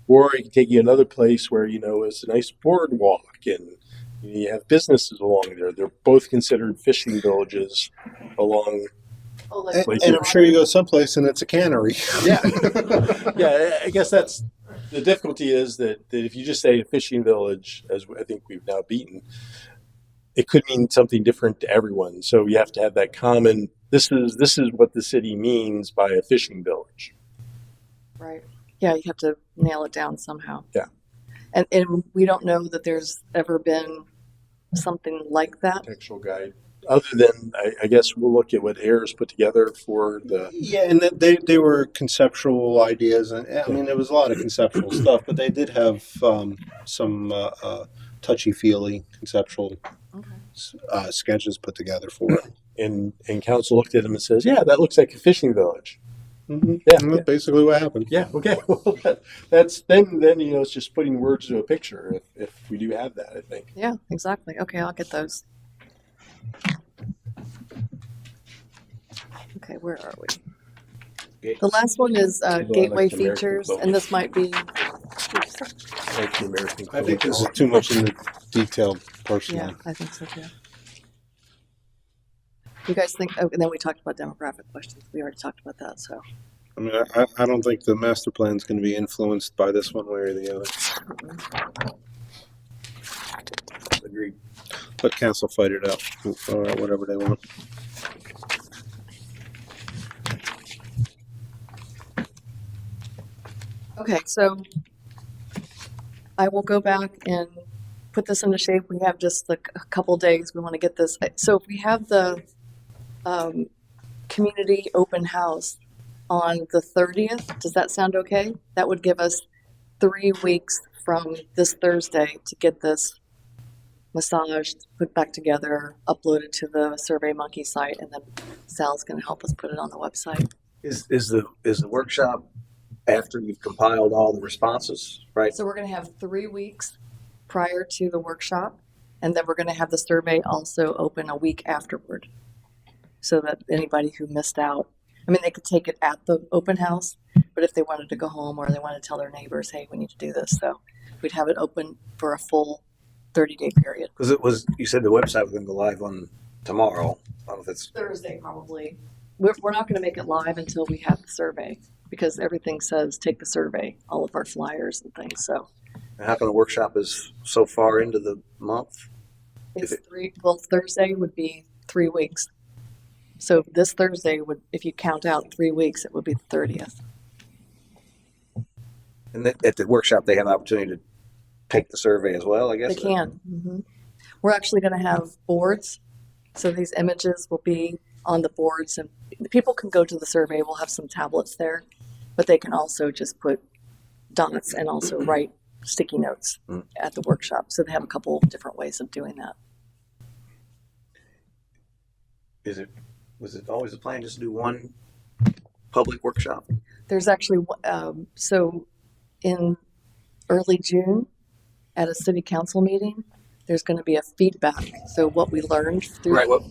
B: or I can take you another place where it's a nice boardwalk and you have businesses along there. They're both considered fishing villages along.
C: Oh,
E: And,
C: like
E: and I'm sure you go someplace and it's a cannery.
B: Yeah, yeah. I guess that's the difficulty is that if you just say a fishing village, as I think we've now beaten, it could mean something different to everyone. So you have to have that common. This is what the city means by a fishing village.
C: right. Yeah, you have to nail it down somehow.
B: Yeah.
C: And we don't know that there's ever been something like that.
B: Textual guide. Other than, I guess we'll look at what AIR's put together for the.
E: Yeah, and they were conceptual ideas, and I mean there was a lot of conceptual stuff, but they did have some touchy feely conceptual sketches put together for it.
B: And council looked at them and says, "Yeah, that looks like a fishing village."
E: Mm-hmm.
B: Yeah,
E: That's basically what happened.
B: Yeah. Okay. Well, that's then it's just putting words to a picture. If we do have that, I think.
C: Yeah, exactly. Okay, I'll get those. Okay, where are we? The last one is
B: like
C: gateway
B: the American
C: features,
B: Club.
C: and this might be,
B: Like the American.
E: I think this is too much in the detail, personally.
C: yeah, I think so too. You guys think, oh, and then we talked about demographic questions. We already talked about that, so.
E: I mean, I don't think the master plan is going to be influenced by this one way or the other.
D: Agreed.
E: Let council fight it out, or whatever they want.
C: Okay, so I will go back and put this into shape. We have just a couple days. We want to get this. So if we have the community open house on the 30th, does that sound okay? That would give us 3 weeks from this Thursday to get this massaged, put back together, uploaded to the SurveyMonkey site, and then Sal's going to help us put it on the website.
D: Is the workshop after you've compiled all the responses, right?
C: So we're going to have 3 weeks prior to the workshop, and then we're going to have the survey also open a week afterward, so that anybody who missed out, I mean, they could take it at the open house, but if they wanted to go home or they wanted to tell their neighbors, hey, we need to do this, so we'd have it open for a full 30-day period.
D: Because you said the website was going to go live on tomorrow. I don't know if it's
C: Thursday, probably. We're not going to make it live until we have the survey, because everything says take the survey, all of our flyers and things. So
D: how come the workshop is so far into the month?
C: it's Thursday would be 3 weeks. So this Thursday would, if you count out 3 weeks, it would be the 30th.
D: And at the workshop, they have an opportunity to take the survey as well, I guess?
C: They can. We're actually going to have boards. So these images will be on the boards, and people can go to the survey. We'll have some tablets there, but they can also just put dots and also write sticky notes at the workshop. So they have a couple different ways of doing that.
D: Was it always the plan just to do one public workshop?
C: There's actually, so in early June at a city council meeting, there's going to be a feedback. So what we learned through.
D: Right, what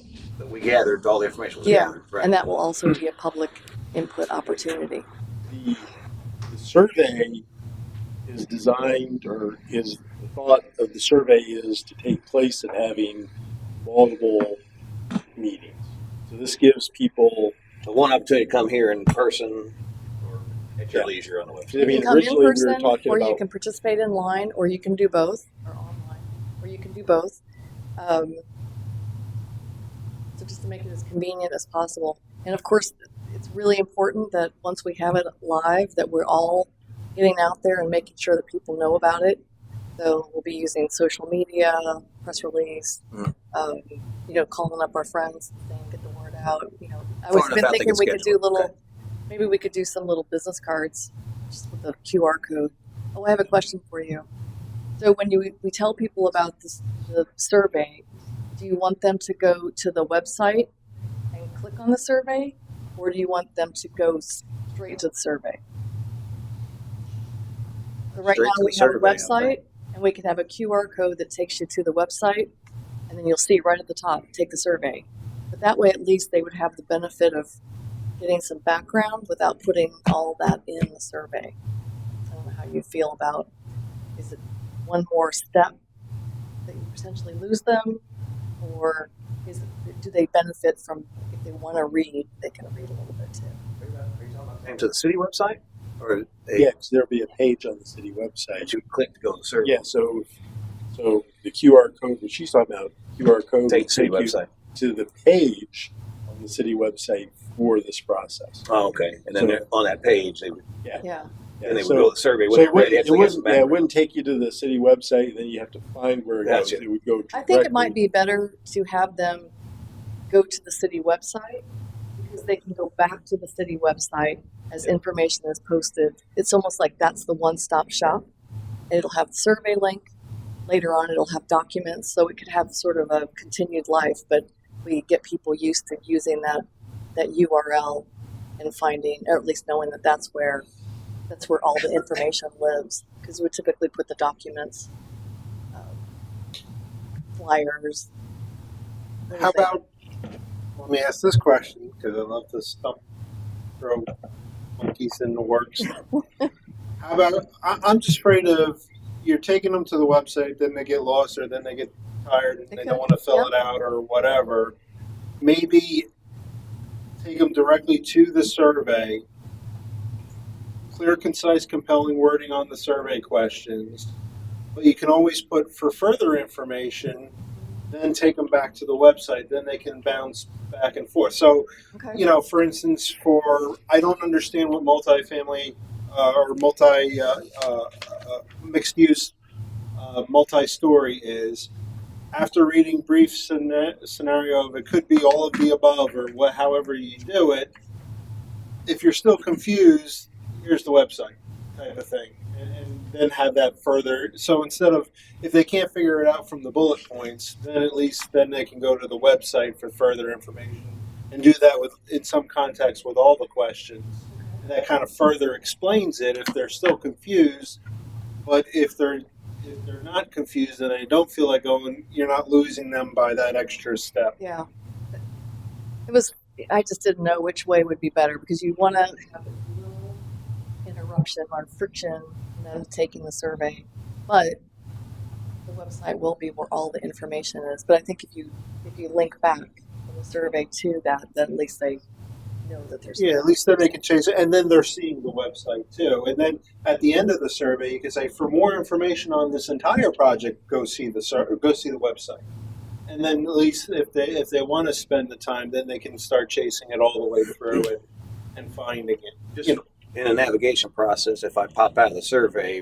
D: we gathered, all the information was
C: Yeah,
D: gathered. Right.
C: and that will also be a public input opportunity.
B: The survey is designed, or is the thought of the survey is to take place at having multiple meetings. So this gives people,
D: So one opportunity to come here in person or at your leisure on the website.
B: I mean,
C: You can come in
B: originally we were
C: person,
B: talking
C: or you
B: about,
C: can participate in line, or you can do both, or online, or you can do both. So just to make it as convenient as possible. And of course, it's really important that once we have it live, that we're all getting out there and making sure that people know about it. So we'll be using social media, press release, calling up our friends, saying, get the word out. I was
D: Far enough
C: been
D: out they
C: thinking
D: can
C: we could do
D: schedule.
C: little,
D: Okay.
C: maybe we could do some little business cards just with a QR code. Oh, I have a question for you. So when we tell people about the survey, do you want them to go to the website and click on the survey, or do you want them to go straight to the survey? So right
D: Straight
C: now
D: to the
C: we have a
D: survey,
C: website, and we can have a QR code that takes you to the website, and then you'll see right at the top, take the survey. But that way, at least they would have the benefit of getting some background without putting all that in the survey. I don't know how you feel about, is it one more step that you potentially lose them, or do they benefit from, if they want to read, they can read a little bit too?
D: Are you talking about saying to the city website? Or
B: yeah, because there'll be a page on the city website.
D: that you click to go to the survey?
B: Yeah, so the QR code that she's talking about, QR code
D: Take
B: will
D: the city
B: take you
D: website.
B: to the page on the city website for this process.
D: Oh, okay. And then
B: So-
D: on that page, they would,
C: Yeah.
D: and they would
B: so-
D: go to the survey.
B: So
D: When
B: it
D: they're ready,
B: wouldn't,
D: they have to get
B: it wouldn't take you to the city website, and then you have to find where it goes.
D: Gotcha.
B: It would go
C: I think it might
B: directly-
C: be better to have them go to the city website, because they can go back to the city website as information is posted. It's almost like that's the one-stop shop. It'll have the survey link. Later on, it'll have documents, so it could have sort of a continued life, but we get people used to using that URL and finding, or at least knowing that that's where all the information lives, because we typically put the documents, flyers.
E: How about, let me ask this question, because I love to throw monkeys in the works. How about, I'm just afraid of, you're taking them to the website, then they get lost, or then they get tired and
C: They
E: they
C: could,
E: don't want to fill
C: yeah.
E: it out or whatever. Maybe take them directly to the survey, clear, concise, compelling wording on the survey questions, but you can always put for further information, then take them back to the website, then they can bounce back and forth. So,
C: Okay.
E: for instance, I don't understand what multifamily or mixed use multi-story is. After reading brief scenario of it could be all of the above or however you do it, if you're still confused, here's the website type of thing. And then have that further. So instead of, if they can't figure it out from the bullet points, then at least then they can go to the website for further information and do that with, in some context, with all the questions. And that kind of further explains it if they're still confused. But if they're not confused and they don't feel like going, you're not losing them by that extra step.
C: Yeah. It was, I just didn't know which way would be better because you want to have a little interruption or friction, taking the survey, but the website will be where all the information is. But I think if you link back the survey to that, then at least they know that there's.
E: Yeah, at least then they can change it, and then they're seeing the website too. And then at the end of the survey, you can say, for more information on this entire project, go see the website. And then at least if they want to spend the time, then they can start chasing it all the way through and finding it.
D: Just in a navigation process, if I pop out of the survey,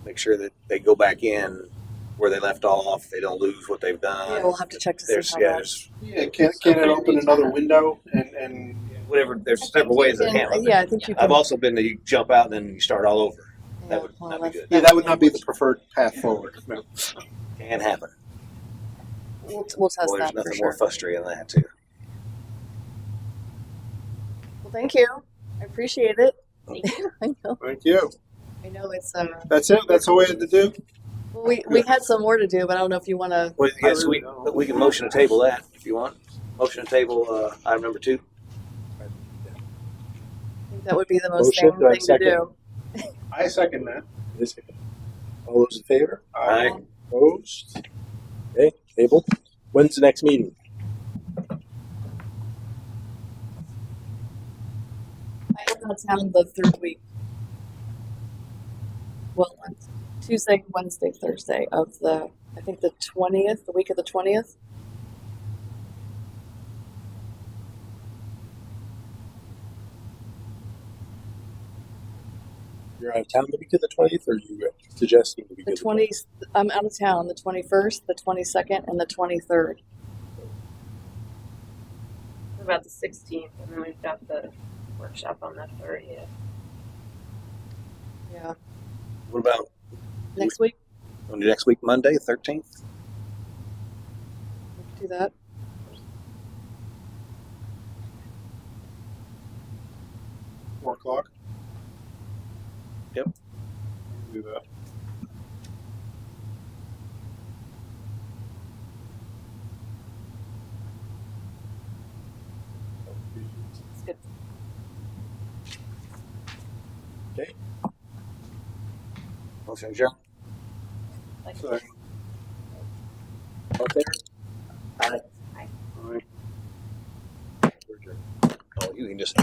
D: make sure that they go back in where they left off. They don't lose what they've done.
C: Yeah, we'll have to check to see
D: There's
C: how
D: there's
E: Yeah, can it open another window and
D: whatever. There's several ways that handle it.
C: Yeah, I think you can.
D: I've also been to you jump out and then you start all over.
C: Yeah,
D: That would
C: well,
D: not be
C: that's-
D: good.
E: yeah, that would not be the preferred path forward. No.
D: Can happen.
C: We'll test
D: Well, there's
C: that for
D: nothing
C: sure.
D: more frustrating than that too.
C: Well, thank you. I appreciate it. I know.
E: Thank you.
C: I know it's
E: That's it. That's all we had to do.
C: well, we had some more to do, but I don't know if you want to.
D: Well, yes,
E: really
D: we can motion to table that if you want. Motion to table item number 2.
C: I think that would be the most
B: Motion,
C: sane
B: do I
C: thing to
B: second?
C: do.
E: I second that.
B: All those in favor?
D: Aye.
B: Opposed? Okay, table. When's the next meeting?
C: I am out of town the third week. Well, Tuesday, Wednesday, Thursday of I think the 20th, the week of the 20th.
B: You're out of town the week of the 20th, or are you suggesting the week
C: The
B: of the
C: 20th, I'm out of town the 21st, the 22nd, and the 23rd.
F: What about the 16th? And then we've got the workshop on the 30th.
C: Yeah.
D: What about
C: Next week,
D: next week, Monday, 13th?
C: we can do that.
E: $4 o'clock.
D: Yep.
E: Do that.
C: It's good.
D: Motion adjourned.
E: So,
B: Out there?
D: Aye.
E: all right.
D: Oh, you can just